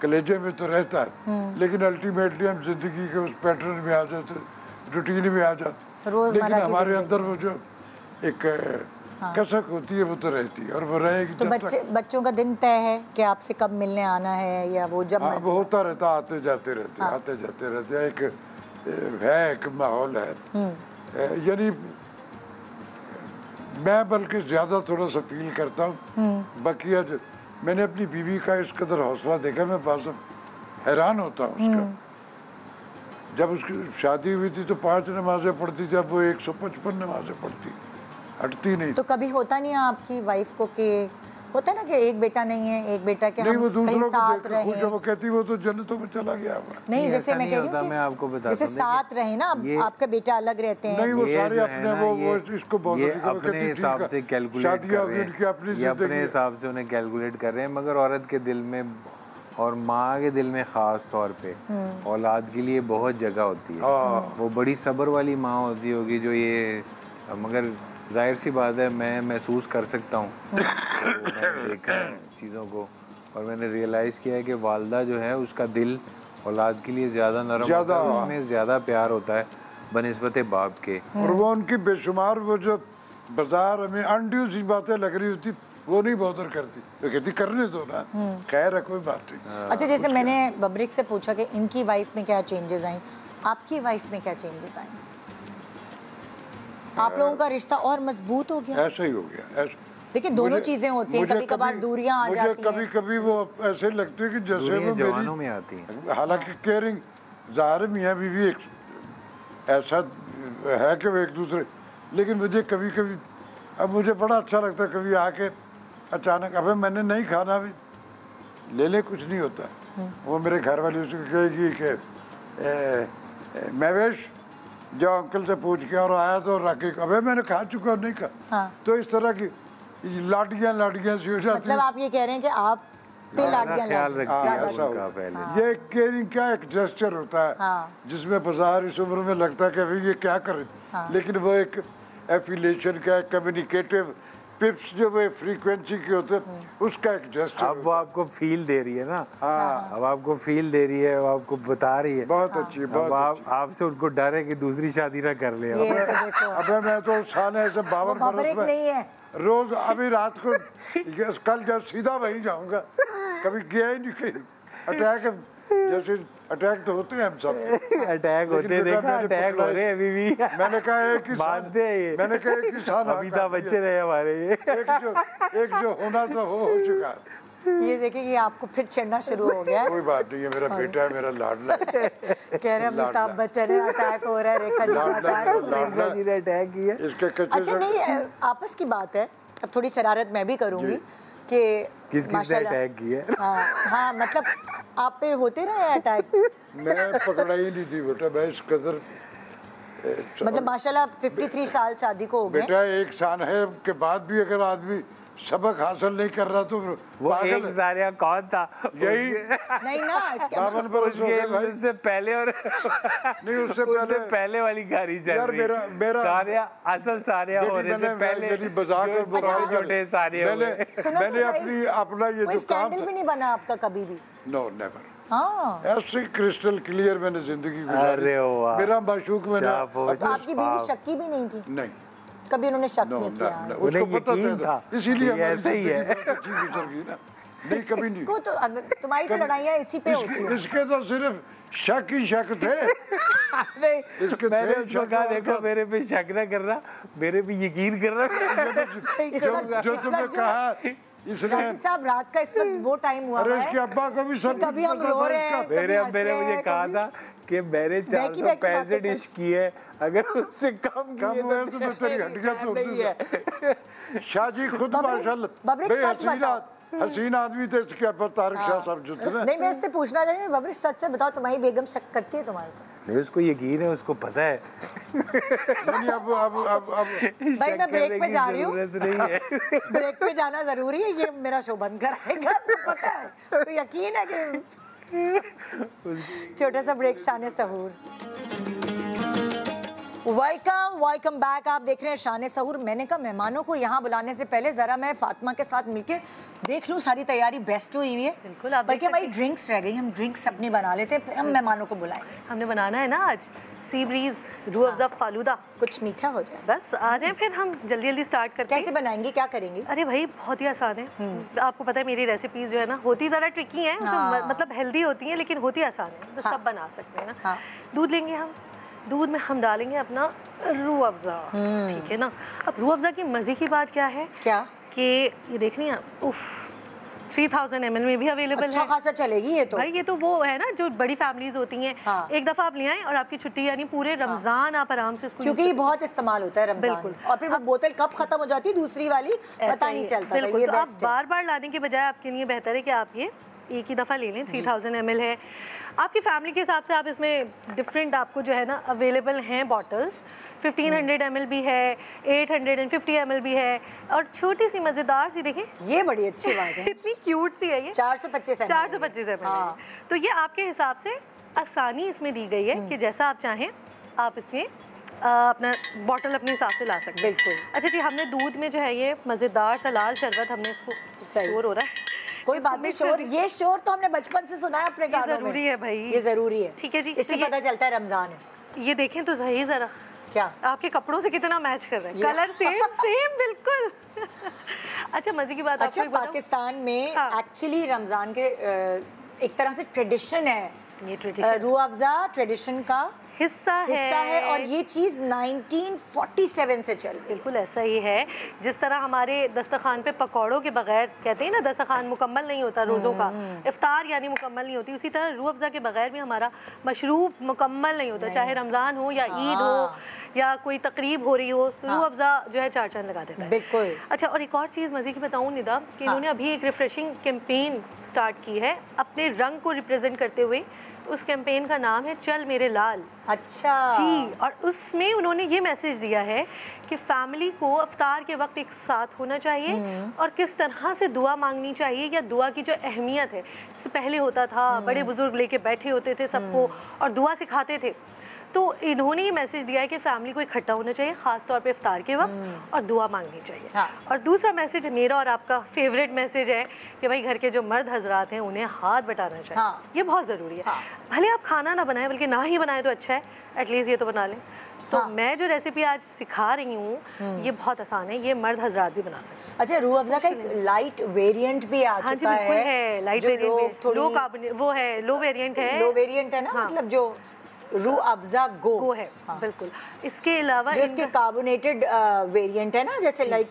कलेजे में तो रहता है, लेकिन अल्टीमेटली हम जिंदगी के उस पैटर्न में आ जाते, रूटीन में आ जाते, लेकिन हमारे अंदर वो जो एक कसक होती है वो तो रहती है और वो रहेगी। तो बच्चों का दिन तय है कि आपसे कब मिलने आना है, या वो जब वो होता रहता, आते जाते रहते एक माहौल है। यानी मैं बल्कि ज़्यादा थोड़ा सा फील करता हूँ बकिया। मैंने अपनी बीवी का इस कदर हौसला देखा, मैं बाज़ हैरान होता हूँ उसका। जब उसकी शादी हुई थी तो 5 नमाज़ें पढ़ती थी, अब वो 155 नमाज़ें पढ़ती, हटती नहीं। तो कभी होता नहीं है आपकी वाइफ को कि होता है ना कि एक बेटा नहीं है, एक बेटा के नहीं, हम वो दूसरों साथ रहे, वो कहती वो तो जन्नतों में चला गया हुआ। नहीं, जैसे मैं कह रही हूँ मैं आपको बताता हूँ, जैसे साथ रहे ना, आपका बेटा अलग रहते हैं। नहीं, वो सारे अपने वो इसको बहुत अपने हिसाब से कैलकुलेट कर रहे हैं, ये अपने हिसाब से उन्हें कैलकुलेट कर रहे हैं, मगर औरत के दिल में और माँ के दिल में ख़ास तौर पे औलाद के लिए बहुत जगह होती है। वो बड़ी सब्र वाली माँ होती होगी जो ये, मगर जाहिर सी बात है मैं महसूस कर सकता हूँ, तो मैंने देखा है चीज़ों को और मैंने रियलाइज़ किया है कि वालदा जो है उसका दिल औलाद के लिए ज़्यादा नरम होता है, उसमें ज़्यादा प्यार होता है। बनिस्बत बाप के। और वो उनकी बेशुमार वो जो बाजार में अनड्यू सी बातें लग रही होती वो नहीं बॉदर करती, तो कहती करने दो ना, खैर है कोई बात नहीं। अच्छा, जैसे मैंने बब्रिक से पूछा कि इनकी वाइफ में क्या चेंजेस आई, आपकी वाइफ में क्या चेंजेस आए? आप लोगों का रिश्ता और मजबूत हो गया? ऐसा ही हो गया। देखिए दोनों चीजें होती हैं, कभी कभार दूरियां आ जाती हैं। कभी कभी वो ऐसे लगती है कि जैसे वो जवानों में आती है। हालांकि केयरिंग ज़ाहिर मियाँ बीवी एक ऐसा है कि वो एक दूसरे, लेकिन मुझे कभी कभी अब मुझे बड़ा अच्छा लगता है कभी आके अचानक अबे मैंने नहीं खाना, भी ले ले कुछ नहीं होता। वो मेरे घर वाली उसको कहेगी कि महवेश जाओ अंकल से पूछ के और आया तो राके अबे मैंने खा चुका और नहीं खा। हाँ। तो इस तरह की लाडियाँ सी हो जाती। मतलब आप ये कह रहे हैं कि आप ख्याल रखिए। ये केयरिंग क्या एक जेस्चर होता है। हाँ। जिसमें बाजार इस उम्र में लगता है कि अभी ये क्या करे। हाँ। लेकिन वो एक एफिलिएशन का एक कम्युनिकेटिव पिप्स जो वो फ्रीक्वेंसी के होते हैं उसका एक जेस्चर। अब वो आपको फील दे रही है ना। हाँ। अब आपको फील दे रही है, वो आपको बता रही है। बहुत अच्छी है, बहुत अब आपसे उनको डर है कि दूसरी शादी ना कर ले। अबे मैं तो साल ऐसे 52 बरस में रोज अभी रात को कल जब सीधा वहीं जाऊंगा, कभी गया ही नहीं कहीं। अटैक जैसे अटैक तो होते हैं हम सब। अटैक होते देखा, अटैक हो रहे अभी भी। मैंने कहा एक किसान, मैंने कहा एक किसान अमिताभ बच्चे रहे हमारे। एक जो होना था वो हो चुका। ये देखिए ये आपको फिर छेड़ना शुरू हो गया। कोई बात नहीं है, मेरा बेटा है, मेरा लाडला। कह रहे अमिताभ बच्चन है अटैक हो रहा है, रेखा जी ने अटैक किया। अच्छा नहीं, आपस की बात है, अब थोड़ी शरारत मैं भी करूंगी कि किसने अटैक किया। हाँ मतलब आप पे होते रहे अटैक। मैं पकड़ा ही नहीं थी बेटा, मैं इस कदर मतलब माशाल्लाह 53 साल शादी को हो गए। बेटा एक साल है के बाद भी अगर आदमी सबक हासिल नहीं कर रहा तो वो एक जारिया कौन था? यही नहीं ना, उससे पहले और नहीं उससे पहले वाली गाड़ी चल रही है। मेरा सारिया असल सारिया होने से पहले छोटे सारिया मैंने अपना ये जो काम भी नहीं बना आपका कभी भी? No never. हाँ। ऐसे क्रिस्टल क्लियर मैंने जिंदगी गुजारी। मेरा माशूक मैंने। आपकी बीवी शक्की भी नहीं थी? नहीं, कभी उन्होंने शक नहीं किया। उसको पता था, इसीलिए ऐसे ही है। नहीं कभी नहीं। इसको तो तुम्हारी तो लड़ाइयाँ इसी पे होती हैं। इसके तो सिर्फ शक ही शक थे। मैंने उसको कहा देखो मेरे पे शक न करना, मेरे पे यकीन करना। जो तुमने कहा इसलिए साहब रात का इस वक्त वो टाइम हुआ है। इसके अब्बा को भी सब कभी हम रो रहे हैं, मेरे मुझे कहा था कि मैंने 400 पैसे डिश किए, अगर उससे कम हुए तो मैं तेरी हड्डियां तोड़ दूंगा। शाहजी खुद माशाल्लाह हसीन आदमी थे, इसके ऊपर तारिक शाह साहब जो थे। नहीं मैं इससे पूछना चाहिए बबरी, सच से बताओ तुम्हारी बेगम शक करती है तुम्हारे पर? नहीं उसको यकीन है, उसको पता है। नहीं अब भाई मैं ब्रेक पे जा रही हूँ। ब्रेक पे जाना जरूरी है, ये मेरा शो बंद कराएगा, उसको पता है, तो यकीन है कि छोटा सा ब्रेक। शान सहूर वेलकम बैक। आप देख रहे हैं शान सहूर। मैंने कहा मेहमानों को यहाँ बुलाने से पहले जरा मैं फातिमा के साथ मिलके देख लूँ सारी तैयारी बेस्ट हुई है। बिल्कुल, आप बल्कि हमारी ड्रिंक्स रह गई, हम ड्रिंक्स अपनी बना लेते हैं, फिर हम मेहमानों को बुलाएंगे। हमने बनाना है ना आज सी ब्रीज रूह अफ़ज़ा फालूदा, कुछ मीठा हो जाए। बस आ जाए फिर हम जल्दी जल्दी स्टार्ट करते हैं। कैसे बनाएंगे, क्या करेंगे? अरे भाई बहुत ही आसान है। आपको पता है मेरी रेसिपीज जो है ना होती ज़रा ट्रिकी हैं, मतलब हेल्दी होती हैं लेकिन होती आसान है, तो सब बना सकते हैं ना। दूध लेंगे हम, दूध में हम डालेंगे अपना रूह अफ़ज़ा, ठीक है ना। अब रूह अफ़ज़ा की मज़े की बात क्या है, क्या कि ये देख रही हैं उफ 3000 ml में भी अवेलेबल है। अच्छा खासा चलेगी ये तो। भाई ये तो वो है ना जो बड़ी फैमिलीज होती हैं। हाँ। एक दफा आप ले आएं और आपकी छुट्टी, यानी पूरे रमजान आप आराम से इसको, क्योंकि ये बहुत इस्तेमाल होता है रमजान। बिल्कुल। और फिर वो बोतल कब खत्म हो जाती है दूसरी वाली पता नहीं चलता। बिल्कुल, तो आप बार बार लाने के बजाय आपके लिए बेहतर है कि आप ये एक ही दफ़ा ले लें। 3000 ml है, आपकी फैमिली के हिसाब से आप इसमें डिफरेंट आपको जो है ना अवेलेबल हैं बॉटल्स। 1500 ml भी है, 850 ml भी है, और छोटी सी मज़ेदार सी देखें, ये बड़ी अच्छी बात है। इतनी क्यूट सी है ये, 425 ml। तो ये आपके हिसाब से आसानी इसमें दी गई है कि जैसा आप चाहें आप इसमें अपना बॉटल अपने हिसाब से ला सकते हैं। बिल्कुल। अच्छा जी, हमने दूध में जो है ये मज़ेदार सा लाल शरबत, हमने इसको शोर हो रहा है, कोई बात नहीं, शोर ये शोर तो हमने बचपन से सुना है अपने गानों में। जरूरी है भाई, ये जरूरी है। ठीक है जी, इससे पता चलता है रमजान है। ये देखें तो सही जरा, क्या आपके कपड़ों से कितना मैच कर रहा है, कलर सेम बिल्कुल। अच्छा मजे की बात, अच्छा पाकिस्तान में एक्चुअली रमजान के एक तरह से ट्रेडिशन है, ये ट्रेडिशन रूह अफ़ज़ा ट्रेडिशन का हिस्सा है और ये चीज़ 1947 से चल रही। बिल्कुल ऐसा ही है, जिस तरह हमारे दस्तरखान पे पकौड़ों के बगैर, कहते हैं ना दस्तरखान मुकम्मल नहीं होता रोज़ों का, इफ्तार यानी मुकम्मल नहीं होती, उसी तरह रूह अफ़ज़ा के बगैर भी हमारा मशरूब मुकम्मल नहीं होता, चाहे रमज़ान हो या ईद हो या कोई तकरीब हो रही हो, रूह अफ़ज़ा जो है चार चांद लगा देता है। बिल्कुल। अच्छा, और एक और चीज़ मज़े की बताऊँ निदा कि इन्होंने अभी एक रिफ्रेशिंग कैंपेन स्टार्ट की है अपने रंग को रिप्रेजेंट करते हुए। उस कैंपेन का नाम है चल मेरे लाल। अच्छा जी, और उसमें उन्होंने ये मैसेज दिया है कि फैमिली को इफ्तार के वक्त एक साथ होना चाहिए और किस तरह से दुआ मांगनी चाहिए, या दुआ की जो अहमियत है, इससे पहले होता था बड़े बुजुर्ग लेके बैठे होते थे सबको और दुआ सिखाते थे, तो इन्होंने ये मैसेज दिया है कि फैमिली को इकट्ठा होना चाहिए ख़ास तौर पे इफ्तार के वक्त और दुआ मांगनी चाहिए। हाँ। और दूसरा मैसेज मेरा और आपका फेवरेट मैसेज है कि भाई घर के जो मर्द हजरात हैं उन्हें हाथ बटाना चाहिए। हाँ। ये बहुत ज़रूरी है। हाँ। भले आप खाना ना बनाएं, बल्कि ना ही बनाएं तो अच्छा है, एटलीस्ट ये तो बना लें। तो हाँ। मैं जो रेसिपी आज सिखा रही हूँ ये बहुत आसान है, ये मर्द हजरात भी बना सकते हैं। अच्छा, रूह अफ़ज़ा का एक लाइट वेरिएंट भी आ चुका है, लाइट वेरिएंट, लो कार्बोनेट, वो है लो वेरिएंट है, लो वेरिएंट है ना, मतलब जो रूह अफ़ज़ा गो है। हाँ। बिल्कुल। इसके अलावा जो इसके कार्बोनेटेड वेरिएंट है ना, जैसे लाइक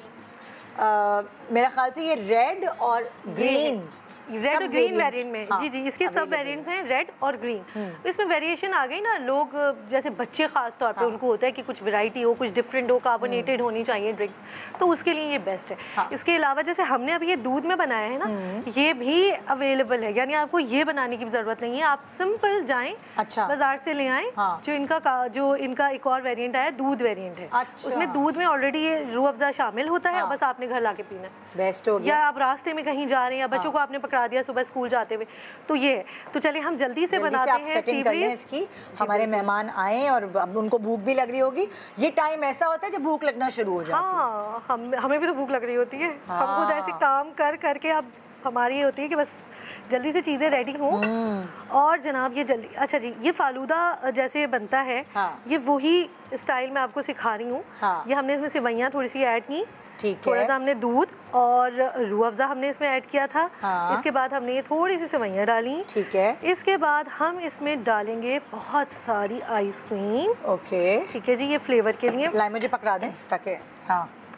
मेरा ख्याल से ये रेड और ग्रीन, रेड और ग्रीन वेरिएंट में। हाँ, जी इसके सब वेरिएंट्स हैं रेड और ग्रीन। इसमें वेरिएशन आ गई ना, लोग जैसे बच्चे खास तौर पे उनको होता है कि कुछ वैरायटी हो, कुछ डिफरेंट हो, कार्बोनेटेड होनी चाहिए ड्रिंक्स, तो उसके लिए ये बेस्ट है। हाँ। इसके अलावा जैसे हमने अभी ये दूध में बनाया है ना, ये भी अवेलेबल है, यानी आपको ये बनाने की जरूरत नहीं है, आप सिंपल जाएं बाजार से ले आएं। जो इनका एक और वेरिएंट आया दूध वेरिएंट है, उसमें दूध में ऑलरेडी ये रूह अफ़ज़ा शामिल होता है, बस आपने घर लाके पीना है, बेस्ट हो गया। या आप रास्ते में कहीं जा रहे हैं या बच्चों को आपने पकड़ा दिया सुबह स्कूल जाते हुए, तो ये है। तो चलिए हम जल्दी से बनाते हैं, सेटिंग कर लें इसकी, हमारे मेहमान आए और अब उनको भूख भी लग रही होगी। ये टाइम ऐसा होता है जब भूख लगना शुरू हो जाती है। हाँ, हमें भी तो भूख लग रही होती है। हम खुद ऐसे काम कर करके अब हमारी ये होती है कि बस जल्दी से चीज़ें रेडी हों। और जनाब ये जल्दी, अच्छा जी, ये फालूदा जैसे बनता है, ये वही स्टाइल मैं आपको सिखा रही हूँ। ये हमने इसमें सेवइयाँ थोड़ी सी ऐड की, थोड़ा सा हमने दूध और रूह अफ़ज़ा हमने इसमें ऐड किया था। इसके बाद हमने ये थोड़ी सी सेवइयाँ डाली। ठीक है। इसके बाद हम इसमें डालेंगे बहुत सारी आइसक्रीम। ओके, ठीक है जी, ये फ्लेवर के लिए। लाई मुझे पकड़ा दें ताकि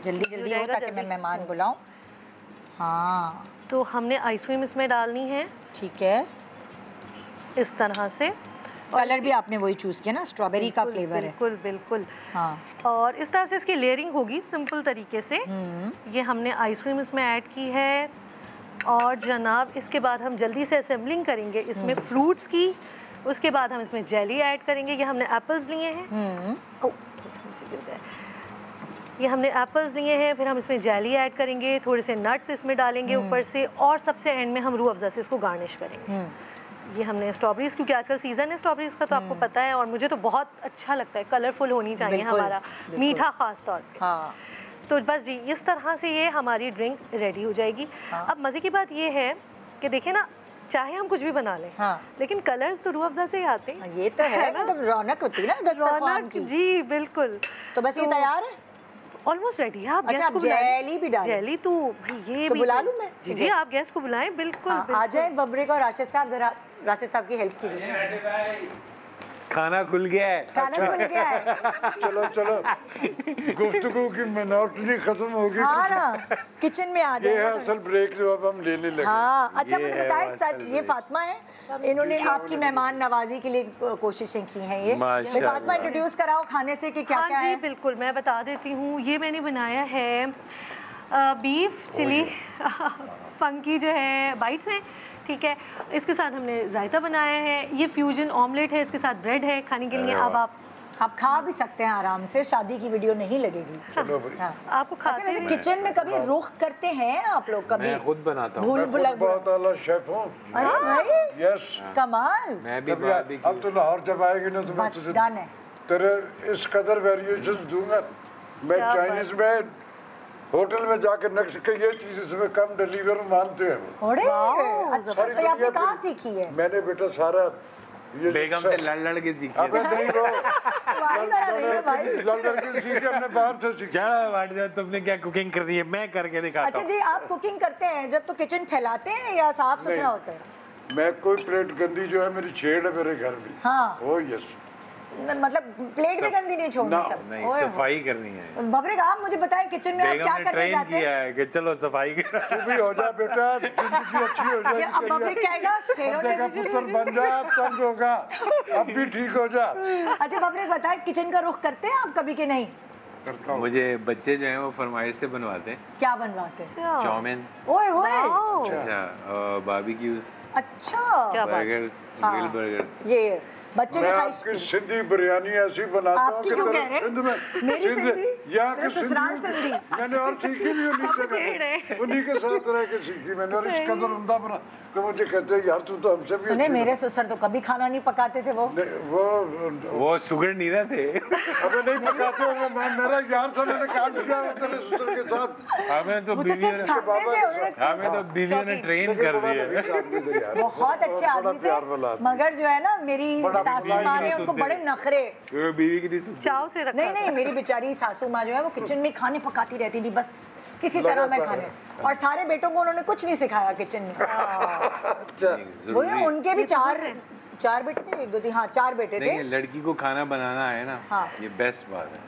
जल्दी जल्दी हो, ताकि मैं मेहमान बुलाऊं। हाँ, तो हमने आइसक्रीम इसमें डालनी है। ठीक है, इस तरह से। कलर भी आपने वही चूज किया ना, स्ट्रॉबेरी का फ्लेवर है। बिल्कुल बिल्कुल। हाँ। और इस तरह से इसकी लेयरिंग होगी सिंपल तरीके से। ये हमने आइसक्रीम इसमें ऐड की है और जनाब इसके बाद हम जल्दी से असेंबलिंग करेंगे इसमें फ्रूट्स की। उसके बाद हम इसमें जेली ऐड करेंगे। ये हमने एप्पल्स लिए हैं, ये हमने एप्पल्स लिए हैं, फिर हम इसमें जेली ऐड करेंगे, थोड़े से नट्स इसमें डालेंगे ऊपर से, और सबसे एंड में हम रूह अफ़ज़ा से इसको गार्निश करेंगे। ये हमने स्ट्रॉबेरीज, क्योंकि आजकल सीज़न है स्ट्रॉबेरीज का, तो आपको पता है, और मुझे तो बहुत अच्छा लगता है, कलरफुल होनी चाहिए हमारा मीठा ख़ास तौर पे। हाँ। तो बस जी इस तरह से ये हमारी ड्रिंक रेडी हो जाएगी। अब मज़े की बात ये है कि देखिए ना, चाहे हम कुछ भी बना लें, लेकिन कलर्स तो रूह अफ़ज़ा से ही आते हैं। ये तो है, मतलब रौनक होती है ना दस्तरखान की। जी बिल्कुल। तो बस ये तैयार है, ऑलमोस्ट रेडी है। आप अच्छा, जेली भी डालें। जेली तो भाई ये तो बुला लूं मैं? जी आप गेस्ट को बुलाएं। बिल्कुल, आ जाए बबरिक और राशिद साहब, जरा राशिद साहब की हेल्प कीजिए। खाना खुल गया है, खाना खुल गया है। चलो चलो, गुफ्तगू की मोनोटनी खत्म होगी। हाँ ना, किचन में आ जाए। ये है असल ब्रेक जो अब हम लेने लगे। हाँ, अच्छा मुझे बताएं, सच ये फातिमा है, इन्होंने आपकी मेहमान नवाजी के लिए कोशिशें की हैं। ये फातिमा इंट्रोड्यूस कराओ खाने से कि क्या क्या है। जी बिल्कुल, मैं बता देती हूँ। ये मैंने बनाया है बीफ चिली फंकी जो है बाइट्स हैं, ठीक है। इसके साथ हमने रायता बनाया है, ये फ्यूजन ऑमलेट है, इसके साथ ब्रेड है खाने के लिए। अब आप खा भी सकते हैं आराम से, शादी की वीडियो नहीं लगेगी। चलो भाई। हाँ। आपको खाते वैसे किचन में कभी रुख करते हैं आप लोग? कभी मैं खुद बनाता हूँ, बहुत आला शेफ हूँ। अरे भाई, यस, कमाल। मैं भी अब तो लाहौर जब आएगी ना तो मैं बस डन है। तेरे इस कदर वेरिएशन दूंगा। मैं चाइनीज में होटल में जाकर नक्श के ये चीज इसमें कम डिलीवर मानते हैं। अच्छा, तो आपने कहाँ सीखी है? मैंने बेटा सारा बेगम से लड़ के सीखी। अबे नहीं वो लड़ के सीखी, हमने बाहर से सीखी। चलो तुमने क्या कुकिंग कर रही है, मैं करके दिखाता हूँ। अच्छा जी, आप कुकिंग करते हैं जब तो किचन फैलाते हैं या साफ सुथरा होता है? मैं कोई प्लेट गंदी जो है मेरी छेड़ है मेरे घर में। हाँ। ओ यस। मतलब प्लेट भी गंदी नहीं छोड़नी सब। नहीं, सफाई करनी है। बबरेक, आप मुझे बताएं किचन में आप क्या करने जाते हैं? किया है कि चलो सफाई कर। तू भी हो जा बेटा, जिंदगी अच्छी हो जाएगी। अब बबरेक कहेगा शेरों ने पुत्र बन जा, तंग होगा, अब भी ठीक हो जा। अच्छा बबरेक बताएं, किचन का रुख करते हैं आप कभी के नहीं? मुझे बच्चे जो हैं वो फरमाइश से बनवाते हैं। क्या बनवाते हैं? चाउमीन। ओए होए। अच्छा, बारबेक्यूज। अच्छा, बर्गर्स, ग्रिल बर्गर्स। ये बच्चों की ख्वाहिश। आपकी सिंधी बिरयानी ऐसी बनाता हूँ कि सिंध में यहाँ की सिंधी मैंने और सीखी भी उन्हीं के साथ रह के सीखी मैंने, और इस कदर उम्दा बना तो मुझे कहते हैं यार तू तो हमसे भी। सुने, मेरे ससुर तो कभी खाना नहीं पकाते थे। वो शुगर नहीं थे। अबे नहीं पकाते होंगे, मेरा यार था, मैंने काम किया तेरे ससुर के साथ। हमें तो बीवियों ने ट्रेन कर दिया। बहुत अच्छे आदमी थे, मगर जो है ना मेरी सासू माँ ने उनको बड़े नखरे बीवी की चाव से रखा। नहीं, मेरी बेचारी सासू माँ जो है वो किचन में खाने पकाती रहती थी, बस किसी तरह मैं खाने, और सारे बेटों को उन्होंने कुछ नहीं सिखाया किचन में। वो उनके भी चार बेटे थे, 1 2 3 हाँ 4 बेटे थे। लड़की को खाना बनाना है ना, ये बेस्ट बात है,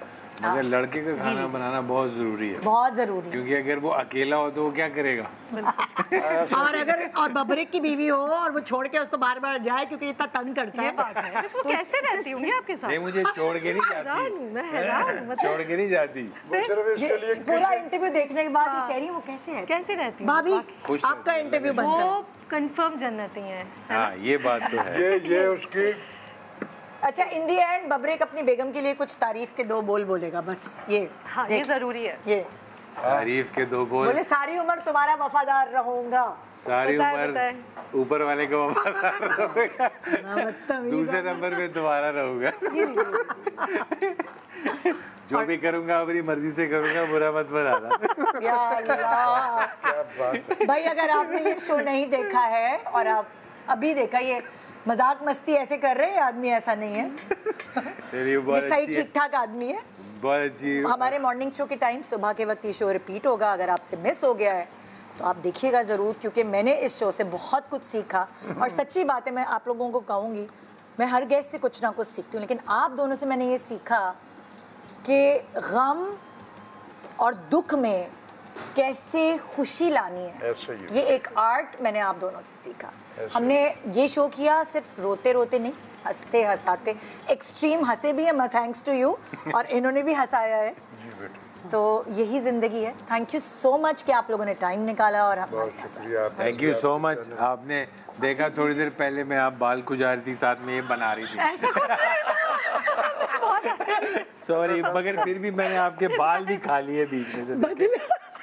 मगर लड़के का खाना बनाना बहुत जरूरी है। बहुत जरूरी, क्योंकि अगर वो अकेला हो तो वो क्या करेगा। और बबरेक की बीवी हो और वो छोड़ के उसको बार बार जाए क्योंकि इतना तंग करता है। तो कैसे रहती होंगी आपके साथ? नहीं, मुझे छोड़ के नहीं जाती, छोड़ के नहीं जाती। पूरा इंटरव्यू देखने के बाद ये कह रही है वो कैसे रहती भाभी, आपका इंटरव्यू बनता है। कंफर्म जन्नती हैं। हाँ, ये बात तो है। ये उसकी। अच्छा, इन दी एंड बबरेक अपनी बेगम के लिए कुछ तारीफ के 2 बोल बोलेगा बस। ये हाँ, ये जरूरी है। ये तारीफ के 2 बोल। बोले सारी उम्र तुम्हारा वफादार रहूंगा। सारी उम्र ऊपर वाले का वफादार रहूंगा, दूसरे नंबर पे तुम्हारा रहूंगा। जो भी करूंगा अपनी मर्जी से करूंगा, बुरा मत बनाना। या अल्लाह, क्या बात है भाई, अगर आपने ये शो नहीं देखा है और आप अभी देखा, ये मजाक मस्ती ऐसे कर रहे हैं, आदमी ऐसा नहीं है। ये सही ठीक ठाक आदमी है, बहुत अच्छी। हमारे मॉर्निंग शो के टाइम सुबह के वक्त ये शो रिपीट होगा, अगर आपसे मिस हो गया है तो आप देखिएगा ज़रूर, क्योंकि मैंने इस शो से बहुत कुछ सीखा। और सच्ची बात है, मैं आप लोगों को कहूँगी, मैं हर गेस्ट से कुछ ना कुछ सीखती हूँ, लेकिन आप दोनों से मैंने ये सीखा कि गम और दुख में कैसे खुशी लानी है। ये एक आर्ट मैंने आप दोनों से सीखा। हमने ये शो किया सिर्फ रोते रोते नहीं, हंसते हंसाते, एक्सट्रीम हंसे भी है, थैंक्स टू यू, और इन्होंने भी हंसाया है। तो यही जिंदगी है। थैंक यू सो मच कि आप लोगों ने टाइम निकाला और हमारे साथ। Thank you so much. आपने देखा थोड़ी देर पहले मैं आप बाल खुजा रही थी, साथ में ये बना रही थी। सॉरी, मगर फिर भी मैंने आपके बाल भी खा लिए बीच में से।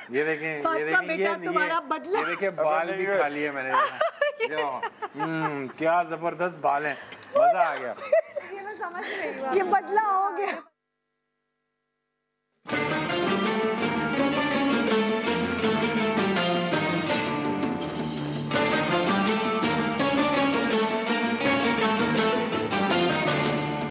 ये देखें, ये देखें बाल भी खा लिए मैंने। क्या जबरदस्त बाल हैं, मजा आ गया। ये बदला हो गया।